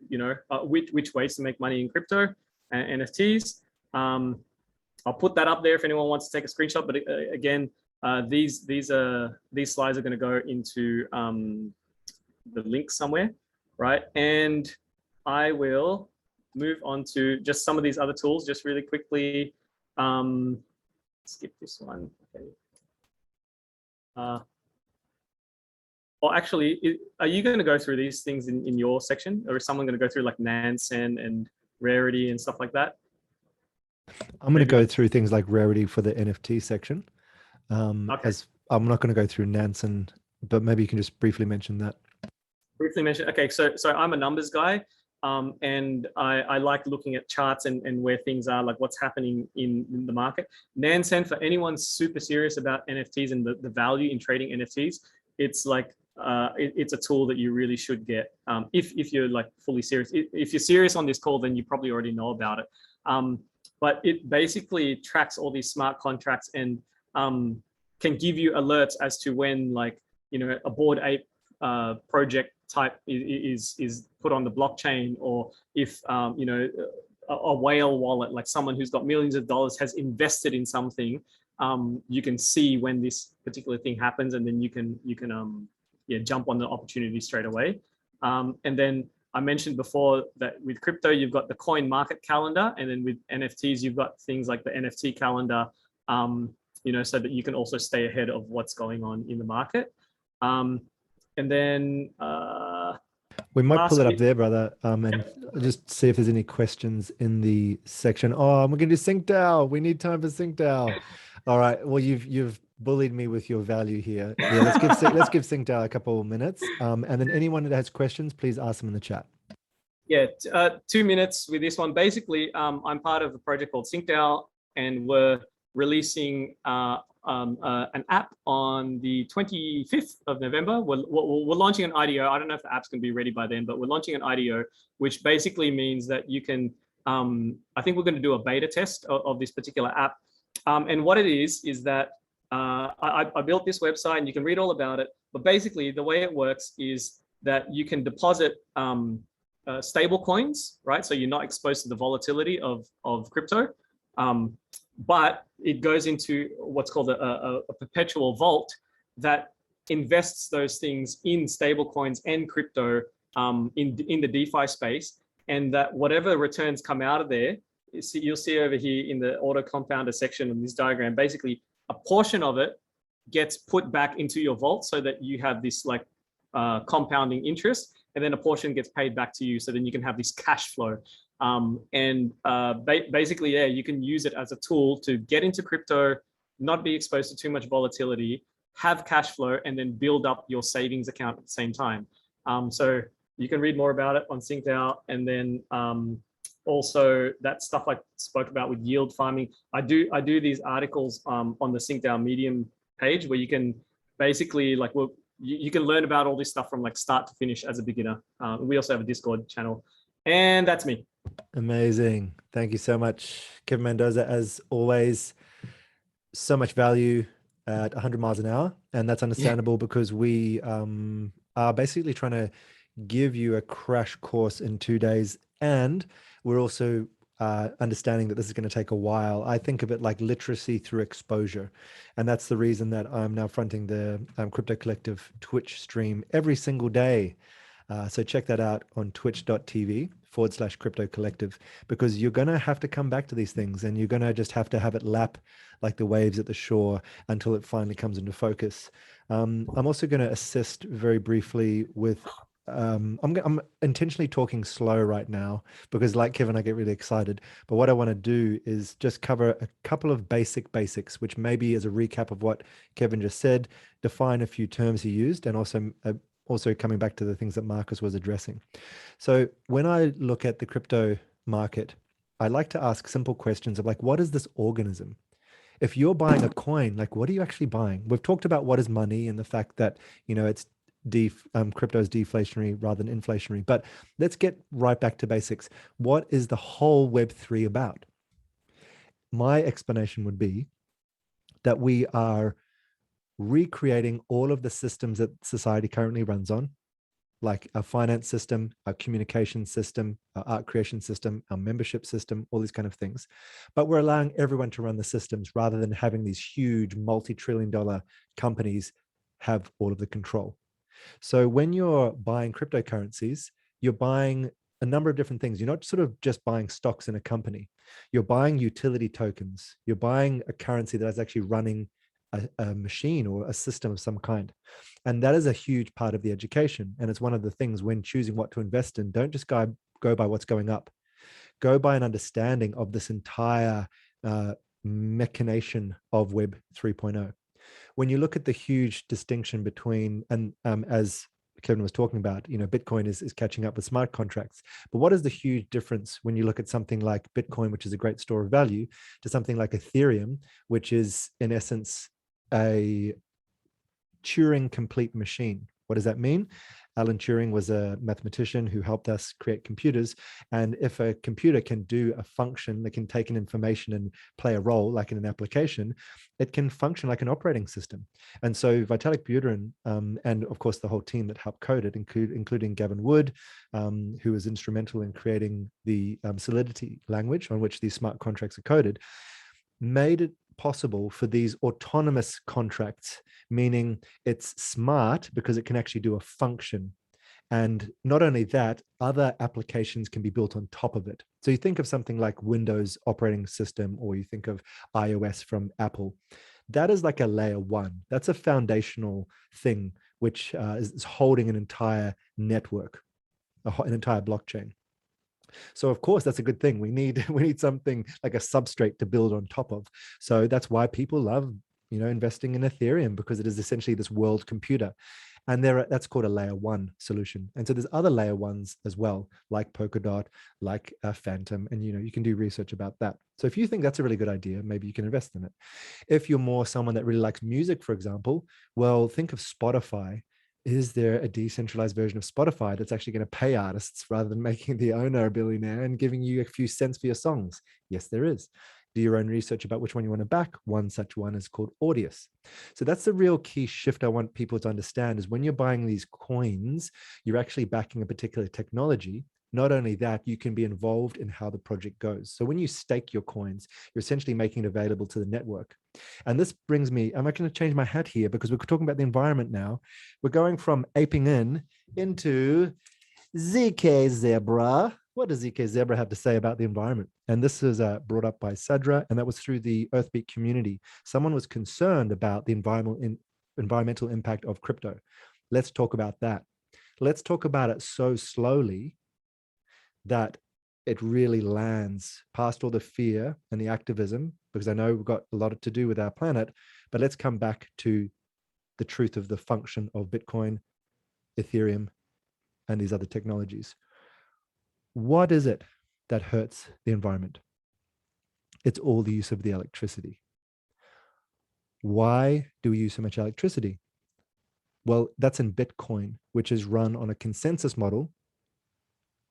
which ways to make money in crypto and NFTs. I'll put that up there if anyone wants to take a screenshot. But again, these slides are going to go into the link somewhere, right? And I will move on to just some of these other tools, just really quickly. Skip this one. Okay. Or actually, are you going to go through these things in your section, or is someone going to go through like Nansen and Rarity and stuff like that? I'm going to go through things like Rarity for the NFT section. Okay. As I'm not going to go through Nansen, but maybe you can just briefly mention that. Briefly mention. Okay, so I'm a numbers guy, and I like looking at charts and where things are, like what's happening in the market. Nansen, for anyone super serious about NFTs and the value in trading NFTs, it's like it's a tool that you really should get if you're like fully serious. If you're serious on this call, then you probably already know about it. But it basically tracks all these smart contracts and can give you alerts as to when, like, a Bored Ape project type is put on the blockchain, or if a whale wallet, like someone who's got millions of dollars has invested in something. You can see when this particular thing happens, and then you can jump on the opportunity straight away. And then I mentioned before that with crypto, you've got the coin market calendar, and then with NFTs, you've got things like the NFT calendar, so that you can also stay ahead of what's going on in the market. And then we might pull it up there, brother, and just see if there's any questions in the section. Oh, we're going to do SyncDAO. We need time for SyncDAO. All right. Well, you've bullied me with your value here. Yeah, let's give SyncDAO a couple of minutes, and then anyone that has questions, please ask them in the chat. Yeah, 2 minutes with this one. Basically, I'm part of a project called SyncDAO, and we're releasing an app on the 25th of November. We're launching an IDO. I don't know if the app's going to be ready by then, but we're launching an IDO, which basically means that you can, I think we're going to do a beta test of this particular app. And what it is that I built this website, and you can read all about it. But basically, the way it works is that you can deposit stable coins, right? So you're not exposed to the volatility of crypto. But it goes into what's called a perpetual vault that invests those things in stable coins and crypto in the DeFi space, and that whatever returns come out of there, you'll see over here in the auto compounder section of this diagram, basically a portion of it gets put back into your vault so that you have this like compounding interest, and then a portion gets paid back to you, so then you can have this cash flow. Basically, yeah, you can use it as a tool to get into crypto, not be exposed to too much volatility, have cash flow, and then build up your savings account at the same time. So you can read more about it on SyncDAO, and then also that stuff I spoke about with yield farming. I do these articles on the SyncDAO Medium page where you can basically like, well, you can learn about all this stuff from like start to finish as a beginner. We also have a Discord channel, and that's me. Amazing. Thank you so much, Kevin Mendoza. As always, so much value at 100 miles an hour. And that's understandable because we are basically trying to give you a crash course in 2 days. And we're also understanding that this is going to take a while. I think of it like literacy through exposure. And that's the reason that I'm now fronting the Crypto Collective Twitch stream every single day. So check that out on twitch.tv/Crypto Collective, because you're going to have to come back to these things, and you're going to just have to have it lap like the waves at the shore until it finally comes into focus. I'm also going to assist very briefly with I'm intentionally talking slow right now because, like Kevin, I get really excited. But what I want to do is just cover a couple of basics, which maybe is a recap of what Kevin just said, define a few terms he used, and also coming back to the things that Marcus was addressing. So when I look at the crypto market, I like to ask simple questions of like, what is this organism? If you're buying a coin, like what are you actually buying? We've talked about what is money and the fact that, you know, it's crypto is deflationary rather than inflationary. But let's get right back to basics. What is the whole Web3 about? My explanation would be that we are recreating all of the systems that society currently runs on, like our finance system, our communication system, our art creation system, our membership system, all these kind of things. But we're allowing everyone to run the systems rather than having these huge multi-trillion-dollar companies have all of the control. So when you're buying cryptocurrencies, you're buying a number of different things. You're not sort of just buying stocks in a company. You're buying utility tokens. You're buying a currency that is actually running a machine or a system of some kind. And that is a huge part of the education. And it's one of the things when choosing what to invest in, don't just go by what's going up. Go by an understanding of this entire machination of Web 3.0. When you look at the huge distinction between, and as Kevin was talking about, you know, Bitcoin is catching up with smart contracts. But what is the huge difference when you look at something like Bitcoin, which is a great store of value, to something like Ethereum, which is in essence a Turing complete machine? What does that mean? Alan Turing was a mathematician who helped us create computers. And if a computer can do a function that can take an information and play a role, like in an application, it can function like an operating system. And so Vitalik Buterin, and of course the whole team that helped code it, including Gavin Wood, who was instrumental in creating the Solidity language on which these smart contracts are coded, made it possible for these autonomous contracts, meaning it's smart because it can actually do a function. And not only that, other applications can be built on top of it. So you think of something like Windows operating system, or you think of iOS from Apple. That is like a layer one. That's a foundational thing, which is holding an entire network, an entire blockchain. So of course, that's a good thing. We need something like a substrate to build on top of. So that's why people love, you know, investing in Ethereum, because it is essentially this world computer. And that's called a layer one solution. And so there's other layer ones as well, like Polkadot, like Phantom, and you know, you can do research about that. So if you think that's a really good idea, maybe you can invest in it. If you're more someone that really likes music, for example, well, think of Spotify. Is there a decentralized version of Spotify that's actually going to pay artists rather than making the owner a billionaire and giving you a few cents for your songs? Yes, there is. Do your own research about which one you want to back. One such one is called Audius. So that's the real key shift I want people to understand, is when you're buying these coins, you're actually backing a particular technology. Not only that, you can be involved in how the project goes. So when you stake your coins, you're essentially making it available to the network. And this brings me, I'm not going to change my hat here because we're talking about the environment now. We're going from aping into ZK Zebra. what does ZK Zebra have to say about the environment? And this is brought up by Sadra, and that was through the Earthbeat community. Someone was concerned about the environmental impact of crypto. Let's talk about that. Let's talk about it so slowly that it really lands past all the fear and the activism, because I know we've got a lot to do with our planet, but let's come back to the truth of the function of Bitcoin, Ethereum, and these other technologies. What is it that hurts the environment? It's all the use of the electricity. Why do we use so much electricity? Well, that's in Bitcoin, which is run on a consensus model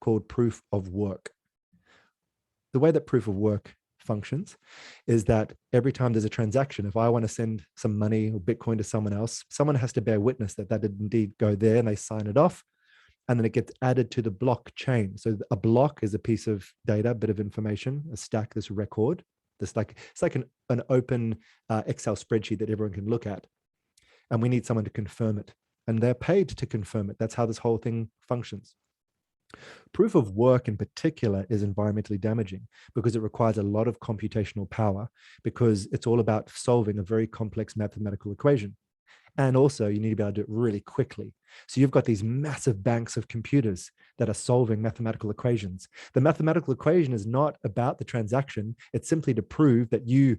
called proof of work. The way that proof of work functions is that every time there's a transaction, if I want to send some money or Bitcoin to someone else, someone has to bear witness that that did indeed go there, and they sign it off, and then it gets added to the blockchain. So a block is a piece of data, a bit of information, a stack, this record. It's like an open Excel spreadsheet that everyone can look at. And we need someone to confirm it. And they're paid to confirm it. That's how this whole thing functions. Proof of work in particular is environmentally damaging because it requires a lot of computational power, because it's all about solving a very complex mathematical equation. And also you need to be able to do it really quickly. So you've got these massive banks of computers that are solving mathematical equations. The mathematical equation is not about the transaction. It's simply to prove that you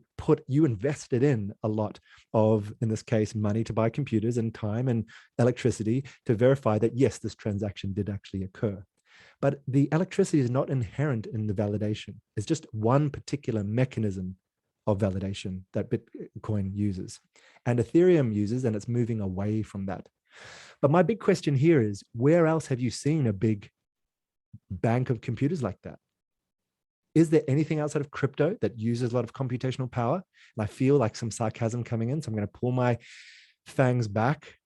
invested in a lot of, in this case, money to buy computers and time and electricity to verify that, yes, this transaction did actually occur. But the electricity is not inherent in the validation. It's just one particular mechanism of validation that Bitcoin uses and Ethereum uses, and it's moving away from that. But my big question here is, where else have you seen a big bank of computers like that? Is there anything outside of crypto that uses a lot of computational power? And I feel like some sarcasm coming in, so I'm going to pull my fangs back.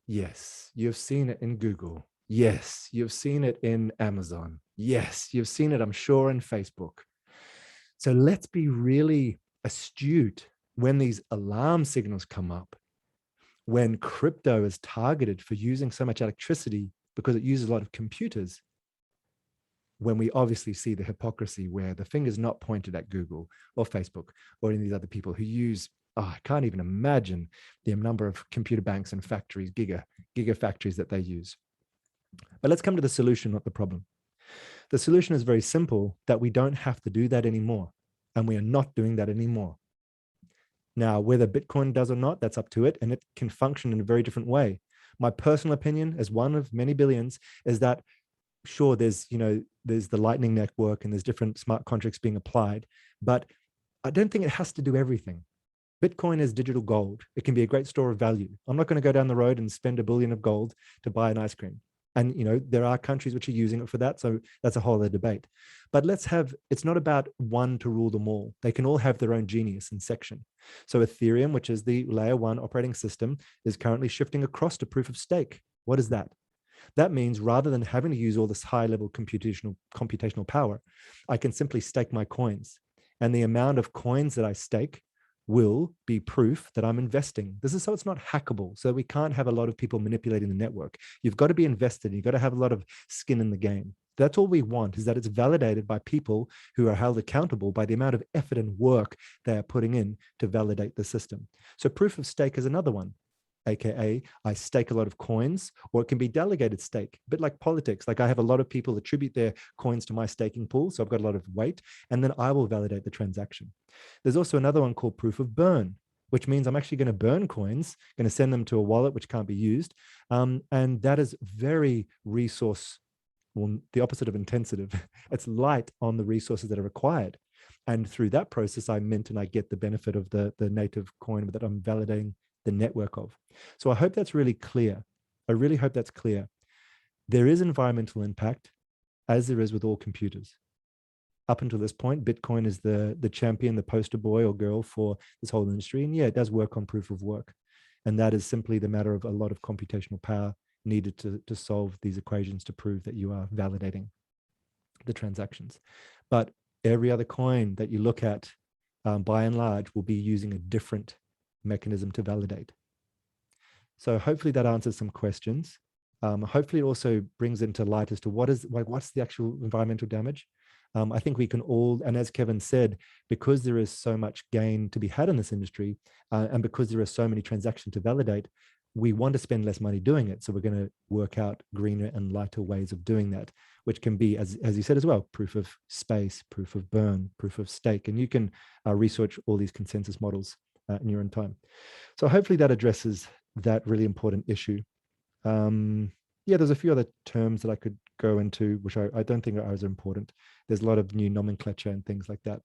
Yes, you've seen it in Google. Yes, you've seen it in Amazon. Yes, you've seen it, I'm sure, in Facebook. So let's be really astute when these alarm signals come up, when crypto is targeted for using so much electricity because it uses a lot of computers, when we obviously see the hypocrisy where the finger's not pointed at Google or Facebook or any of these other people who use, I can't even imagine the number of computer banks and factories, giga factories that they use. But let's come to the solution, not the problem. The solution is very simple, that we don't have to do that anymore. And we are not doing that anymore. Now, whether Bitcoin does or not, that's up to it. And it can function in a very different way. My personal opinion, as one of many billions, is that sure, there's the Lightning Network and there's different smart contracts being applied, but I don't think it has to do everything. Bitcoin is digital gold. It can be a great store of value. I'm not going to go down the road and spend $1 billion of gold to buy an ice cream. And, there are countries which are using it for that. So that's a whole other debate. But it's not about one to rule them all. They can all have their own genius and section. So Ethereum, which is the layer 1 operating system, is currently shifting across to proof of stake. What is that? That means rather than having to use all this high level computational power, I can simply stake my coins. And the amount of coins that I stake will be proof that I'm investing. This is so it's not hackable. So we can't have a lot of people manipulating the network. You've got to be invested. You've got to have a lot of skin in the game. That's all we want, is that it's validated by people who are held accountable by the amount of effort and work they are putting in to validate the system. So proof of stake is another one. AKA, I stake a lot of coins, or it can be delegated stake, a bit like politics. Like I have a lot of people attribute their coins to my staking pool, so I've got a lot of weight, and then I will validate the transaction. There's also another one called proof of burn, which means I'm actually going to burn coins, going to send them to a wallet which can't be used, and that is very the opposite of intensive. It's light on the resources that are required. And through that process, I mint and I get the benefit of the native coin that I'm validating the network of. So I hope that's really clear. I really hope that's clear. There is environmental impact, as there is with all computers. Up until this point, Bitcoin is the champion, the poster boy or girl for this whole industry. And yeah, it does work on proof of work. And that is simply the matter of a lot of computational power needed to solve these equations to prove that you are validating the transactions. But every other coin that you look at, by and large, will be using a different mechanism to validate. So hopefully that answers some questions. hopefully it also brings into light as to what's the actual environmental damage. I think we can all, and as Kevin said, because there is so much gain to be had in this industry, and because there are so many transactions to validate, we want to spend less money doing it. So we're going to work out greener and lighter ways of doing that, which can be, as you said as well, proof of space, proof of burn, proof of stake. And you can research all these consensus models in your own time. So hopefully that addresses that really important issue. Yeah, there's a few other terms that I could go into, which I don't think are as important. There's a lot of new nomenclature and things like that.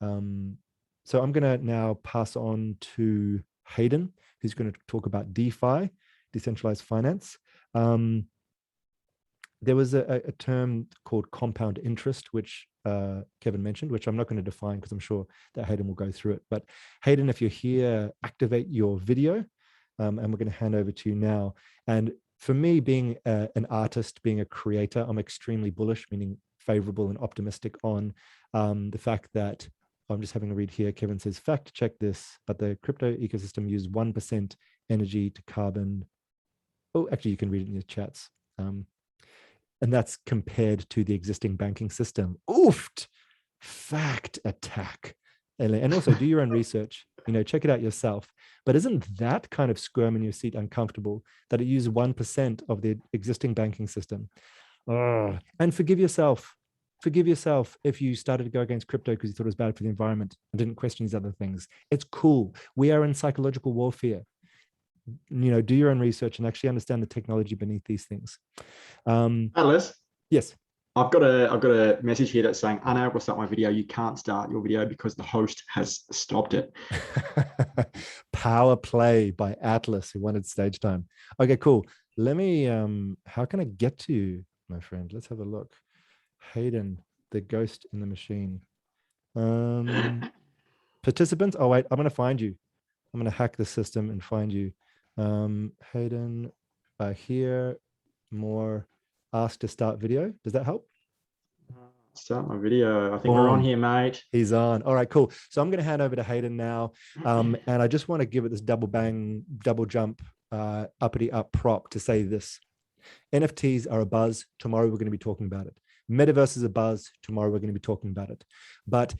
So I'm going to now pass on to Hayden, who's going to talk about DeFi, decentralized finance. There was a term called compound interest, which Kevin mentioned, which I'm not going to define because I'm sure that Hayden will go through it. But Hayden, if you're here, activate your video, and we're going to hand over to you now. And for me, being an artist, being a creator, I'm extremely bullish, meaning favorable and optimistic on the fact that, I'm just having a read here. Kevin says, fact check this, but the crypto ecosystem used 1% energy to carbon. Oh, actually, you can read it in your chats. And that's compared to the existing banking system. Oofed! Fact attack. And also do your own research, check it out yourself. But isn't that kind of squirm in your seat uncomfortable that it used 1% of the existing banking system? And forgive yourself if you started to go against crypto because you thought it was bad for the environment and didn't question these other things. It's cool. We are in psychological warfare. Do your own research and actually understand the technology beneath these things. Atlas, yes. I've got a message here that's saying, unable to start my video. You can't start your video because the host has stopped it. Power play by Atlas, who wanted stage time. Okay, cool. Let me, how can I get to you, my friend? Let's have a look. Hayden, the ghost in the machine. Participants. Oh, wait, I'm going to find you. I'm going to hack the system and find you. Hayden, here, more, ask to start video. Does that help? Start my video. I think we're on here, mate. He's on. All right, cool. So I'm going to hand over to Hayden now. And I just want to give it this double bang, double jump, uppity up prop to say this. NFTs are a buzz. Tomorrow we're going to be talking about it. Metaverse is a buzz. Tomorrow we're going to be talking about it. But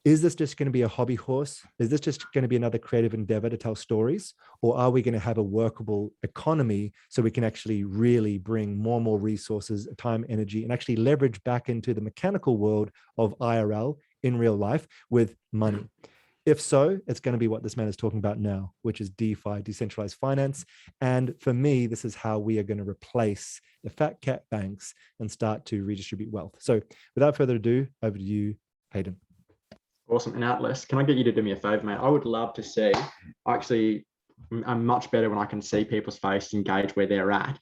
is this just going to be a hobby horse? Is this just going to be another creative endeavor to tell stories? Or are we going to have a workable economy so we can actually really bring more and more resources, time, energy, and actually leverage back into the mechanical world of IRL in real life with money? If so, it's going to be what this man is talking about now, which is DeFi, decentralized finance. And for me, this is how we are going to replace the fat cat banks and start to redistribute wealth. So without further ado, over to you, Hayden. Awesome. And Atlas, can I get you to do me a favor, mate? I would love to see, actually, I'm much better when I can see people's face, engage where they're at.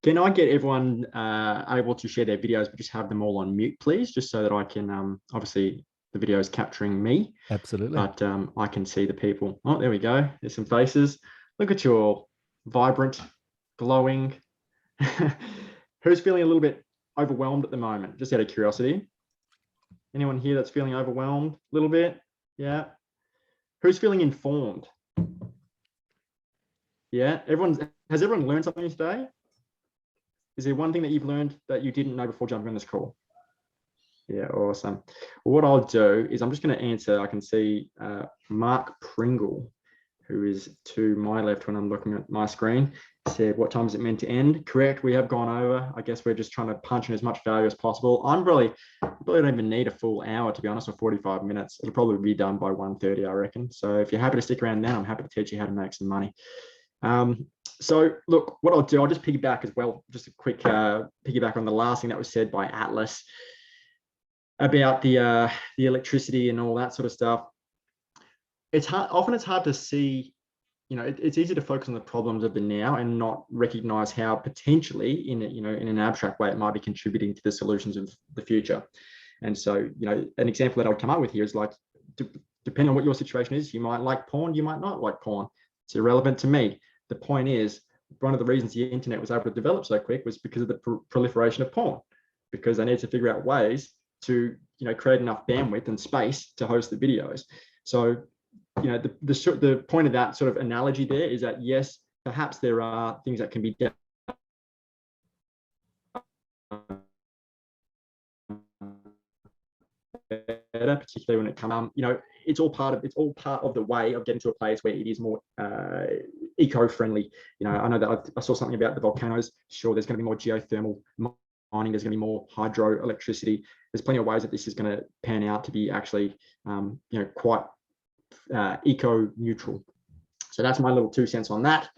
Can I get everyone able to share their videos, but just have them all on mute, please, just so that I can, obviously, the video is capturing me. Absolutely. But I can see the people. Oh, there we go. There's some faces. Look at you all. Vibrant, glowing. Who's feeling a little bit overwhelmed at the moment? Just out of curiosity. Anyone here that's feeling overwhelmed a little bit? Yeah. Who's feeling informed? Yeah. Has everyone learned something today? Is there one thing that you've learned that you didn't know before jumping on this call? Yeah, awesome. Well, what I'll do is I'm just going to answer. I can see Mark Pringle, who is to my left when I'm looking at my screen, said, what time is it meant to end? Correct, we have gone over. I guess we're just trying to punch in as much value as possible. I really don't even need a full hour, to be honest, or 45 minutes. It'll probably be done by 1:30, I reckon. So if you're happy to stick around then, I'm happy to teach you how to make some money. So look, what I'll do, I'll just piggyback as well, just a quick piggyback on the last thing that was said by Atlas about the electricity and all that sort of stuff. It's hard, often it's hard to see, it's easy to focus on the problems of the now and not recognize how potentially in an abstract way, it might be contributing to the solutions of the future. And so, an example that I'll come up with here is like, depending on what your situation is, you might like porn, you might not like porn. It's irrelevant to me. The point is, one of the reasons the internet was able to develop so quick was because of the proliferation of porn, because they need to figure out ways to create enough bandwidth and space to host the videos. So the point of that sort of analogy there is that yes, perhaps there are things that can be done better, particularly when it comes, it's all part of the way of getting to a place where it is more eco-friendly. I know that I saw something about the volcanoes. Sure, there's going to be more geothermal mining. There's going to be more hydroelectricity. There's plenty of ways that this is going to pan out to be actually, quite eco-neutral. So that's my little 2 cents on that.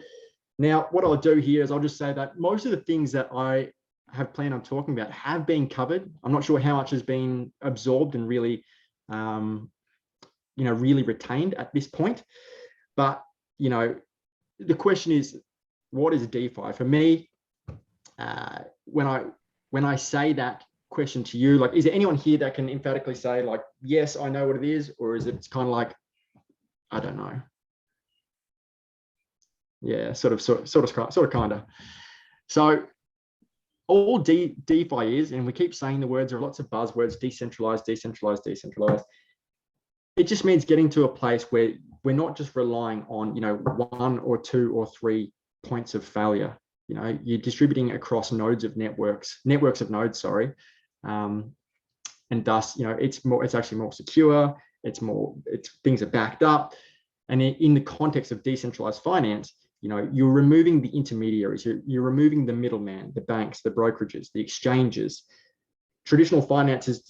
Now, what I'll do here is I'll just say that most of the things that I have planned on talking about have been covered. I'm not sure how much has been absorbed and really, really retained at this point. But, the question is, what is DeFi? For me, when I say that question to you, like, is there anyone here that can emphatically say, like, yes, I know what it is, or is it kind of like, I don't know? Yeah, sort of, kind of. So all DeFi is, and we keep saying the words, there are lots of buzzwords: decentralized, decentralized, decentralized. It just means getting to a place where we're not just relying on, 1 or 2 or 3 points of failure. You're distributing across nodes of networks of nodes, sorry. And thus, it's actually more secure. Things are backed up. And in the context of decentralized finance, you're removing the intermediaries, you're removing the middleman, the banks, the brokerages, the exchanges. Traditional finance is,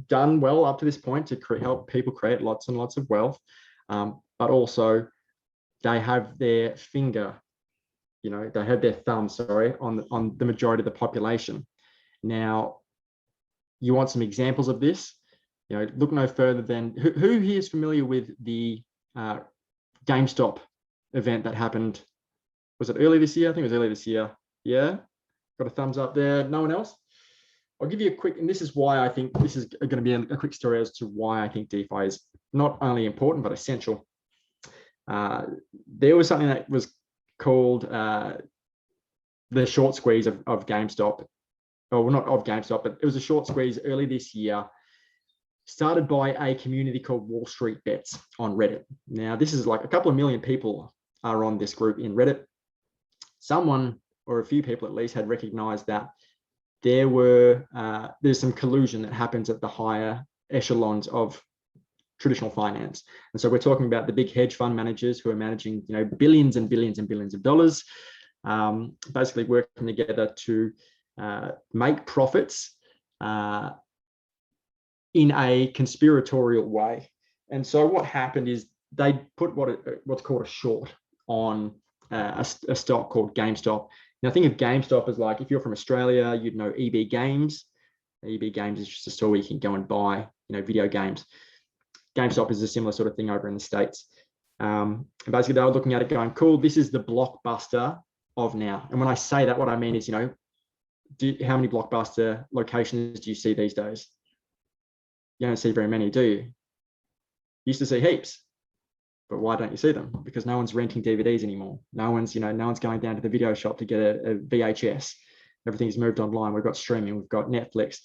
done well up to this point to help people create lots and lots of wealth, but also they have their finger, they have their thumb, sorry, on the majority of the population. Now, you want some examples of this? Look no further than who here is familiar with the GameStop event that happened. Was it early this year? I think it was early this year. Yeah, got a thumbs up there. No one else? I'll give you a quick, and this is why I think this is going to be a quick story as to why I think DeFi is not only important, but essential. There was something that was called the short squeeze of GameStop. Oh, well, not of GameStop, but it was a short squeeze early this year, started by a community called Wall Street Bets on Reddit. Now, this is like a couple of million people are on this group in Reddit. Someone, or a few people at least, had recognized that there's some collusion that happens at the higher echelons of traditional finance. And so we're talking about the big hedge fund managers who are managing, billions and billions and billions of dollars, basically working together to make profits in a conspiratorial way. And so what happened is they put what's called a short on a stock called GameStop. Now, think of GameStop as like, if you're from Australia, you'd know EB Games. EB Games is just a store where you can go and buy, video games. GameStop is a similar sort of thing over in the States. And basically, they were looking at it going, cool, this is the blockbuster of now. And when I say that, what I mean is, how many blockbuster locations do you see these days? You don't see very many, do you? You used to see heaps. But why don't you see them? Because no one's renting DVDs anymore. No one's going down to the video shop to get a VHS. Everything's moved online. We've got streaming, we've got Netflix.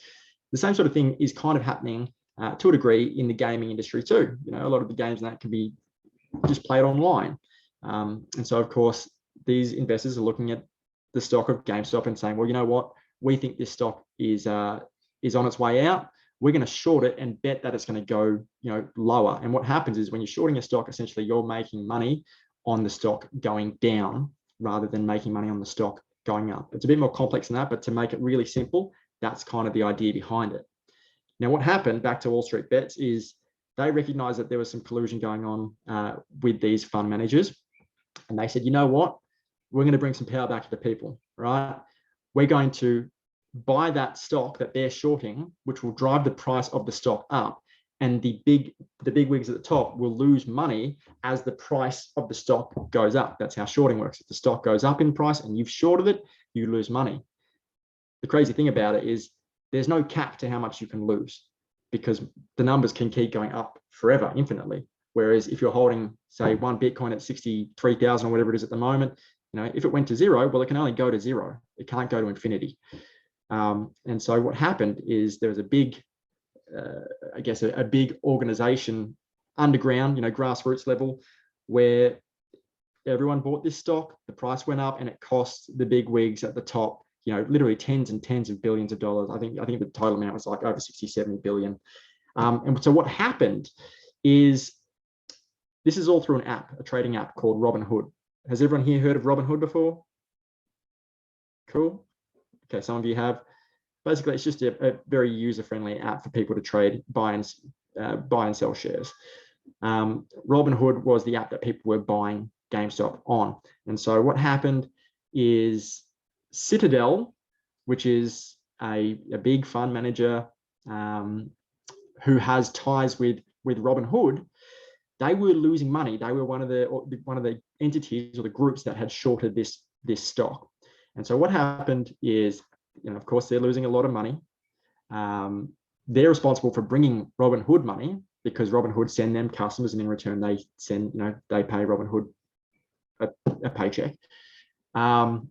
The same sort of thing is kind of happening to a degree in the gaming industry too. A lot of the games that can be just played online. And so, of course, these investors are looking at the stock of GameStop and saying, well, you know what? We think this stock is on its way out. We're going to short it and bet that it's going to go, lower. And what happens is when you're shorting a stock, essentially you're making money on the stock going down rather than making money on the stock going up. It's a bit more complex than that, but to make it really simple, that's kind of the idea behind it. Now, what happened, back to Wall Street Bets, is they recognized that there was some collusion going on with these fund managers. And they said, you know what? We're going to bring some power back to the people, right? We're going to buy that stock that they're shorting, which will drive the price of the stock up. And the big wigs at the top will lose money as the price of the stock goes up. That's how shorting works. If the stock goes up in price and you've shorted it, you lose money. The crazy thing about it is there's no cap to how much you can lose because the numbers can keep going up forever, infinitely. Whereas if you're holding, say, one Bitcoin at 63,000 or whatever it is at the moment, if it went to zero, well, it can only go to zero. It can't go to infinity. And so what happened is there was a big, a big organization underground, grassroots level, where everyone bought this stock, the price went up, and it cost the big wigs at the top, literally tens and tens of billions of dollars. I think the total amount was like over 60, 70 billion. And so what happened is, this is all through an app, a trading app called Robinhood. Has everyone here heard of Robinhood before? Cool. Okay, some of you have. Basically, it's just a very user-friendly app for people to trade, buy and sell shares. Robinhood was the app that people were buying GameStop on. And so what happened is Citadel, which is a big fund manager who has ties with Robinhood, they were losing money. They were one of the entities or the groups that had shorted this stock. And so what happened is, of course, they're losing a lot of money. They're responsible for bringing Robinhood money, because Robinhood send them customers, and in return they send, they pay Robinhood a paycheck. And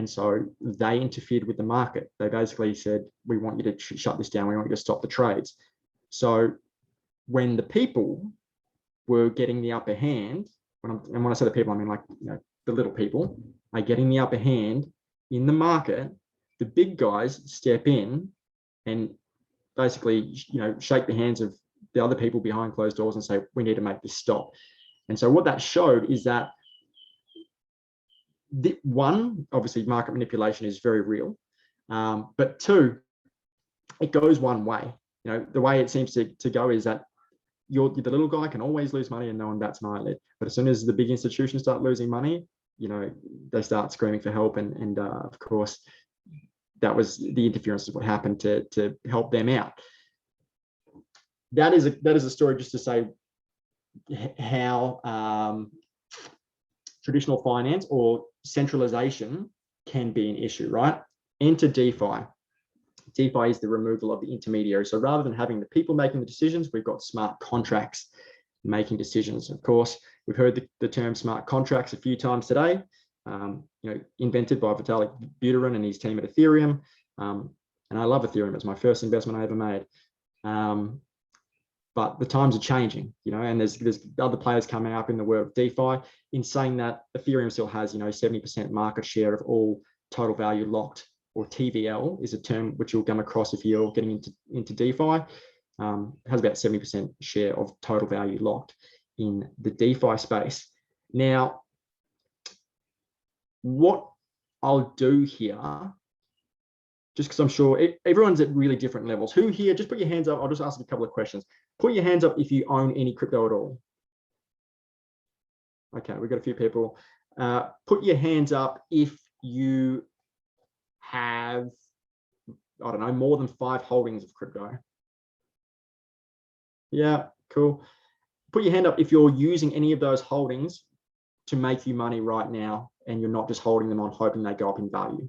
so they interfered with the market. They basically said, we want you to shut this down. We want you to stop the trades. So when the people were getting the upper hand, and when I say the people, I mean like the little people are getting the upper hand in the market, the big guys step in and basically shake the hands of the other people behind closed doors and say, we need to make this stop. And so what that showed is that, one, obviously market manipulation is very real, but two, it goes one way. The way it seems to go is that the little guy can always lose money and no one bats an eyelid. But as soon as the big institutions start losing money, they start screaming for help. And of course, that was the interference of what happened to help them out. That is a story just to say how traditional finance or centralization can be an issue, right? Enter DeFi. DeFi is the removal of the intermediary. So rather than having the people making the decisions, we've got smart contracts making decisions. Of course, we've heard the term smart contracts a few times today, invented by Vitalik Buterin and his team at Ethereum. And I love Ethereum. It's my first investment I ever made. But the times are changing, and there's other players coming up in the world of DeFi, in saying that Ethereum still has, 70% market share of all total value locked, or TVL is a term which you'll come across if you're getting into DeFi. Has about 70% share of total value locked in the DeFi space. Now, what I'll do here, just because I'm sure everyone's at really different levels. Who here, just put your hands up. I'll just ask a couple of questions. Put your hands up if you own any crypto at all. Okay, we've got a few people. Put your hands up if you have, I don't know, more than 5 holdings of crypto. Yeah, cool. Put your hand up if you're using any of those holdings to make you money right now, and you're not just holding them on hoping they go up in value.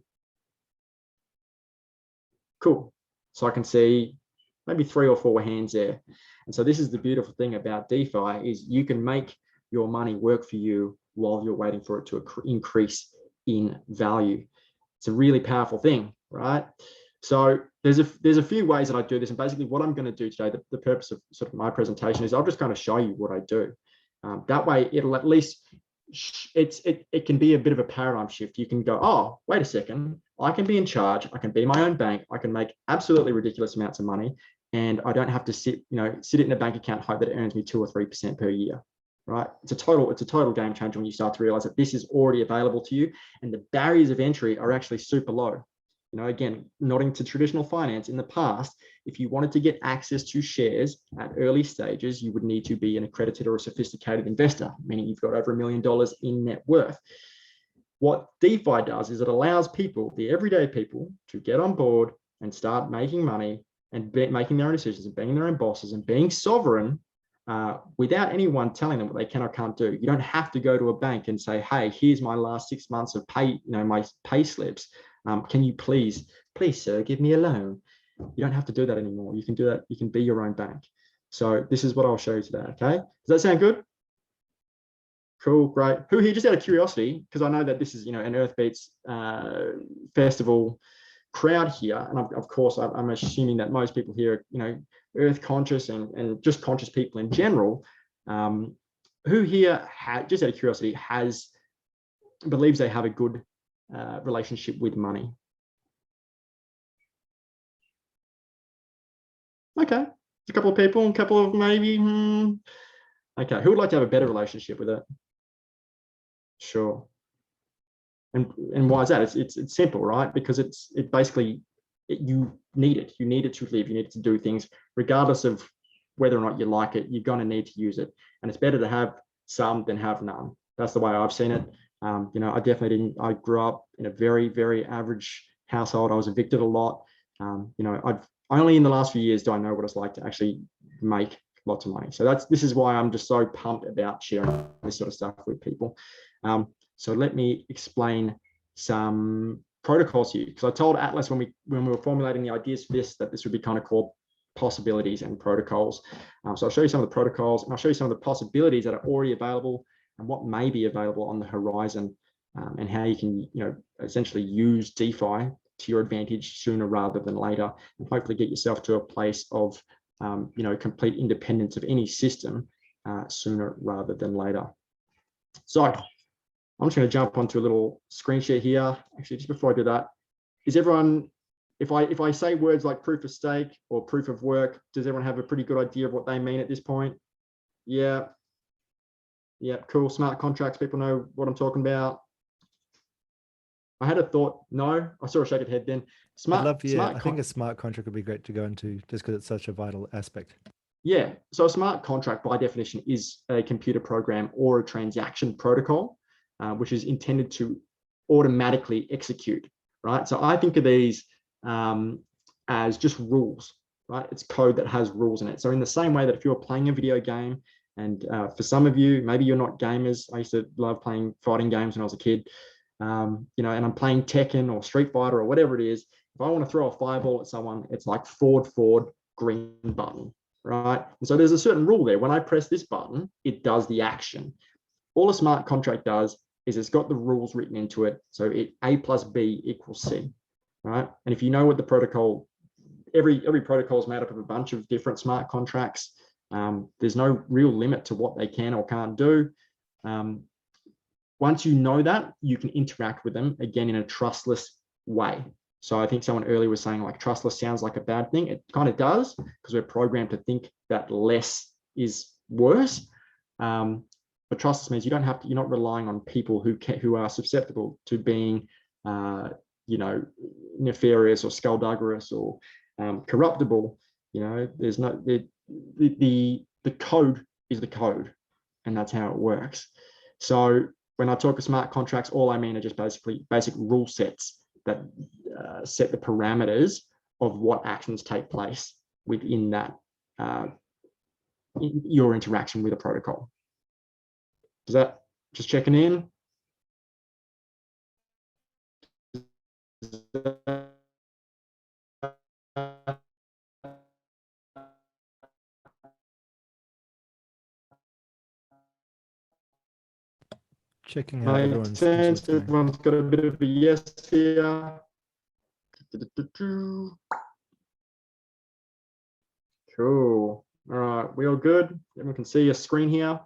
Cool. So I can see maybe 3 or 4 hands there. And so this is the beautiful thing about DeFi, is you can make your money work for you while you're waiting for it to increase in value. It's a really powerful thing, right? So there's a few ways that I do this, and basically what I'm going to do today, the purpose of sort of my presentation, is I'll just kind of show you what I do. That way, it'll at least it can be a bit of a paradigm shift. You can go, oh, wait a second, I can be in charge. I can be my own bank. I can make absolutely ridiculous amounts of money, and I don't have to sit it in a bank account, hope that it earns me 2 or 3% per year. Right? It's a total game changer when you start to realize that this is already available to you, and the barriers of entry are actually super low. Again, nodding to traditional finance, in the past, if you wanted to get access to shares at early stages, you would need to be an accredited or a sophisticated investor, meaning you've got over $1 million in net worth. What DeFi does is it allows people, the everyday people, to get on board and start making money and making their own decisions and being their own bosses and being sovereign without anyone telling them what they can or can't do. You don't have to go to a bank and say, hey, here's my last 6 months of pay, my pay slips. Can you please, sir, give me a loan? You don't have to do that anymore. You can do that. You can be your own bank. So this is what I'll show you today. Okay. Does that sound good? Cool. Great. Who here, just out of curiosity, because I know that this is, an Earthbeats festival crowd here. And of course, I'm assuming that most people here are, earth conscious and just conscious people in general. Who here, just out of curiosity, believes they have a good relationship with money? Okay, a couple of people, a couple of maybe. Okay, who would like to have a better relationship with it? Sure. And why is that? It's simple, right? Because it basically you need it. You need it to live. You need it to do things, regardless of whether or not you like it. You're going to need to use it, and it's better to have some than have none. That's the way I've seen it. You know, I definitely didn't. I grew up in a very, very average household. I was evicted a lot. You know, I've only in the last few years do I know what it's like to actually make lots of money. So this is why I'm just so pumped about sharing this sort of stuff with people. So let me explain some protocols here, because I told Atlas when we were formulating the ideas for this that this would be kind of called possibilities and protocols. So I'll show you some of the protocols, and I'll show you some of the possibilities that are already available and what may be available on the horizon, and how you can, you know, essentially use DeFi to your advantage sooner rather than later, and hopefully get yourself to a place of you know, complete independence of any system sooner rather than later. So I'm just going to jump onto a little screen share here. Actually, just before I do that, is everyone, if I say words like proof of stake or proof of work, does everyone have a pretty good idea of what they mean at this point? Yeah. Yeah, cool. Smart contracts, people know what I'm talking about. I had a thought. No, I saw a shake of head then. I think a smart contract would be great to go into, just because it's such a vital aspect. Yeah, so a smart contract by definition is a computer program or a transaction protocol, which is intended to automatically execute, right? So I think of these as just rules, right? It's code that has rules in it. So in the same way that if you're playing a video game, and for some of you, maybe you're not gamers. I used to love playing fighting games when I was a kid, you know, and I'm playing Tekken or Street Fighter or whatever it is. If I want to throw a fireball at someone, it's like forward, green button, right? And so there's a certain rule there. When I press this button, it does the action. All a smart contract does is it's got the rules written into it. So A plus B equals C, right? And if you know what the protocol, every protocol is made up of a bunch of different smart contracts. There's no real limit to what they can or can't do. Once you know that, you can interact with them again in a trustless way. So I think someone earlier was saying like trustless sounds like a bad thing. It kind of does, because we're programmed to think that less is worse. But trustless means you don't have to, you're not relying on people who are susceptible to being, you know, nefarious or skullduggerous or corruptible. You know, there's no, the code is the code, and that's how it works. So when I talk of smart contracts, all I mean are just basic rule sets that set the parameters of what actions take place within that in your interaction with a protocol. Does that, just checking in? Checking out everyone's sense. Everyone's got a bit of a yes here. Cool. All right, we all good? Everyone can see your screen here.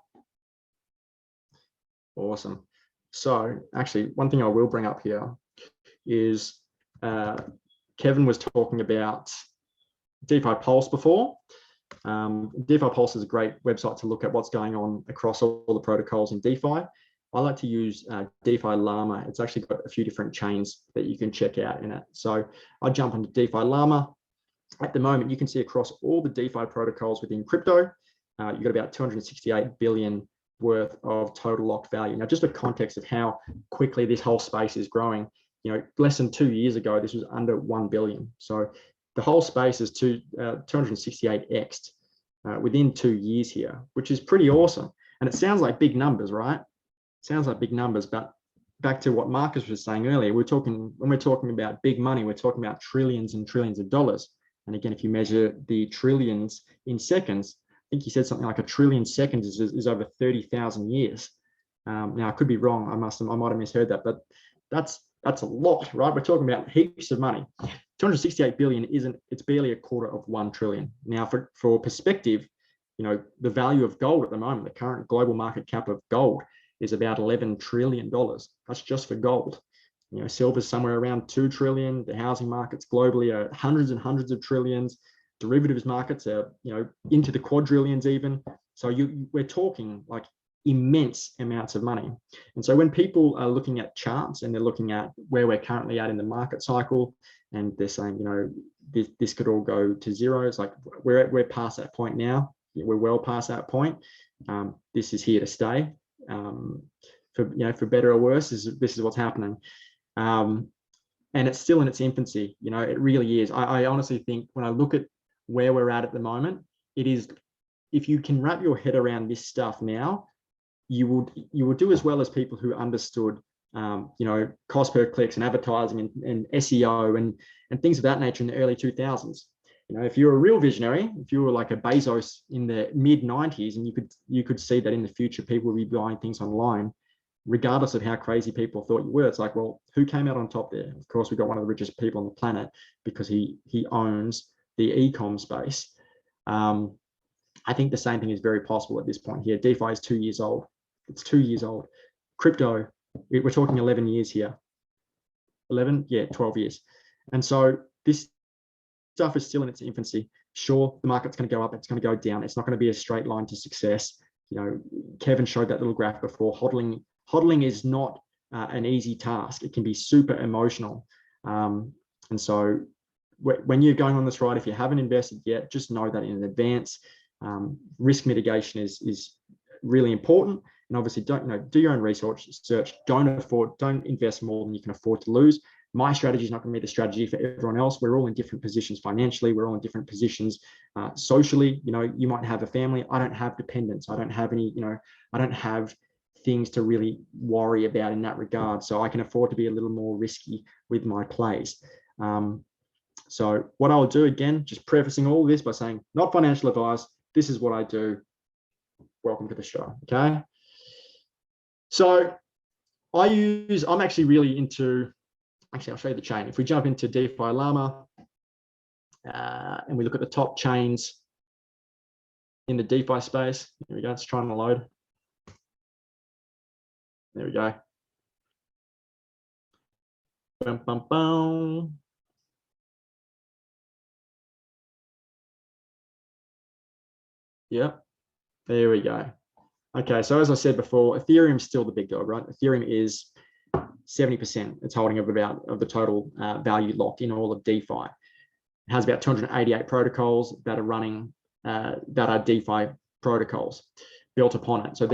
Awesome. So actually, one thing I will bring up here is Kevin was talking about DeFi Pulse before. DeFi Pulse is a great website to look at what's going on across all the protocols in DeFi. I like to use DeFi Llama. It's actually got a few different chains that you can check out in it. So I jump onto DeFi Llama. At the moment, you can see across all the DeFi protocols within crypto, you've got about 268 billion worth of total locked value. Now, just for context of how quickly this whole space is growing, you know, less than 2 years ago, this was under 1 billion. So the whole space is 268x'd within 2 years here, which is pretty awesome. And it sounds like big numbers, right? Sounds like big numbers, but back to what Marcus was saying earlier, when we're talking about big money, we're talking about trillions and trillions of dollars. And again, if you measure the trillions in seconds, I think he said something like 1 trillion seconds is over 30,000 years. Now I could be wrong. I might have misheard that, but that's a lot, right? We're talking about heaps of money. 268 billion it's barely 1/4 of 1 trillion. Now for perspective, you know, the value of gold at the moment, the current global market cap of gold is about $11 trillion. That's just for gold. silver's somewhere around 2 trillion. The housing markets globally are hundreds and hundreds of trillions. Derivatives markets are, into the quadrillions even. So we're talking like immense amounts of money. And so when people are looking at charts and they're looking at where we're currently at in the market cycle, and they're saying, this could all go to zero, it's like we're past that point now. We're well past that point. This is here to stay. For better or worse, this is what's happening. And it's still in its infancy. It really is. I honestly think when I look at where we're at the moment, it is, if you can wrap your head around this stuff now, you will do as well as people who understood cost per clicks and advertising and SEO and things of that nature in the early 2000s. If you're a real visionary, if you were like a Bezos in the mid 90s, and you could see that in the future people will be buying things online, regardless of how crazy people thought you were. It's like, well, who came out on top there? Of course, we've got one of the richest people on the planet because he owns the e-com space. I think the same thing is very possible at this point here. DeFi is 2 years old. It's 2 years old. Crypto, we're talking 11 years here. 11? Yeah, 12 years. And so this stuff is still in its infancy. Sure, the market's going to go up, it's going to go down. It's not going to be a straight line to success. Kevin showed that little graph before. Hodling is not an easy task. It can be super emotional. And so when you're going on this ride, if you haven't invested yet, just know that in advance. Risk mitigation is really important. And obviously, do your own research. Don't invest more than you can afford to lose. My strategy is not going to be the strategy for everyone else. We're all in different positions financially. We're all in different positions socially. You might have a family. I don't have dependents. I don't have any, I don't have things to really worry about in that regard. So I can afford to be a little more risky with my plays. So what I'll do, again, just prefacing all this by saying, not financial advice. This is what I do. Welcome to the show. Okay. So I'm actually really into, I'll show you the chain. If we jump into DeFi Llama and we look at the top chains in the DeFi space, here we go, it's trying to load. There we go. Bum, bum, bum. Yep, there we go. Okay, so as I said before, Ethereum's still the big dog, right? Ethereum is 70%. It's holding of the total value locked in all of DeFi. It has about 288 protocols that are running, that are DeFi protocols built upon it. So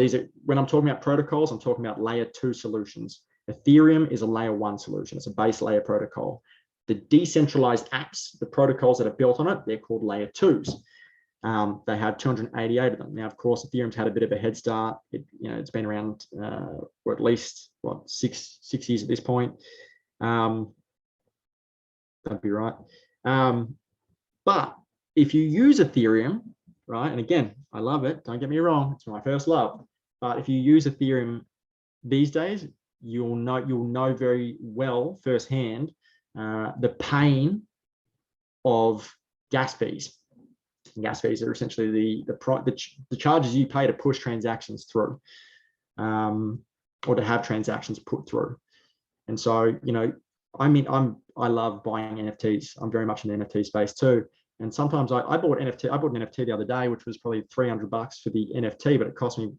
when I'm talking about protocols, I'm talking about layer 2 solutions. Ethereum is a layer 1 solution. It's a base layer protocol. The decentralized apps, the protocols that are built on it, they're called layer 2s. They have 288 of them. Now, of course, Ethereum's had a bit of a head start. It's been around for at least six years at this point. That'd be right. But if you use Ethereum, right, and again, I love it. Don't get me wrong; it's my first love. But if you use Ethereum these days, you'll know very well firsthand the pain of gas fees. Gas fees are essentially the charges you pay to push transactions through, or to have transactions put through. And so, I love buying NFTs. I'm very much in the NFT space too. And sometimes I bought an NFT the other day, which was probably $300 for the NFT, but it cost me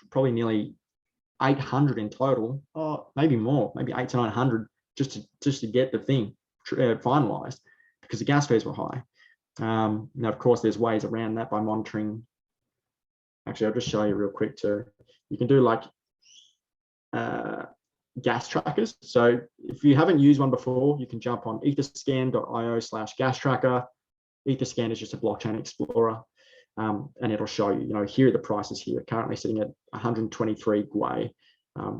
probably nearly 800 in total, or maybe more, maybe 800 to 900 just to get the thing finalized, because the gas fees were high. Now, of course, there's ways around that by monitoring. Actually, I'll just show you real quick too. You can do like gas trackers. So if you haven't used one before, you can jump on etherscan.io/gas tracker. Etherscan is just a blockchain explorer, and it'll show you, here are the prices here, currently sitting at 123 Gwei,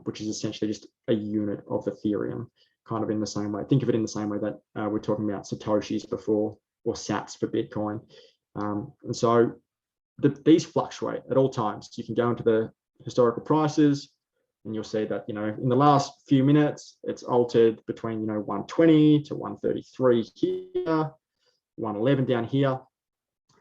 which is essentially just a unit of Ethereum, kind of in the same way. Think of it in the same way that we're talking about Satoshis before, or sats for Bitcoin. And so these fluctuate at all times. You can go into the historical prices and you'll see that, in the last few minutes, it's altered between, 120 to 133 here, 111 down here.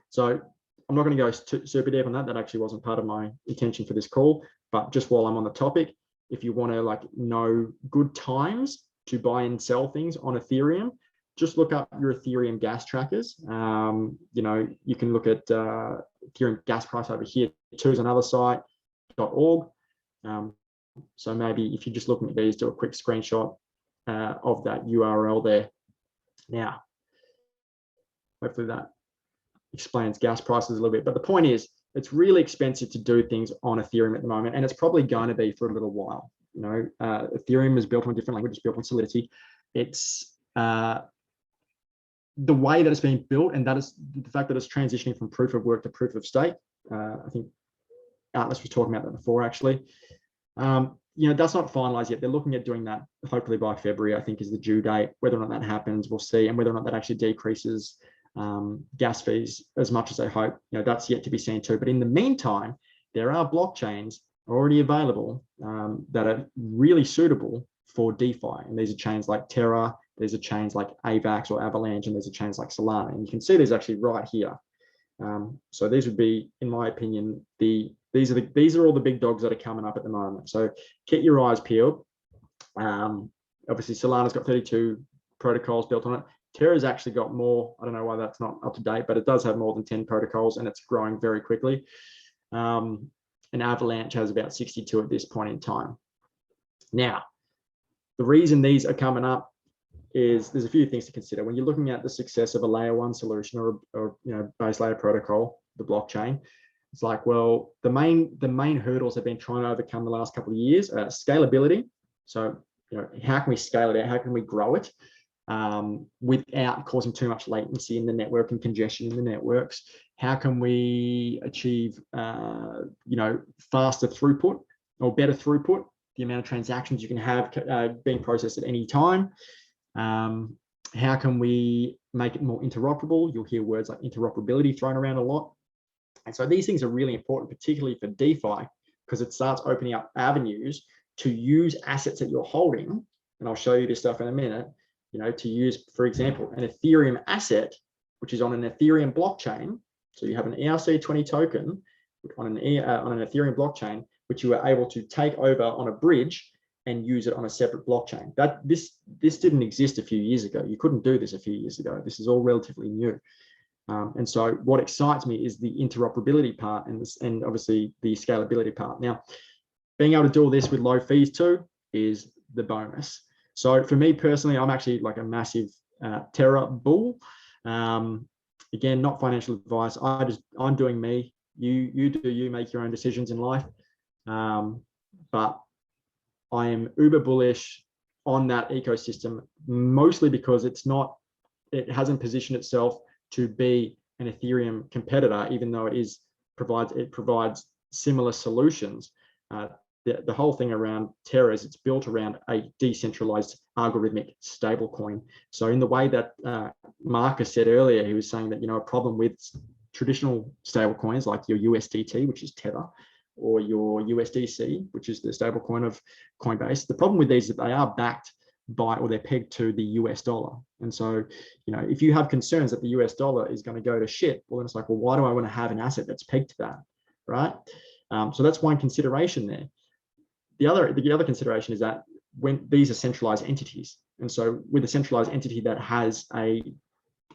So I'm not going to go super deep on that. That actually wasn't part of my intention for this call, but just while I'm on the topic, if you want to know good times to buy and sell things on Ethereum, just look up your Ethereum gas trackers. You know, you can look at Ethereum gas price over here. Too is another site, .org. So maybe if you're just looking at these, do a quick screenshot of that URL there. Now, hopefully that explains gas prices a little bit. But the point is, it's really expensive to do things on Ethereum at the moment, and it's probably going to be for a little while. You know, Ethereum is built on a different language. It's built on Solidity. It's the way that it's being built, and that is the fact that it's transitioning from proof of work to proof of stake. I think Atlas was talking about that before, actually. You know, that's not finalized yet. They're looking at doing that hopefully by February, I think, is the due date. Whether or not that happens, we'll see, and whether or not that actually decreases gas fees as much as they hope, you know, that's yet to be seen too. But in the meantime, there are blockchains already available that are really suitable for DeFi, and these are chains like Terra, these are chains like AVAX or Avalanche, and these are chains like Solana, and you can see these actually right here. So these would be, in my opinion, these are all the big dogs that are coming up at the moment. So keep your eyes peeled. Obviously, Solana's got 32 protocols built on it. Terra's actually got more. I don't know why that's not up to date, but it does have more than 10 protocols, and it's growing very quickly. And Avalanche has about 62 at this point in time. Now, the reason these are coming up is there's a few things to consider when you're looking at the success of a layer one solution or you know, base layer protocol, the blockchain. It's like, well, the main hurdles have been trying to overcome the last couple of years. Scalability. So, you know, how can we scale it out? How can we grow it without causing too much latency in the network and congestion in the networks? How can we achieve, you know, faster throughput or better throughput? The amount of transactions you can have being processed at any time. How can we make it more interoperable? You'll hear words like interoperability thrown around a lot. And so these things are really important, particularly for DeFi, because it starts opening up avenues to use assets that you're holding. And I'll show you this stuff in a minute, you know, to use, for example, an Ethereum asset, which is on an Ethereum blockchain. So you have an ERC20 token on an Ethereum blockchain, which you are able to take over on a bridge and use it on a separate blockchain. That this didn't exist a few years ago. You couldn't do this a few years ago. This is all relatively new. And so what excites me is the interoperability part and obviously the scalability part. Now, being able to do all this with low fees too is the bonus. So for me personally, I'm actually like a massive Terra bull. Again, not financial advice. I'm doing me. You do you, make your own decisions in life. But I am uber bullish on that ecosystem, mostly because it hasn't positioned itself to be an Ethereum competitor, even though it provides similar solutions. The whole thing around Terra is it's built around a decentralized algorithmic stablecoin. So in the way that Marcus said earlier, he was saying that, you know, a problem with traditional stablecoins like your USDT, which is Tether, or your USDC, which is the stablecoin of Coinbase. The problem with these is that they are backed by, or they're pegged to the US dollar. And so, you know, if you have concerns that the US dollar is going to go to shit, well, then it's like, well, why do I want to have an asset that's pegged to that, right? So that's one consideration there. The other consideration is that when these are centralized entities, and so with a centralized entity that has a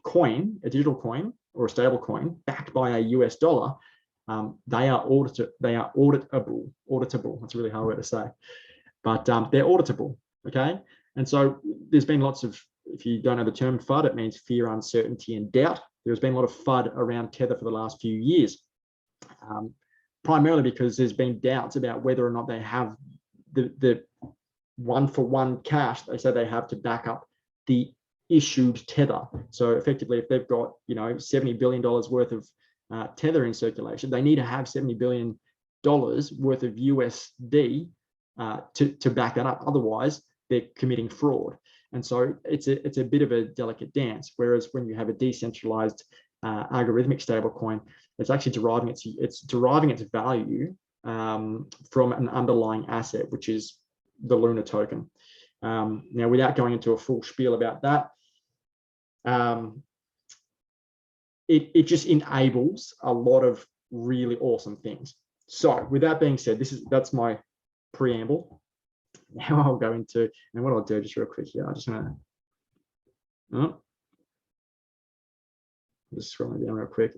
coin, a digital coin or a stable coin backed by a US dollar, they are auditable. That's a really hard word to say, but they're auditable. Okay. And so there's been lots of, if you don't know the term FUD, it means fear, uncertainty, and doubt. There's been a lot of FUD around Tether for the last few years, primarily because there's been doubts about whether or not they have the one-for-one cash they say they have to back up the issued Tether. So effectively, if they've got, you know, $70 billion worth of Tether in circulation, they need to have $70 billion worth of USD to back that up. Otherwise, they're committing fraud. And so it's a bit of a delicate dance. Whereas when you have a decentralized algorithmic stablecoin, it's actually deriving its value from an underlying asset, which is the Luna token. Now, without going into a full spiel about that, it just enables a lot of really awesome things. So with that being said, that's my preamble. now I'll go into, and what I'll do just real quick here, I just want to, just scrolling down real quick,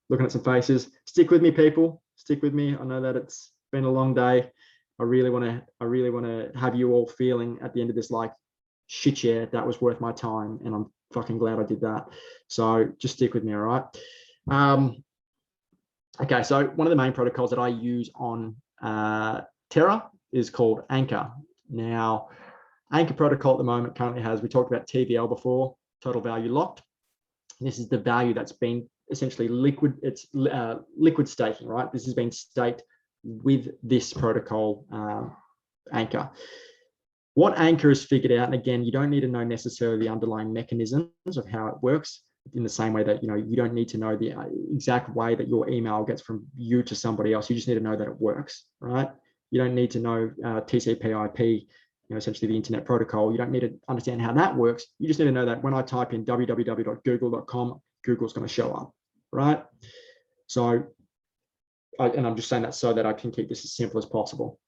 looking at some faces. Stick with me, people. Stick with me. I know that it's been a long day. I really want to have you all feeling at the end of this like, shit, yeah, that was worth my time, and I'm fucking glad I did that. So just stick with me, all right? Okay, so one of the main protocols that I use on Terra is called Anchor. Now, Anchor protocol at the moment currently has, we talked about TVL before, total value locked. This is the value that's been essentially liquid, it's liquid staking, right? This has been staked with this protocol, Anchor. What Anchor has figured out, and again, you don't need to know necessarily the underlying mechanisms of how it works, in the same way that, you don't need to know the exact way that your email gets from you to somebody else. You just need to know that it works, right? You don't need to know TCP/IP, essentially the internet protocol. You don't need to understand how that works. You just need to know that when I type in www.google.com, Google's going to show up, right? So, and I'm just saying that so that I can keep this as simple as possible.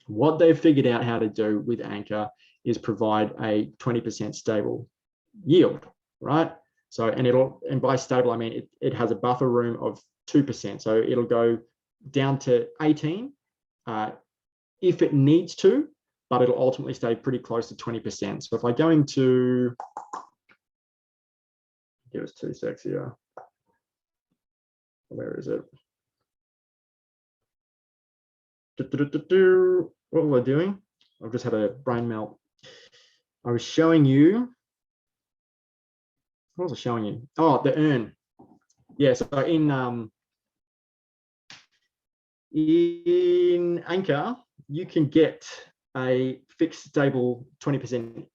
What they've figured out how to do with Anchor is provide a 20% stable yield, right? So, and by stable, I mean, it has a buffer room of 2%. So it'll go down to 18 if it needs to, but it'll ultimately stay pretty close to 20%. So if I go into, give us 2 secs here. Where is it? What was I doing? I've just had a brain melt. I was showing you, what was I showing you? Oh, the earn. Yeah, so in Anchor, you can get a fixed stable 20%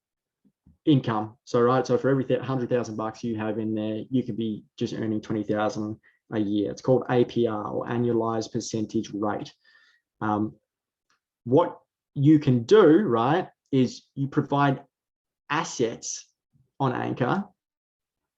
income. So, right, so for every 100,000 bucks you have in there, you could be just earning 20,000 a year. It's called APR, or annualized percentage rate. What you can do, right, is you provide assets on Anchor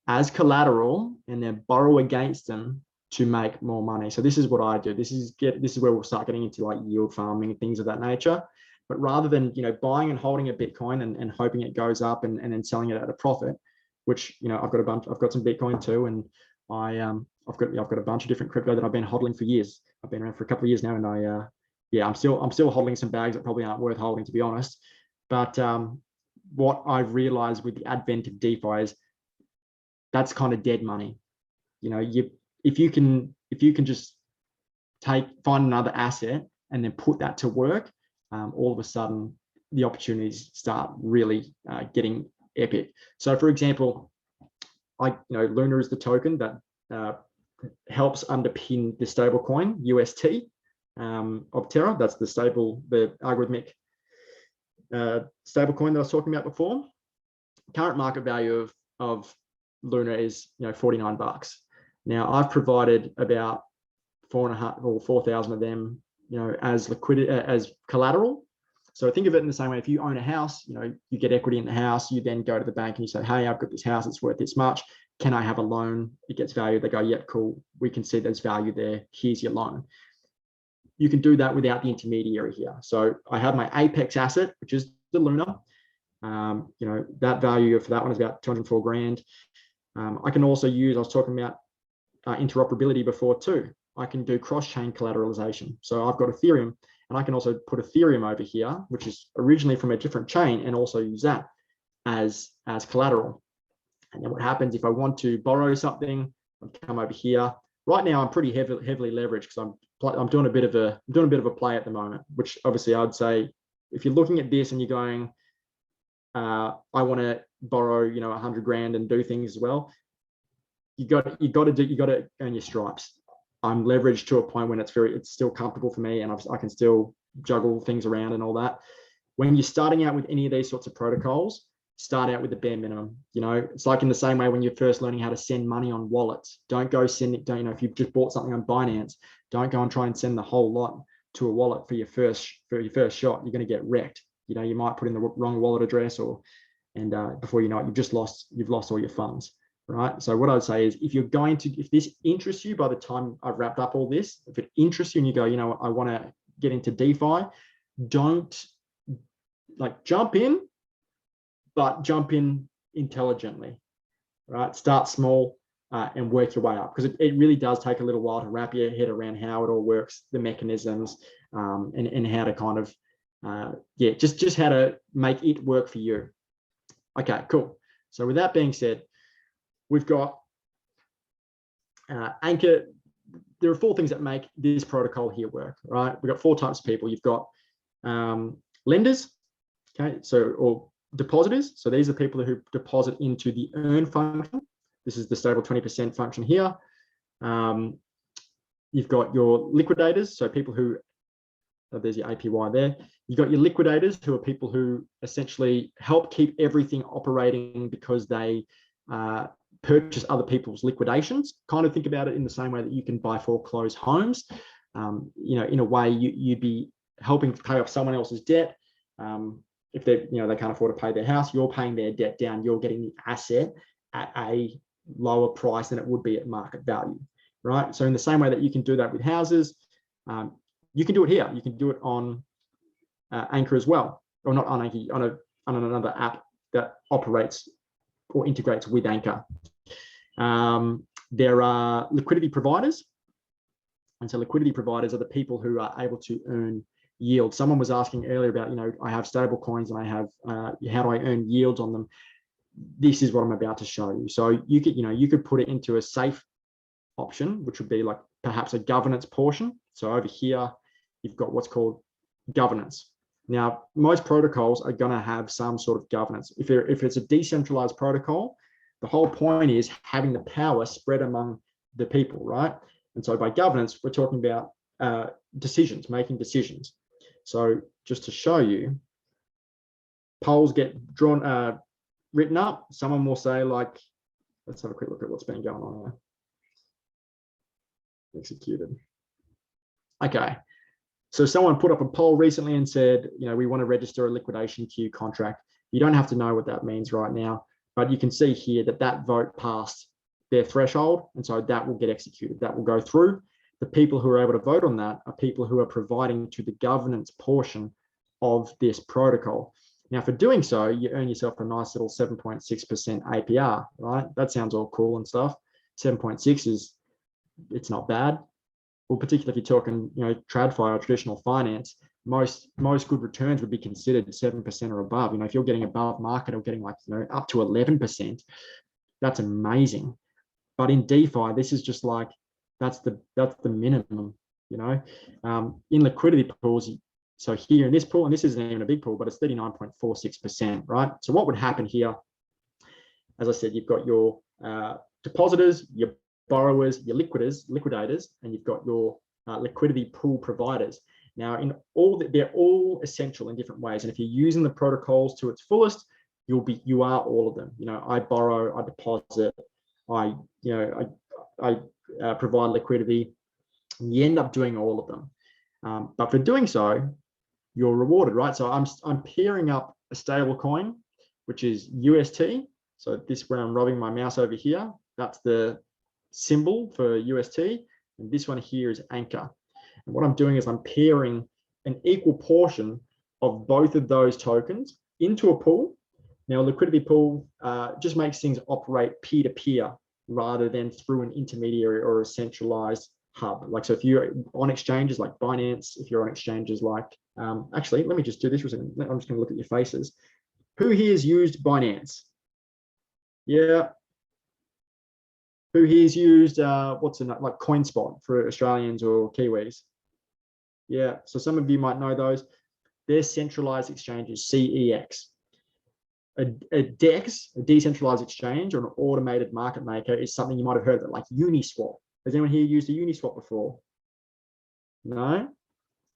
as collateral and then borrow against them to make more money. So this is what I do. This is where we'll start getting into like yield farming and things of that nature. But rather than buying and holding a Bitcoin and hoping it goes up and then selling it at a profit, which I've got some Bitcoin too, and I've got a bunch of different crypto that I've been hodling for years. I've been around for a couple of years now, and I'm still hodling some bags that probably aren't worth holding, to be honest. But what I've realized with the advent of DeFi is that's kind of dead money. If you can just find another asset and then put that to work, all of a sudden the opportunities start really getting epic. So, for example, Luna is the token that helps underpin the stablecoin UST of Terra. That's the algorithmic stablecoin that I was talking about before. Current market value of Luna is $49. Now I've provided about 4,500 or 4,000 of them, as liquidity, as collateral. So think of it in the same way. If you own a house, you get equity in the house. You then go to the bank and you say, "Hey, I've got this house. It's worth this much. Can I have a loan?" It gets valued. They go, "Yep, cool. We can see there's value there. Here's your loan." You can do that without the intermediary here. So I have my Apex asset, which is the Luna. That value for that one is about 204 grand. I can also use, I was talking about interoperability before too. I can do cross-chain collateralization. So I've got Ethereum, and I can also put Ethereum over here, which is originally from a different chain, and also use that as collateral. And then what happens if I want to borrow something? I come over here. Right now, I'm pretty heavily leveraged because I'm doing a bit of a play at the moment. Which obviously I'd say, if you're looking at this and you're going, I want to borrow 100 grand and do things as well, you got to earn your stripes. I'm leveraged to a point when it's still comfortable for me, and I can still juggle things around and all that. When you're starting out with any of these sorts of protocols, start out with the bare minimum. It's like in the same way when you're first learning how to send money on wallets. Don't go send it. If you've just bought something on Binance, don't go and try and send the whole lot to a wallet for your first shot. You're going to get wrecked. You might put in the wrong wallet address, and before you know it, you've lost all your funds. Right. So what I'd say is, if this interests you by the time I've wrapped up all this, if it interests you and you go, I want to get into DeFi, don't like jump in, but jump in intelligently, right? Start small and work your way up, because it really does take a little while to wrap your head around how it all works, the mechanisms, and how to kind of, just how to make it work for you. Okay, cool. So with that being said, we've got Anchor. There are 4 things that make this protocol here work, right? We've got 4 types of people. You've got lenders, okay, so, or depositors. So these are people who deposit into the earn function. This is the stable 20% function here. You've got your liquidators, so people who, there's your APY there. You've got your liquidators, who are people who essentially help keep everything operating because they purchase other people's liquidations. Kind of think about it in the same way that you can buy foreclosed homes. In a way, you'd be helping to pay off someone else's debt. If they can't afford to pay their house, you're paying their debt down. You're getting the asset at a lower price than it would be at market value, right? So in the same way that you can do that with houses, you can do it here. You can do it on Anchor as well, or not on Anchor, on another app that operates or integrates with Anchor. There are liquidity providers, and so liquidity providers are the people who are able to earn yield. Someone was asking earlier about, I have stable coins and I have, how do I earn yields on them? This is what I'm about to show you. So you could put it into a safe option, which would be like perhaps a governance portion. So over here, you've got what's called governance. Now, most protocols are going to have some sort of governance. If it's a decentralized protocol, the whole point is having the power spread among the people, right? And so by governance, we're talking about making decisions. So just to show you, polls get written up. Someone will say, like, let's have a quick look at what's been going on here. Executed. Okay. So someone put up a poll recently and said, we want to register a liquidation queue contract. You don't have to know what that means right now, but you can see here that vote passed their threshold. And so that will get executed. That will go through. The people who are able to vote on that are people who are providing to the governance portion of this protocol. Now, for doing so, you earn yourself a nice little 7.6% APR, right? That sounds all cool and stuff. 7.6 it's not bad. Well, particularly if you're talking, TradFi or traditional finance, most good returns would be considered 7% or above. If you're getting above market or getting up to 11%, that's amazing. But in DeFi, this is just like, that's the minimum, in liquidity pools. So here in this pool, and this isn't even a big pool, but it's 39.46%, right? So what would happen here? As I said, you've got your depositors, your borrowers, your liquidators, and you've got your liquidity pool providers. Now, they're all essential in different ways. And if you're using the protocols to its fullest, you are all of them. I borrow, I deposit, I provide liquidity. And you end up doing all of them. But for doing so, you're rewarded, right? So I'm pairing up a stable coin, which is UST. So this, where I'm rubbing my mouse over here, that's the symbol for UST. And this one here is Anchor. And what I'm doing is I'm pairing an equal portion of both of those tokens into a pool. Now, a liquidity pool just makes things operate peer-to-peer rather than through an intermediary or a centralized hub. Like, so if you're on exchanges like Binance, if you're on exchanges like, actually, let me just do this for a second. I'm just going to look at your faces. Who here has used Binance? Yeah. Who here's used, what's like CoinSpot for Australians or Kiwis? Yeah, so some of you might know those. They're centralized exchanges, CEX. A DEX, a decentralized exchange, or an automated market maker is something you might have heard of, like Uniswap. Has anyone here used a Uniswap before? No?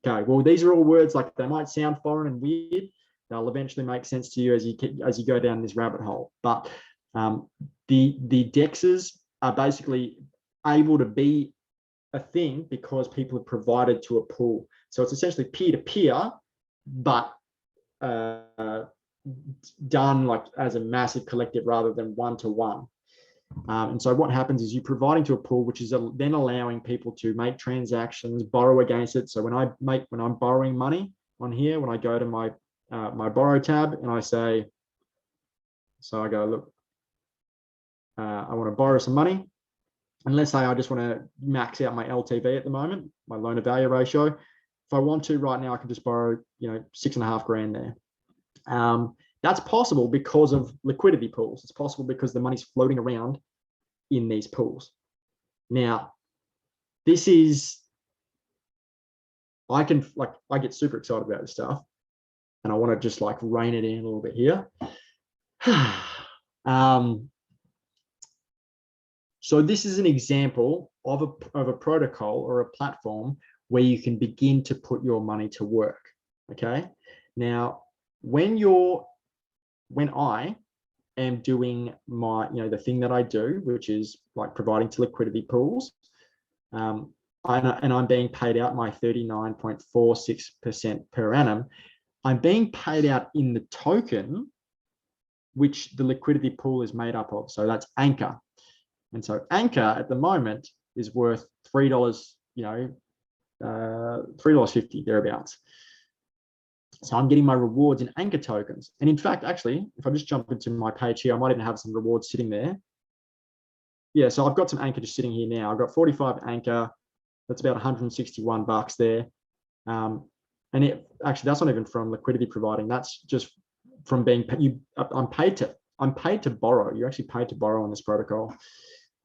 Okay, well, these are all words, like, they might sound foreign and weird. They'll eventually make sense to you as you go down this rabbit hole. But the DEXs are basically able to be a thing because people are provided to a pool. So it's essentially peer-to-peer, but done like as a massive collective rather than one-to-one. And so what happens is you're providing to a pool, which is then allowing people to make transactions, borrow against it. So when I'm borrowing money on here, when I go to my my borrow tab and I say, so I go, look, I want to borrow some money. And let's say I just want to max out my LTV at the moment, my loan to value ratio. If I want to right now, I can just borrow, you know, 6.5 grand there. That's possible because of liquidity pools. It's possible because the money's floating around in these pools. Now, this is, I get super excited about this stuff and I want to just like rein it in a little bit here. So this is an example of a protocol or a platform where you can begin to put your money to work. Okay. Now, when I am doing my, you know, the thing that I do, which is like providing to liquidity pools, and I'm being paid out my 39.46% per annum, I'm being paid out in the token which the liquidity pool is made up of. So that's Anchor. And so Anchor at the moment is worth $3, you know, $3.50 thereabouts. So I'm getting my rewards in Anchor tokens. And in fact, actually, if I just jump into my page here, I might even have some rewards sitting there. Yeah, so I've got some Anchor just sitting here now. I've got 45 Anchor. That's about 161 bucks there. And actually, that's not even from liquidity providing. That's just from being paid. I'm paid to borrow. You're actually paid to borrow on this protocol,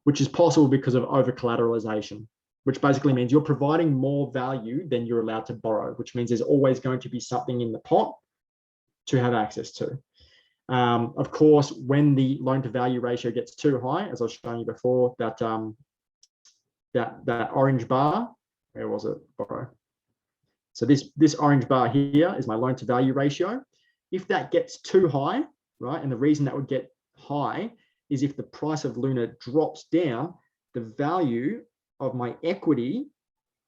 which is possible because of over collateralization, which basically means you're providing more value than you're allowed to borrow, which means there's always going to be something in the pot to have access to. Of course, when the loan to value ratio gets too high, as I was showing you before, that orange bar, where was it? Borrow. So this orange bar here is my loan to value ratio. If that gets too high, right, and the reason that would get high is if the price of Luna drops down, the value of my equity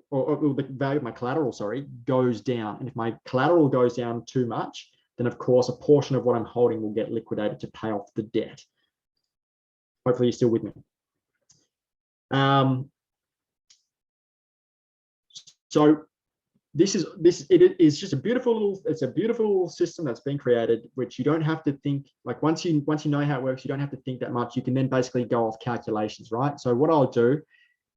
or the value of my collateral, sorry, goes down. And if my collateral goes down too much, then of course a portion of what I'm holding will get liquidated to pay off the debt. Hopefully you're still with me. So it is just a beautiful system that's been created, which you don't have to think, like once you know how it works, you don't have to think that much. You can then basically go off calculations, right? So what I'll do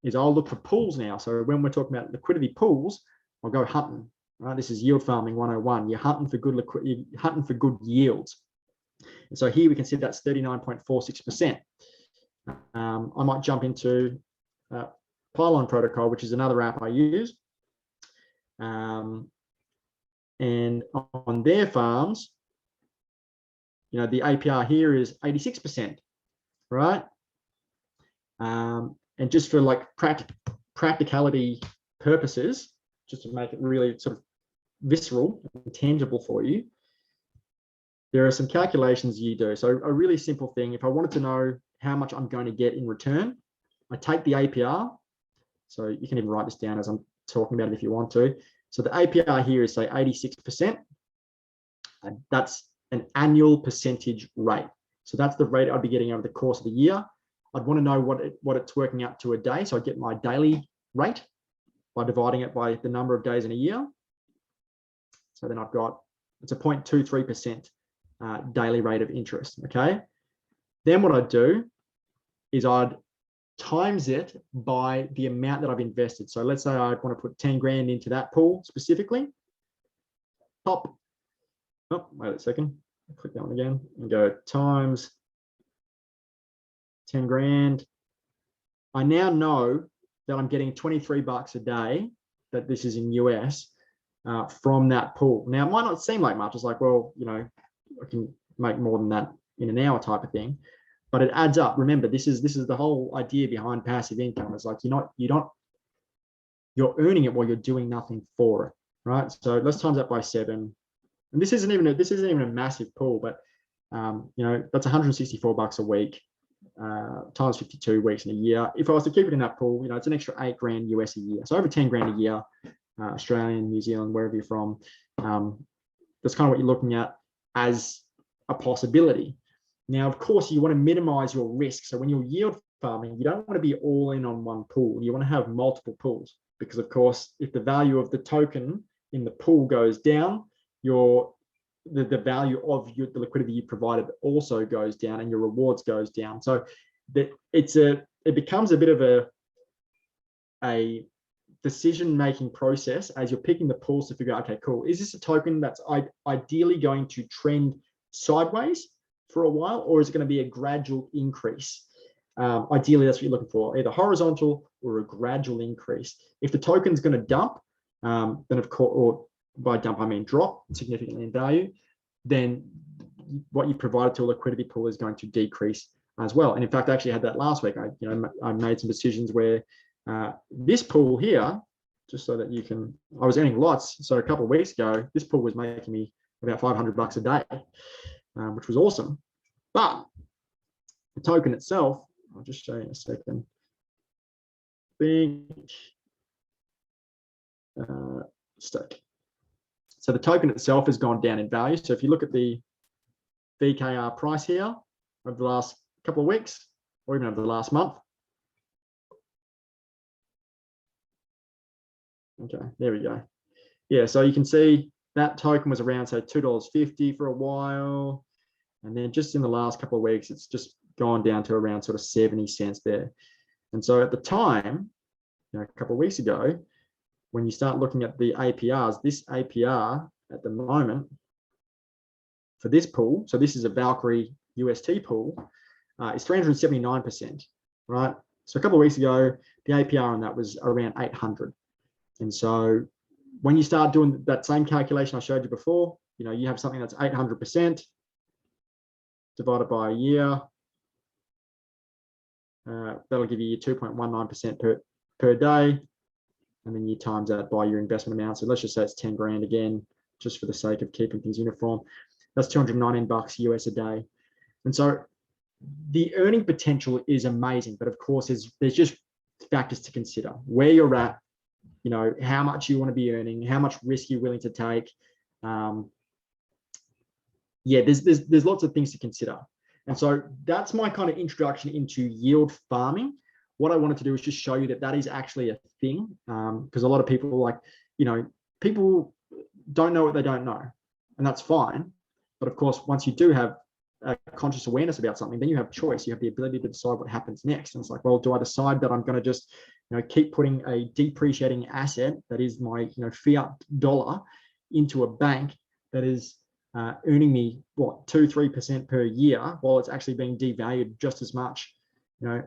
is I'll look for pools now. So when we're talking about liquidity pools, I'll go hunting, right? This is yield farming 101. You're hunting for good liquidity, hunting for good yields. And so here we can see that's 39.46%. I might jump into Pylon Protocol, which is another app I use. And on their farms, you know, the APR here is 86%, right? And just for like practicality purposes, just to make it really sort of visceral and tangible for you, there are some calculations you do. So a really simple thing, if I wanted to know how much I'm going to get in return, I take the APR. So you can even write this down as I'm talking about it if you want to. So the APR here is say 86%. And that's an annual percentage rate. So that's the rate I'd be getting over the course of the year. I'd want to know what it's working out to a day. So I get my daily rate by dividing it by the number of days in a year. So then I've got, it's a 0.23% daily rate of interest, okay? Then what I'd do is I'd times it by the amount that I've invested. So let's say I want to put 10 grand into that pool specifically. Wait a second, click that one again and go times 10 grand. I now know that I'm getting 23 bucks a day, that this is in US, from that pool. Now, it might not seem like much. It's like, well, you know, I can make more than that in an hour type of thing, but it adds up. Remember, this is the whole idea behind passive income. It's like you're earning it while you're doing nothing for it, right? So let's times that by 7. And this isn't even a massive pool, but you know, that's 164 bucks a week, times 52 weeks in a year. If I was to keep it in that pool, you know, it's an extra 8 grand US a year. So over 10 grand a year, Australian, New Zealand, wherever you're from. That's kind of what you're looking at as a possibility. Now, of course, you want to minimize your risk. So when you're yield farming, you don't want to be all in on one pool. You want to have multiple pools because, of course, if the value of the token in the pool goes down, your the value of the liquidity you provided also goes down, and your rewards goes down. So that it becomes a bit of a decision-making process as you're picking the pools to figure out, okay, cool, is this a token that's ideally going to trend sideways for a while, or is it going to be a gradual increase? Ideally, that's what you're looking for, either horizontal or a gradual increase. If the token's going to dump, then of course, or by dump I mean drop significantly in value, then what you provided to a liquidity pool is going to decrease as well. And in fact, I actually had that last week. I made some decisions where this pool here, just so that you can, I was earning lots. So a couple of weeks ago, this pool was making me about $500 a day, which was awesome. But the token itself, I'll just show you in a second. Big stake. So the token itself has gone down in value. So if you look at the VKR price here over the last couple of weeks, or even over the last month. Okay, there we go. Yeah, so you can see that token was around, say, $2.50 for a while. And then just in the last couple of weeks, it's just gone down to around sort of 70 cents there. And so at the time, a couple of weeks ago, when you start looking at the APRs, this APR at the moment for this pool, so this is a Valkyrie UST pool, is 379%, right? So a couple of weeks ago, the APR on that was around 800. And so when you start doing that same calculation I showed you before, you have something that's 800% divided by a year. That'll give you 2.19% per day. And then you times that by your investment amount. So let's just say it's 10 grand again, just for the sake of keeping things uniform. That's $219 US a day. And so the earning potential is amazing, but of course there's just factors to consider. Where you're at, how much you want to be earning, how much risk you're willing to take. Yeah, there's lots of things to consider. And so that's my kind of introduction into yield farming. What I wanted to do is just show you that is actually a thing, because a lot of people people don't know what they don't know, and that's fine. But of course, once you do have a conscious awareness about something, then you have choice. You have the ability to decide what happens next. And it's like, well, do I decide that I'm going to just keep putting a depreciating asset that is my fiat dollar into a bank that is earning me what 2-3% per year while it's actually being devalued just as much,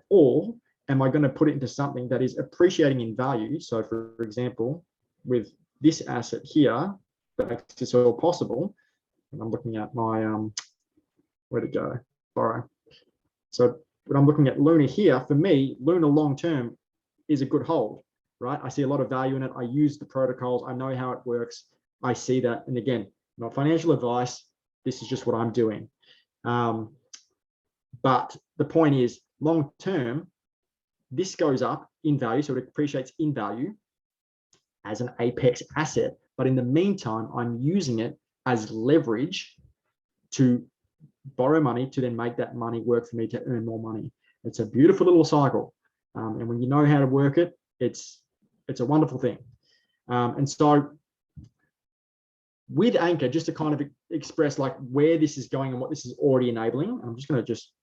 or am I going to put it into something that is appreciating in value? So for example, with this asset here, that makes this all possible. And I'm looking at my where to go, borrow. So when I'm looking at Luna here, for me, Luna long-term is a good hold, right? I see a lot of value in it. I use the protocols. I know how it works. I see that. And again, not financial advice. This is just what I'm doing. But the point is, long-term, this goes up in value. So it appreciates in value as an apex asset. But in the meantime, I'm using it as leverage to borrow money to then make that money work for me to earn more money. It's a beautiful little cycle. And when you know how to work it, it's a wonderful thing. And so with Anchor, just to kind of express like where this is going and what this is already enabling, I'm just going to just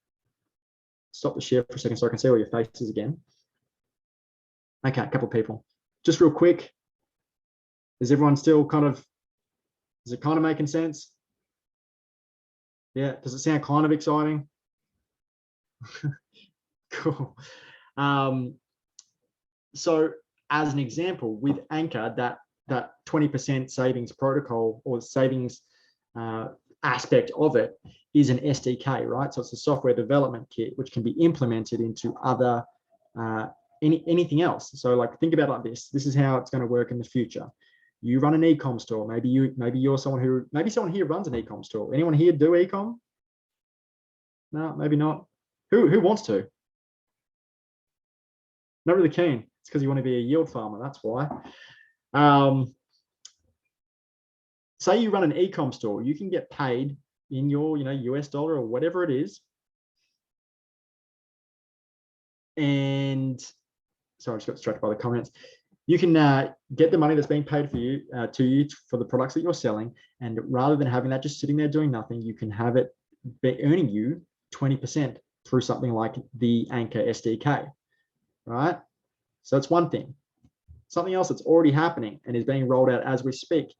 stop the share for a second so I can see all your faces again. Okay, a couple of people. Just real quick, is everyone still is it kind of making sense? Yeah, does it sound kind of exciting? Cool. So as an example, with Anchor, that 20% savings protocol or savings aspect of it is an SDK, right? So it's a software development kit which can be implemented into other anything else. So like think about it like this. This is how it's going to work in the future. You run an e-com store. Maybe you're someone here runs an e-com store. Anyone here do e-com? No, maybe not. Who wants to? Not really keen. It's because you want to be a yield farmer. That's why. Say you run an e-com store. You can get paid in your US dollar or whatever it is. And sorry, I just got distracted by the comments. You can get the money that's being paid for you to you for the products that you're selling, and rather than having that just sitting there doing nothing, you can have it be earning you 20% through something like the Anchor SDK, right? So that's one thing. Something else that's already happening and is being rolled out as we speak.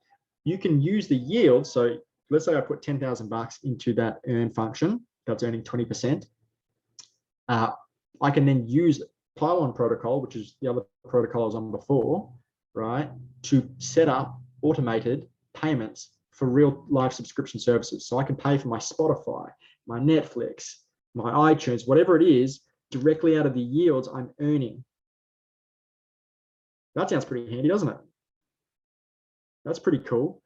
You can use the yield. So let's say I put 10,000 bucks into that earn function that's earning 20%. I can then use Pylon protocol, which is the other protocol I was on before, right, to set up automated payments for real life subscription services. So I can pay for my Spotify, my Netflix, my iTunes, whatever it is, directly out of the yields I'm earning. That sounds pretty handy, doesn't it? That's pretty cool.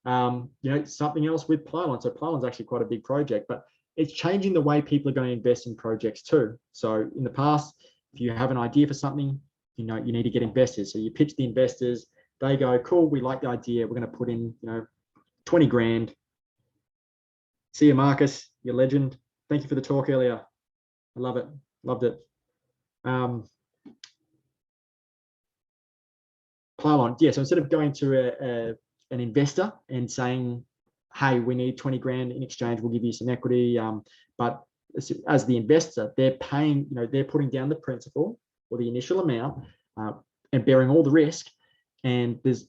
Something else with Pylon. So Pylon's actually quite a big project, but it's changing the way people are going to invest in projects too. So in the past, if you have an idea for something, you need to get investors. So you pitch the investors, they go, cool, we like the idea. We're going to put in, 20 grand. See you, Marcus, you're a legend. Thank you for the talk earlier. I love it. Loved it. Pylon, yeah. So instead of going to an investor and saying, hey, we need 20 grand in exchange, we'll give you some equity. But as the investor, they're paying, they're putting down the principal or the initial amount and bearing all the risk. And there's,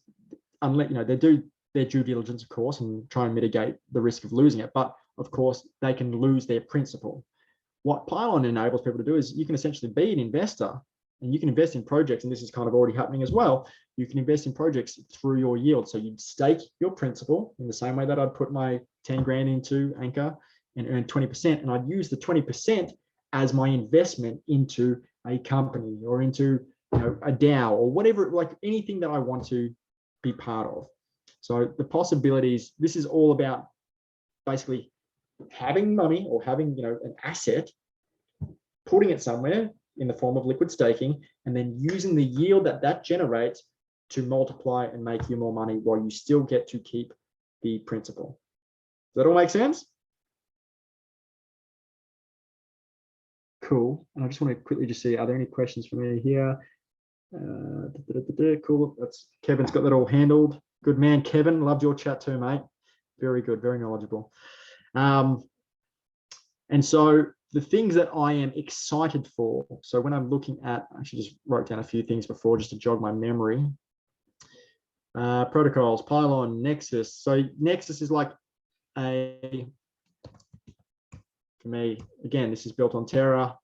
unless, they do their due diligence, of course, and try and mitigate the risk of losing it. But of course, they can lose their principal. What Pylon enables people to do is you can essentially be an investor and you can invest in projects, and this is kind of already happening as well. You can invest in projects through your yield. So you'd stake your principal in the same way that I'd put my 10 grand into Anchor and earn 20%. And I'd use the 20% as my investment into a company or into a DAO or whatever, like anything that I want to be part of. So the possibilities, this is all about basically having money or having an asset, putting it somewhere in the form of liquid staking, and then using the yield that generates to multiply and make you more money while you still get to keep the principal. Does that all make sense? Cool. And I just want to quickly just see, are there any questions for me here? Cool. That's Kevin's got that all handled. Good man, Kevin. Loved your chat too, mate. Very good, very knowledgeable. And so the things that I am excited for. So when I'm looking at, I actually just wrote down a few things before just to jog my memory. Protocols, Pylon, Nexus. So Nexus is like for me, again, this is built on Terra.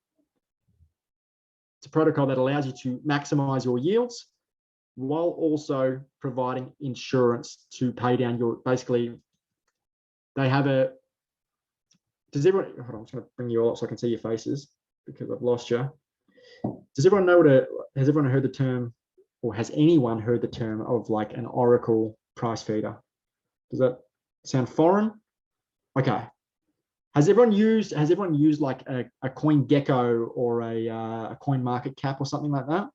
It's a protocol that allows you to maximize your yields while also providing insurance to pay down your, basically, they have a, does everyone, hold on, I'm just going to bring you all up so I can see your faces because I've lost you. Does everyone know has everyone heard the term, or has anyone heard the term of like an Oracle price feeder? Does that sound foreign? Okay. Has everyone used like a CoinGecko or a Coin Market Cap or something like that?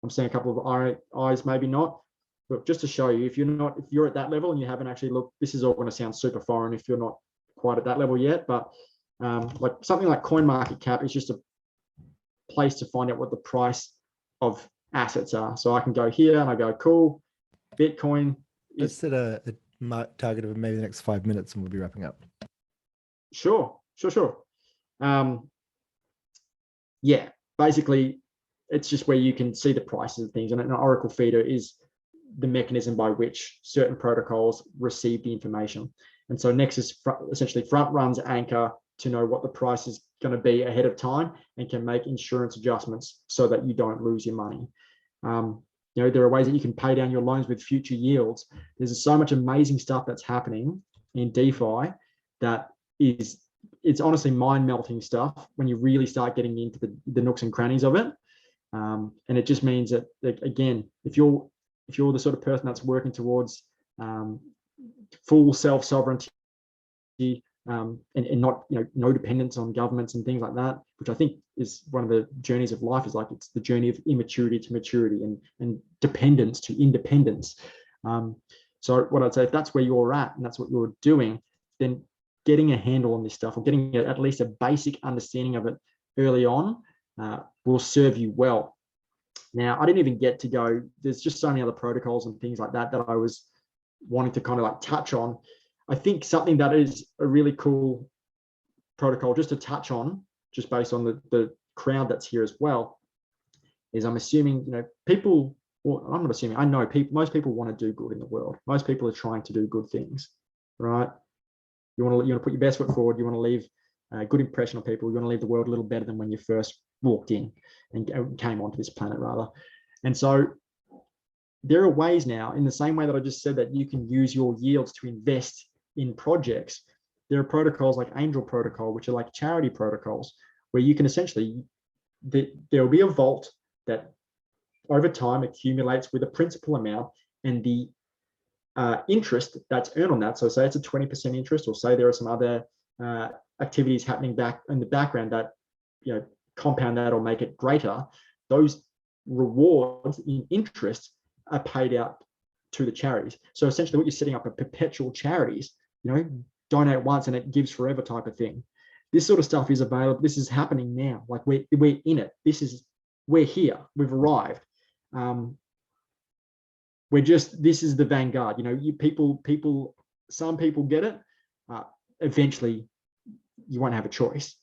I'm seeing a couple of eyes, maybe not. But just to show you, if you're at that level and you haven't actually looked, this is all going to sound super foreign if you're not quite at that level yet. But like something like Coin Market Cap is just a place to find out what the price of assets are. So I can go here and I go, cool, Bitcoin. Let's set a target of maybe the next 5 minutes and we'll be wrapping up. Sure. Yeah, basically, it's just where you can see the prices of things. And an Oracle feeder is the mechanism by which certain protocols receive the information. And so Nexus essentially front runs Anchor to know what the price is going to be ahead of time and can make insurance adjustments so that you don't lose your money. There are ways that you can pay down your loans with future yields. There's so much amazing stuff that's happening in DeFi that it's honestly mind-melting stuff when you really start getting into the nooks and crannies of it. And it just means that again, if you're the sort of person that's working towards full self-sovereignty and not no dependence on governments and things like that, which I think is one of the journeys of life, is like it's the journey of immaturity to maturity and dependence to independence. So what I'd say, if that's where you're at and that's what you're doing, then getting a handle on this stuff or getting at least a basic understanding of it early on will serve you well. Now, I didn't even get to go, there's just so many other protocols and things like that that I was wanting to kind of like touch on. I think something that is a really cool protocol just to touch on, just based on the crowd that's here as well, is I'm assuming, you know, people, well, I'm not assuming, I know people, most people want to do good in the world. Most people are trying to do good things, right? You want to put your best foot forward. You want to leave a good impression on people. You want to leave the world a little better than when you first walked in and came onto this planet, rather. And so there are ways now, in the same way that I just said, that you can use your yields to invest in projects. There are protocols like Angel Protocol, which are like charity protocols, where you can essentially, there will be a vault that over time accumulates with a principal amount, and the interest that's earned on that. So say it's a 20% interest, or say there are some other activities happening back in the background that, you know, compound that or make it greater. Those rewards in interest are paid out to the charities. So essentially what you're setting up are perpetual charities, you know, donate once and it gives forever type of thing. This sort of stuff is available. This is happening now. Like we're in it. We're here. We've arrived. This is the vanguard. You know, some people get it. Eventually, you won't have a choice.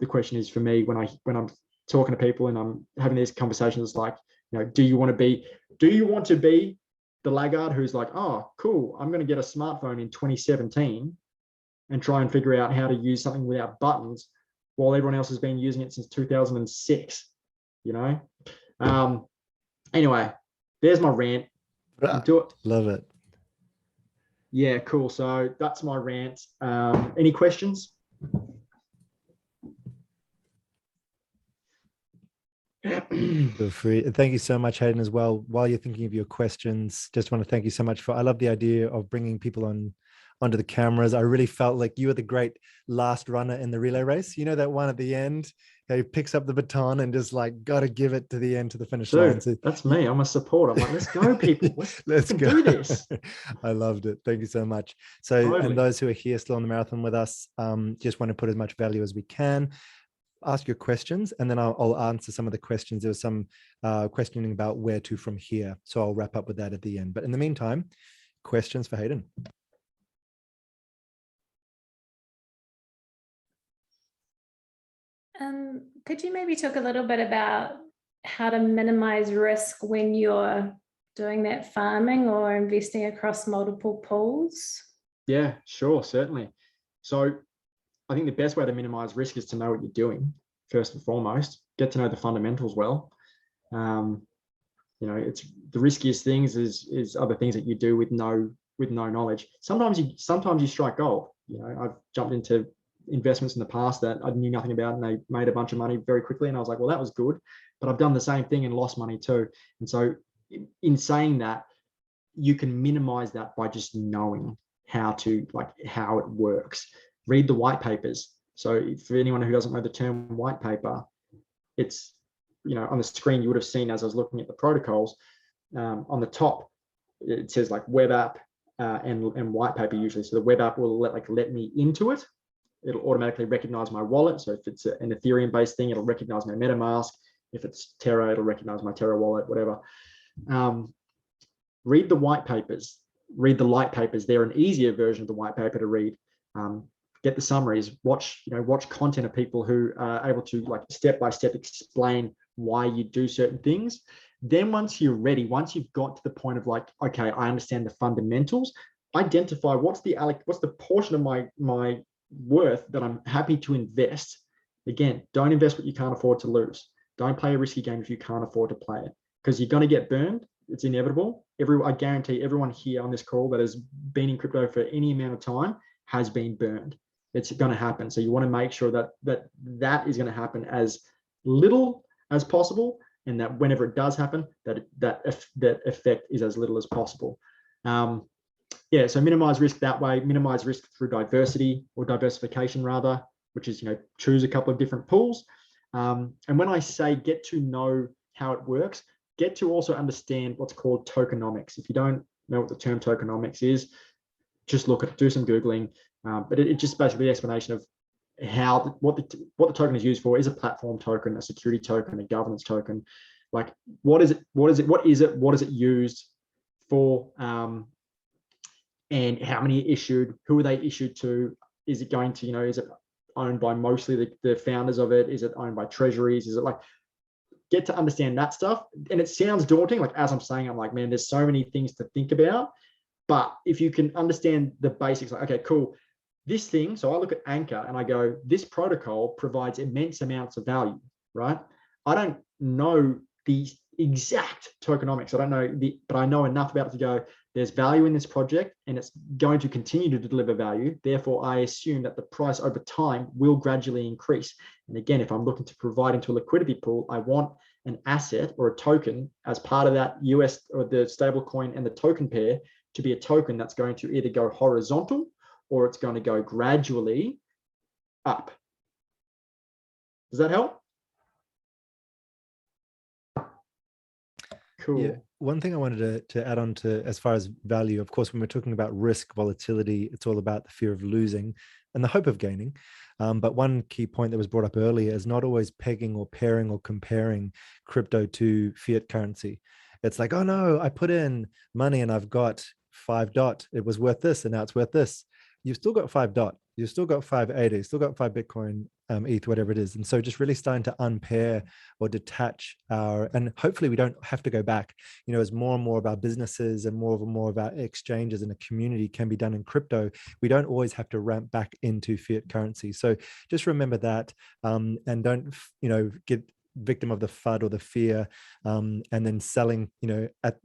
The question is for me, when I'm talking to people and I'm having these conversations, like, you know, do you want to be the laggard who's like, oh, cool, I'm going to get a smartphone in 2017 and try and figure out how to use something without buttons while everyone else has been using it since 2006, you know? Anyway, there's my rant. Love it. Yeah, cool. So that's my rant. Any questions? Feel free. Thank you so much, Hayden, as well. While you're thinking of your questions, just want to thank you so much I love the idea of bringing people onto the cameras. I really felt like you were the great last runner in the relay race. You know, that one at the end, he picks up the baton and just like, got to give it to the end, to the finish line. So that's me. I'm a supporter. I'm like, let's go, people. Let's go. Do this. I loved it. Thank you so much. So, totally. And those who are here still on the marathon with us, just want to put as much value as we can. Ask your questions, and then I'll answer some of the questions. There was some questioning about where to from here. So I'll wrap up with that at the end. But in the meantime, questions for Hayden. Could you maybe talk a little bit about how to minimize risk when you're doing that farming or investing across multiple pools? Yeah, sure, certainly. So I think the best way to minimize risk is to know what you're doing first and foremost. Get to know the fundamentals well. You know, it's the riskiest things is other things that you do with no knowledge. Sometimes you strike gold. You know, I've jumped into investments in the past that I knew nothing about, and they made a bunch of money very quickly, and I was like, well, that was good. But I've done the same thing and lost money too. And so in saying that, you can minimize that by just knowing how it works. Read the white papers. So for anyone who doesn't know the term white paper, it's, you know, on the screen you would have seen as I was looking at the protocols, on the top it says like web app and white paper usually. So the web app will let me into it. It'll automatically recognize my wallet. So if it's an Ethereum based thing, it'll recognize my MetaMask. If it's Terra, it'll recognize my Terra wallet, whatever. Read the white papers, read the light papers. They're an easier version of the white paper to read. Get the summaries, watch content of people who are able to like step by step explain why you do certain things. Then once you're ready, once you've got to the point of like, okay, I understand the fundamentals, identify what's the portion of my worth that I'm happy to invest. Again, don't invest what you can't afford to lose. Don't play a risky game if you can't afford to play it, because you're going to get burned. It's inevitable. I guarantee everyone here on this call that has been in crypto for any amount of time has been burned. It's going to happen. So you want to make sure that is going to happen as little as possible, and that whenever it does happen, that effect is as little as possible. Yeah, so minimize risk that way. Minimize risk through diversity, or diversification rather, which is, you know, choose a couple of different pools. And when I say get to know how it works, get to also understand what's called tokenomics. If you don't know what the term tokenomics is, just do some Googling. But it's just basically the explanation of what the token is used for. Is a platform token, a security token, a governance token. Like, what is it? What is it used for? And how many issued? Who are they issued to? Is it going to, is it owned by mostly the founders of it? Is it owned by treasuries? Is it like, get to understand that stuff? And it sounds daunting. Like, as I'm saying, I'm like, man, there's so many things to think about. But if you can understand the basics, like, okay, cool, this thing. So I look at Anchor and I go, this protocol provides immense amounts of value, right? I don't know the exact tokenomics. I don't know but I know enough about it to go, there's value in this project and it's going to continue to deliver value. Therefore, I assume that the price over time will gradually increase. And again, if I'm looking to provide into a liquidity pool, I want an asset or a token as part of that US or the stable coin and the token pair to be a token that's going to either go horizontal or it's going to go gradually up. Does that help? Cool. Yeah. One thing I wanted to add on to, as far as value, of course, when we're talking about risk, volatility, it's all about the fear of losing and the hope of gaining. But one key point that was brought up earlier is not always pegging or pairing or comparing crypto to fiat currency. It's like, oh no, I put in money and I've got 5 DOT. It was worth this and now it's worth this. You've still got 5 DOT. You've still got 580. You've still got 5 Bitcoin, ETH, whatever it is. And so just really starting to unpair or detach and hopefully we don't have to go back, as more and more of our businesses and more of our exchanges in a community can be done in crypto, we don't always have to ramp back into fiat currency. So just remember that, and don't, get victim of the FUD or the fear, and then selling,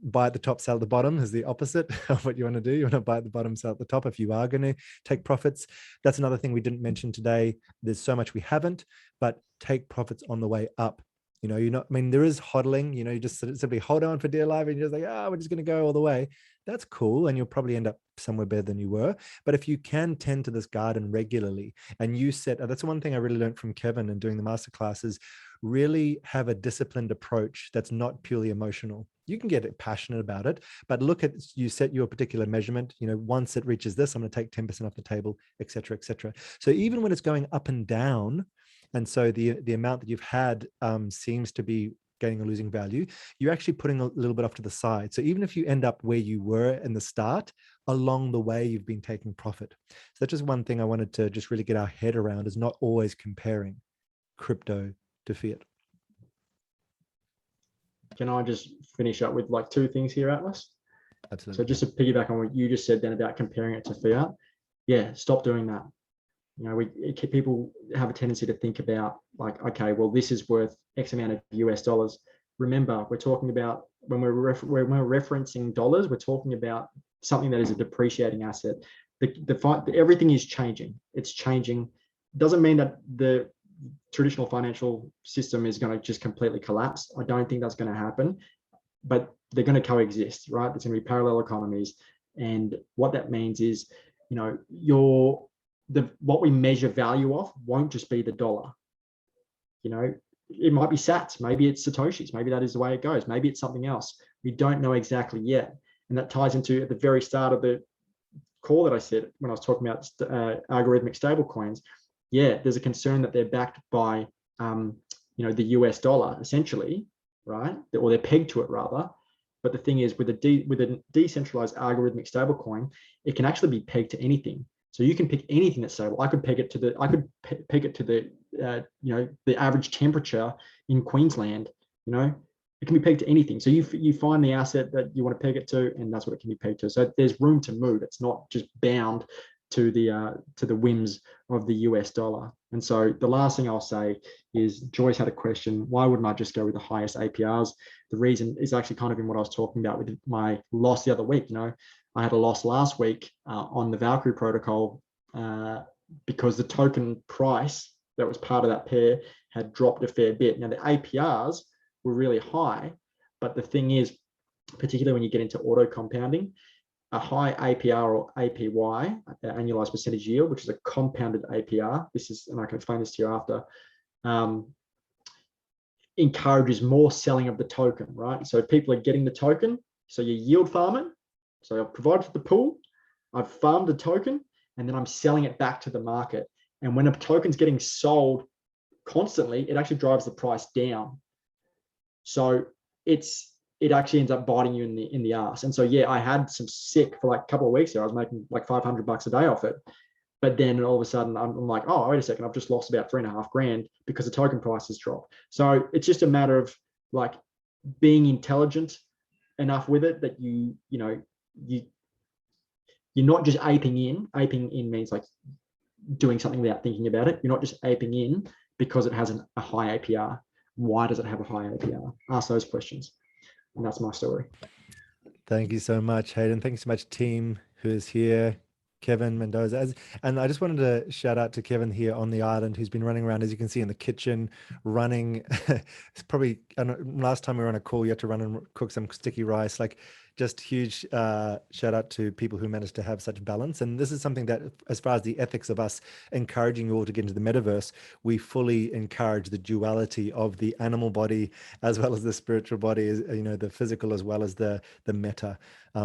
buy at the top, sell at the bottom is the opposite of what you want to do. You want to buy at the bottom, sell at the top if you are going to take profits. That's another thing we didn't mention today. There's so much we haven't, but take profits on the way up. There is hodling, you just simply hold on for dear life and you're just like, we're just going to go all the way. That's cool. And you'll probably end up somewhere better than you were. But if you can tend to this garden regularly and you that's one thing I really learned from Kevin and doing the masterclasses, really have a disciplined approach that's not purely emotional. You can get passionate about it, but you set your particular measurement, once it reaches this, I'm going to take 10% off the table, et cetera, et cetera. So even when it's going up and down, and so the amount that you've had seems to be gaining or losing value, you're actually putting a little bit off to the side. So even if you end up where you were in the start, along the way, you've been taking profit. So that's just one thing I wanted to just really get our head around, is not always comparing crypto to fiat. Can I just finish up with like 2 things here, Atlas? Absolutely. So just to piggyback on what you just said then about comparing it to fiat, yeah, stop doing that. People have a tendency to think about like, okay, well, this is worth X amount of US dollars. Remember, we're talking about when we're referencing dollars, we're talking about something that is a depreciating asset. Everything is changing. It's changing. Doesn't mean that the traditional financial system is going to just completely collapse. I don't think that's going to happen, but they're going to coexist, right? There's going to be parallel economies. And what that means is, what we measure value off won't just be the dollar. It might be sats, maybe it's satoshis, maybe that is the way it goes, maybe it's something else. We don't know exactly yet. And that ties into at the very start of the call that I said when I was talking about algorithmic stable coins. Yeah, there's a concern that they're backed by the US dollar essentially, right? Or they're pegged to it rather. But the thing is, with a decentralized algorithmic stablecoin, it can actually be pegged to anything. So you can pick anything that's stable. I could peg it to the the average temperature in Queensland. It can be pegged to anything. So you find the asset that you want to peg it to, and that's what it can be pegged to. So there's room to move. It's not just bound to the whims of the US dollar. And so the last thing I'll say is, Joyce had a question, why wouldn't I just go with the highest APRs? The reason is actually kind of in what I was talking about with my loss the other week. I had a loss last week on the Valkyrie protocol because the token price that was part of that pair had dropped a fair bit. Now the APRs were really high, but the thing is, particularly when you get into auto compounding, a high APR or APY, annualized percentage yield, which is a compounded APR, and I can explain this to you after, encourages more selling of the token, right? So people are getting the token, so you yield farm it. So I've provided for the pool, I've farmed the token, and then I'm selling it back to the market. And when a token's getting sold constantly, it actually drives the price down. So it actually ends up biting you in the ass. And so yeah, I had some sick for like a couple of weeks there. I was making like $500 a day off it. But then all of a sudden I'm like, oh, wait a second, I've just lost about 3.5 grand because the token price has dropped. So it's just a matter of like being intelligent enough with it that you're not just aping in. Aping in means like doing something without thinking about it. You're not just aping in because it has a high APR. Why does it have a high APR? Ask those questions. And that's my story. Thank you so much, Hayden. Thank you so much, team who is here. Kevin Mendoza. And I just wanted to shout out to Kevin here on the island, who's been running around, as you can see, in the kitchen, running. It's probably, I don't know, last time we were on a call, you had to run and cook some sticky rice. Like, just huge shout out to people who managed to have such balance. And this is something that, as far as the ethics of us encouraging you all to get into the metaverse, we fully encourage the duality of the animal body as well as the spiritual body, the physical as well as the meta.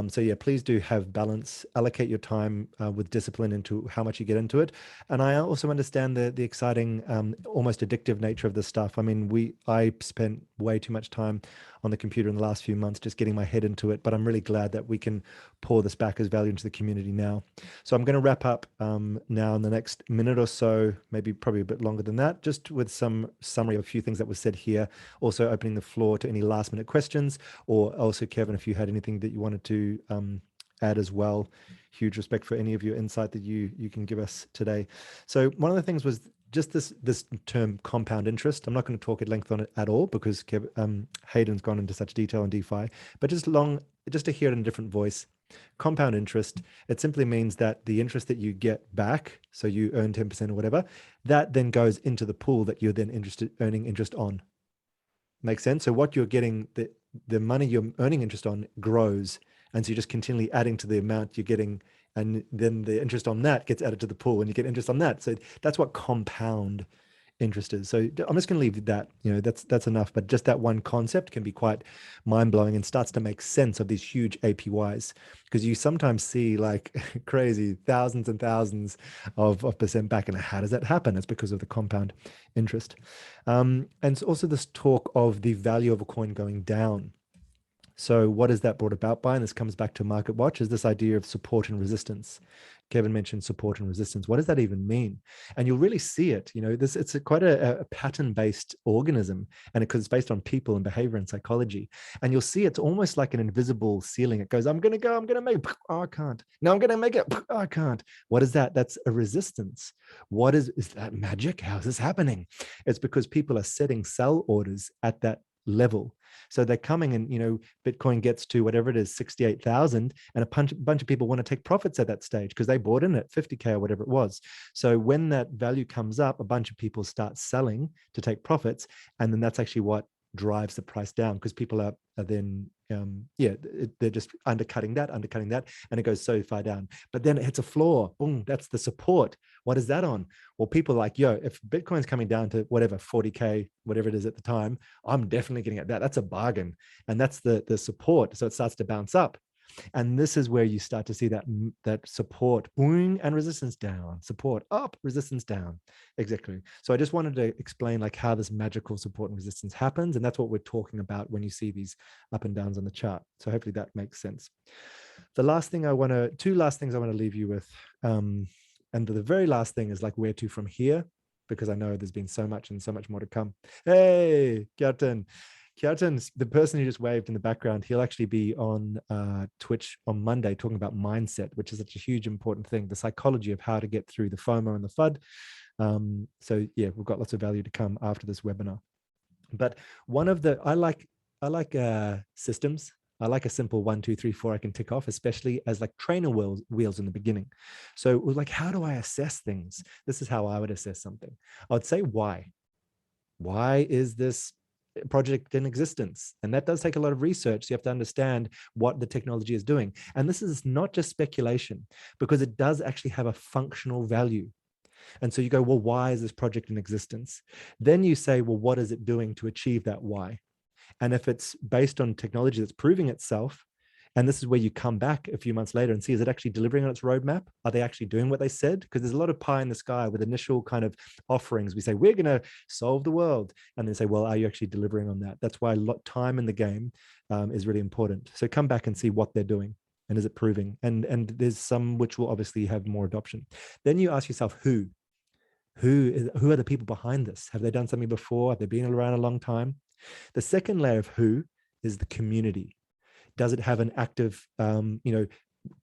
So yeah, please do have balance, allocate your time with discipline into how much you get into it. And I also understand the exciting, almost addictive nature of this stuff. I mean, I spent way too much time on the computer in the last few months, just getting my head into it. But I'm really glad that we can pour this back as value into the community now. So I'm going to wrap up now in the next minute or so, probably a bit longer than that, just with some summary of a few things that was said here. Also opening the floor to any last minute questions, or also Kevin, if you had anything that you wanted to add as well. Huge respect for any of your insight that you can give us today. So one of the things was just this term compound interest. I'm not going to talk at length on it at all because Hayden's gone into such detail on DeFi, but just to hear it in a different voice. Compound interest, it simply means that the interest that you get back, so you earn 10% or whatever, that then goes into the pool that you're then earning interest on. Makes sense? So what you're getting, the money you're earning interest on grows, and so you're just continually adding to the amount you're getting, and then the interest on that gets added to the pool and you get interest on that. So that's what compound interest is. So I'm just going to leave that, that's enough, but just that one concept can be quite mind-blowing and starts to make sense of these huge APYs, because you sometimes see like crazy thousands and thousands of percent back. And how does that happen? It's because of the compound interest. And also this talk of the value of a coin going down. So what is that brought about by? And this comes back to Market Watch, is this idea of support and resistance. Kevin mentioned support and resistance. What does that even mean? And you'll really see it. It's quite a pattern-based organism, and it's based on people and behavior and psychology. And you'll see it's almost like an invisible ceiling. It goes, I'm going to make, oh, I can't. No, I'm going to make it, oh, I can't. What is that? That's a resistance. What is that magic? How is this happening? It's because people are setting sell orders at that level. So they're coming and, Bitcoin gets to whatever it is, 68,000, and a bunch of people want to take profits at that stage because they bought in at 50K or whatever it was. So when that value comes up, a bunch of people start selling to take profits. And then that's actually what drives the price down, because people are then, they're just undercutting that, and it goes so far down. But then it hits a floor. Boom, that's the support. What is that on? Well, people are like, if Bitcoin's coming down to whatever, 40K, whatever it is at the time, I'm definitely getting at that. That's a bargain. And that's the support. So it starts to bounce up. And this is where you start to see that support, boing, and resistance down, support up, resistance down. Exactly. So I just wanted to explain like how this magical support and resistance happens. And that's what we're talking about when you see these up and downs on the chart. So hopefully that makes sense. Two last things I want to leave you with. And the very last thing is like, where to from here? Because I know there's been so much and so much more to come. Hey, Kjartan, the person who just waved in the background, he'll actually be on Twitch on Monday talking about mindset, which is such a huge important thing, the psychology of how to get through the FOMO and the FUD. So yeah, we've got lots of value to come after this webinar. But I like systems. I like a simple 1, 2, 3, 4 I can tick off, especially as like trainer wheels in the beginning. So like, how do I assess things? This is how I would assess something. I would say, why? Why is this project in existence? And that does take a lot of research. So you have to understand what the technology is doing. And this is not just speculation, because it does actually have a functional value. And so you go, well, why is this project in existence? Then you say, well, what is it doing to achieve that why? And if it's based on technology that's proving itself, And this is where you come back a few months later and see, is it actually delivering on its roadmap? Are they actually doing what they said? Because there's a lot of pie in the sky with initial kind of offerings. We say, we're going to solve the world. And then say, well, are you actually delivering on that? That's why a lot time in the game is really important. So come back and see what they're doing. And is it proving? And there's some which will obviously have more adoption. Then you ask yourself, who are the people behind this? Have they done something before? Have they been around a long time? The second layer of who is the community. Does it have an active,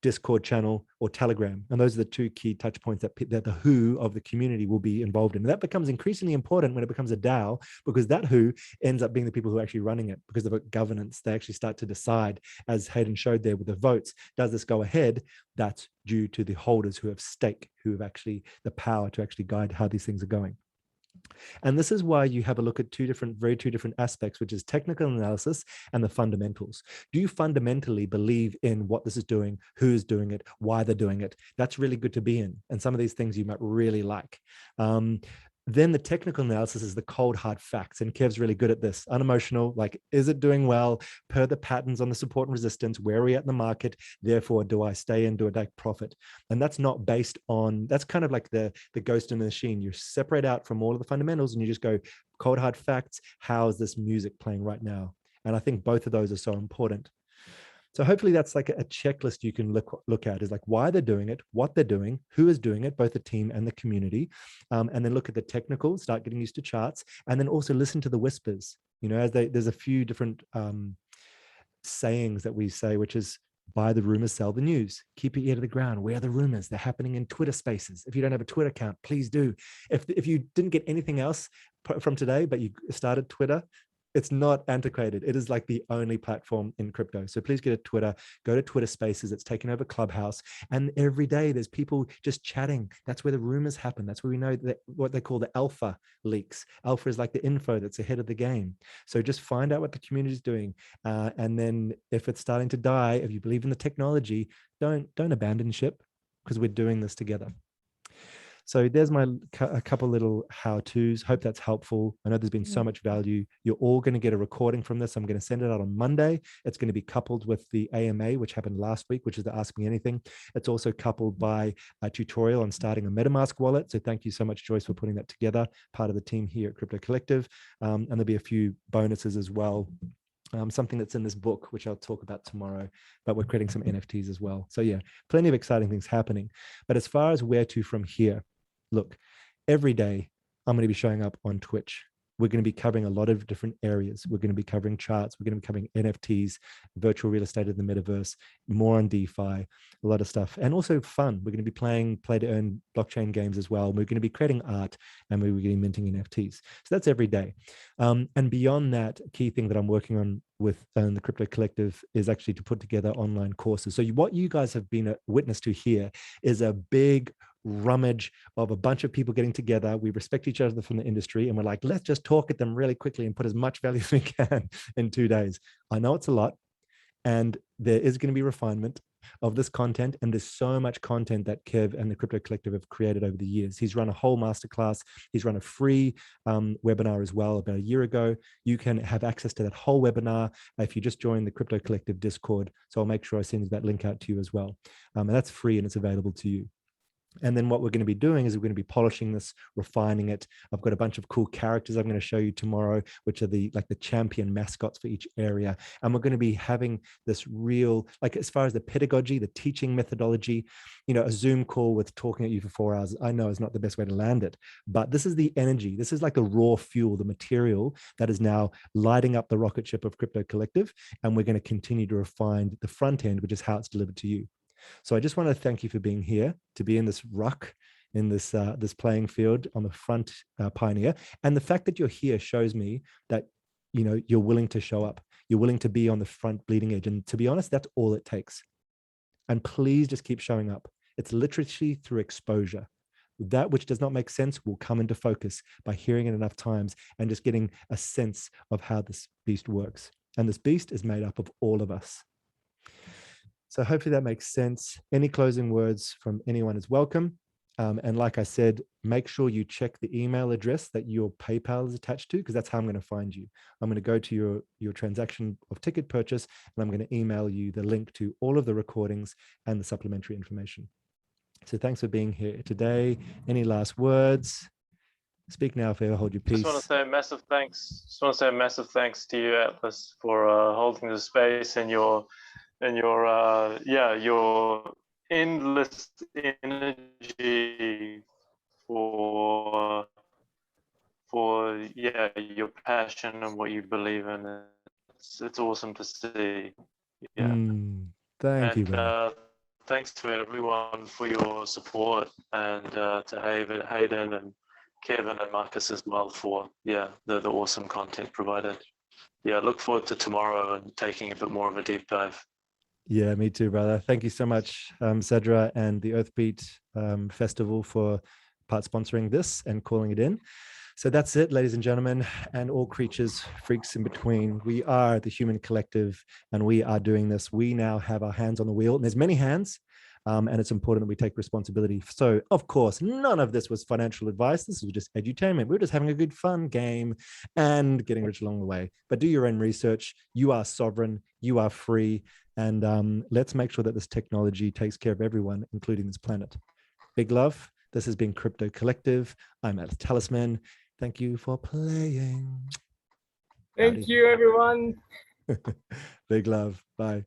Discord channel or Telegram? And those are the two key touch points that the who of the community will be involved in. And that becomes increasingly important when it becomes a DAO, because that who ends up being the people who are actually running it, because of governance. They actually start to decide, as Hayden showed there with the votes, does this go ahead? That's due to the holders who have stake, who have actually the power to actually guide how these things are going. And this is why you have a look at two different aspects, which is technical analysis and the fundamentals. Do you fundamentally believe in what this is doing, who is doing it, why they're doing it? That's really good to be in. And some of these things you might really like. Then the technical analysis is the cold, hard facts. And Kev's really good at this. Unemotional, like, is it doing well per the patterns on the support and resistance? Where are we at in the market? Therefore, do I stay in, do I take profit? And that's not based on, that's kind of like the ghost in the machine. You separate out from all of the fundamentals and you just go cold, hard facts. How is this music playing right now? And I think both of those are so important. So hopefully that's like a checklist you can look at, is like why they're doing it, what they're doing, who is doing it, both the team and the community, and then look at the technical, start getting used to charts, and then also listen to the whispers. As there's a few different sayings that we say, which is buy the rumors, sell the news. Keep your ear to the ground. Where are the rumors? They're happening in Twitter spaces. If you don't have a Twitter account, please do. If you didn't get anything else from today, but you started Twitter, it's not antiquated. It is like the only platform in crypto. So please get a Twitter, go to Twitter spaces. It's taken over Clubhouse. And every day there's people just chatting. That's where the rumors happen. That's where we know that what they call the alpha leaks. Alpha is like the info that's ahead of the game. So just find out what the community is doing. And then if it's starting to die, if you believe in the technology, don't abandon ship, because we're doing this together. So there's a couple little how-tos. Hope that's helpful. I know there's been so much value. You're all going to get a recording from this. I'm going to send it out on Monday. It's going to be coupled with the AMA, which happened last week, which is the Ask Me Anything. It's also coupled by a tutorial on starting a MetaMask wallet. So thank you so much, Joyce, for putting that together, part of the team here at Crypto Collective. And there'll be a few bonuses as well. Something that's in this book, which I'll talk about tomorrow, but we're creating some NFTs as well. So yeah, plenty of exciting things happening. But as far as where to from here, look, every day I'm going to be showing up on Twitch. We're going to be covering a lot of different areas. We're going to be covering charts. We're going to be covering NFTs, virtual real estate in the metaverse, more on DeFi, a lot of stuff. And also fun. We're going to be playing play-to-earn blockchain games as well. We're going to be creating art, and we're going to be minting NFTs. So that's every day. And beyond that, a key thing that I'm working on with the Crypto Collective is actually to put together online courses. So what you guys have been a witness to here is a big rummage of a bunch of people getting together. We respect each other from the industry, and we're like, let's just talk at them really quickly and put as much value as we can in 2 days. I know it's a lot, and there is going to be refinement of this content, and there's so much content that Kev and the Crypto Collective have created over the years. He's run a whole masterclass. He's run a free webinar as well about a year ago. You can have access to that whole webinar if you just join the Crypto Collective Discord. So I'll make sure I send that link out to you as well. And that's free, and it's available to you. And then what we're going to be doing is we're going to be polishing this, refining it. I've got a bunch of cool characters I'm going to show you tomorrow, which are the champion mascots for each area. And we're going to be having this real, like, as far as the pedagogy, the teaching methodology, a Zoom call with talking at you for 4 hours, I know is not the best way to land it, but this is the energy. This is like the raw fuel, the material that is now lighting up the rocket ship of Crypto Collective. And we're going to continue to refine the front end, which is how it's delivered to you. So I just want to thank you for being here, to be in this ruck, in this playing field on the front, Pioneer. And the fact that you're here shows me that, you're willing to show up. You're willing to be on the front bleeding edge. And to be honest, that's all it takes. And please just keep showing up. It's literally through exposure. That which does not make sense will come into focus by hearing it enough times and just getting a sense of how this beast works. And this beast is made up of all of us. So hopefully that makes sense. Any closing words from anyone is welcome. And like I said, make sure you check the email address that your PayPal is attached to, because that's how I'm going to find you. I'm going to go to your transaction of ticket purchase, and I'm going to email you the link to all of the recordings and the supplementary information. So thanks for being here today. Any last words? Speak now, if ever hold your peace. Just want to say a massive thanks. Just want to say a massive thanks to you, Atlas, for holding the space and your endless energy for your passion and what you believe in. It's awesome to see. Yeah. Thank you, brother. Thanks to everyone for your support, and to Hayden and Kevin and Marcus as well for the awesome content provided. Yeah, look forward to tomorrow and taking a bit more of a deep dive. Yeah, me too, brother. Thank you so much, Cedra and the Earthbeat Festival for part sponsoring this and calling it in. So that's it, ladies and gentlemen, and all creatures, freaks in between. We are the Human Collective, and we are doing this. We now have our hands on the wheel, and there's many hands, and it's important that we take responsibility. So, of course, none of this was financial advice. This was just edutainment. We're just having a good, fun game and getting rich along the way. But do your own research. You are sovereign. You are free. And let's make sure that this technology takes care of everyone, including this planet. Big love. This has been Crypto Collective. I'm Atlas Talisman. Thank you for playing. Thank you, everyone. Big love. Bye.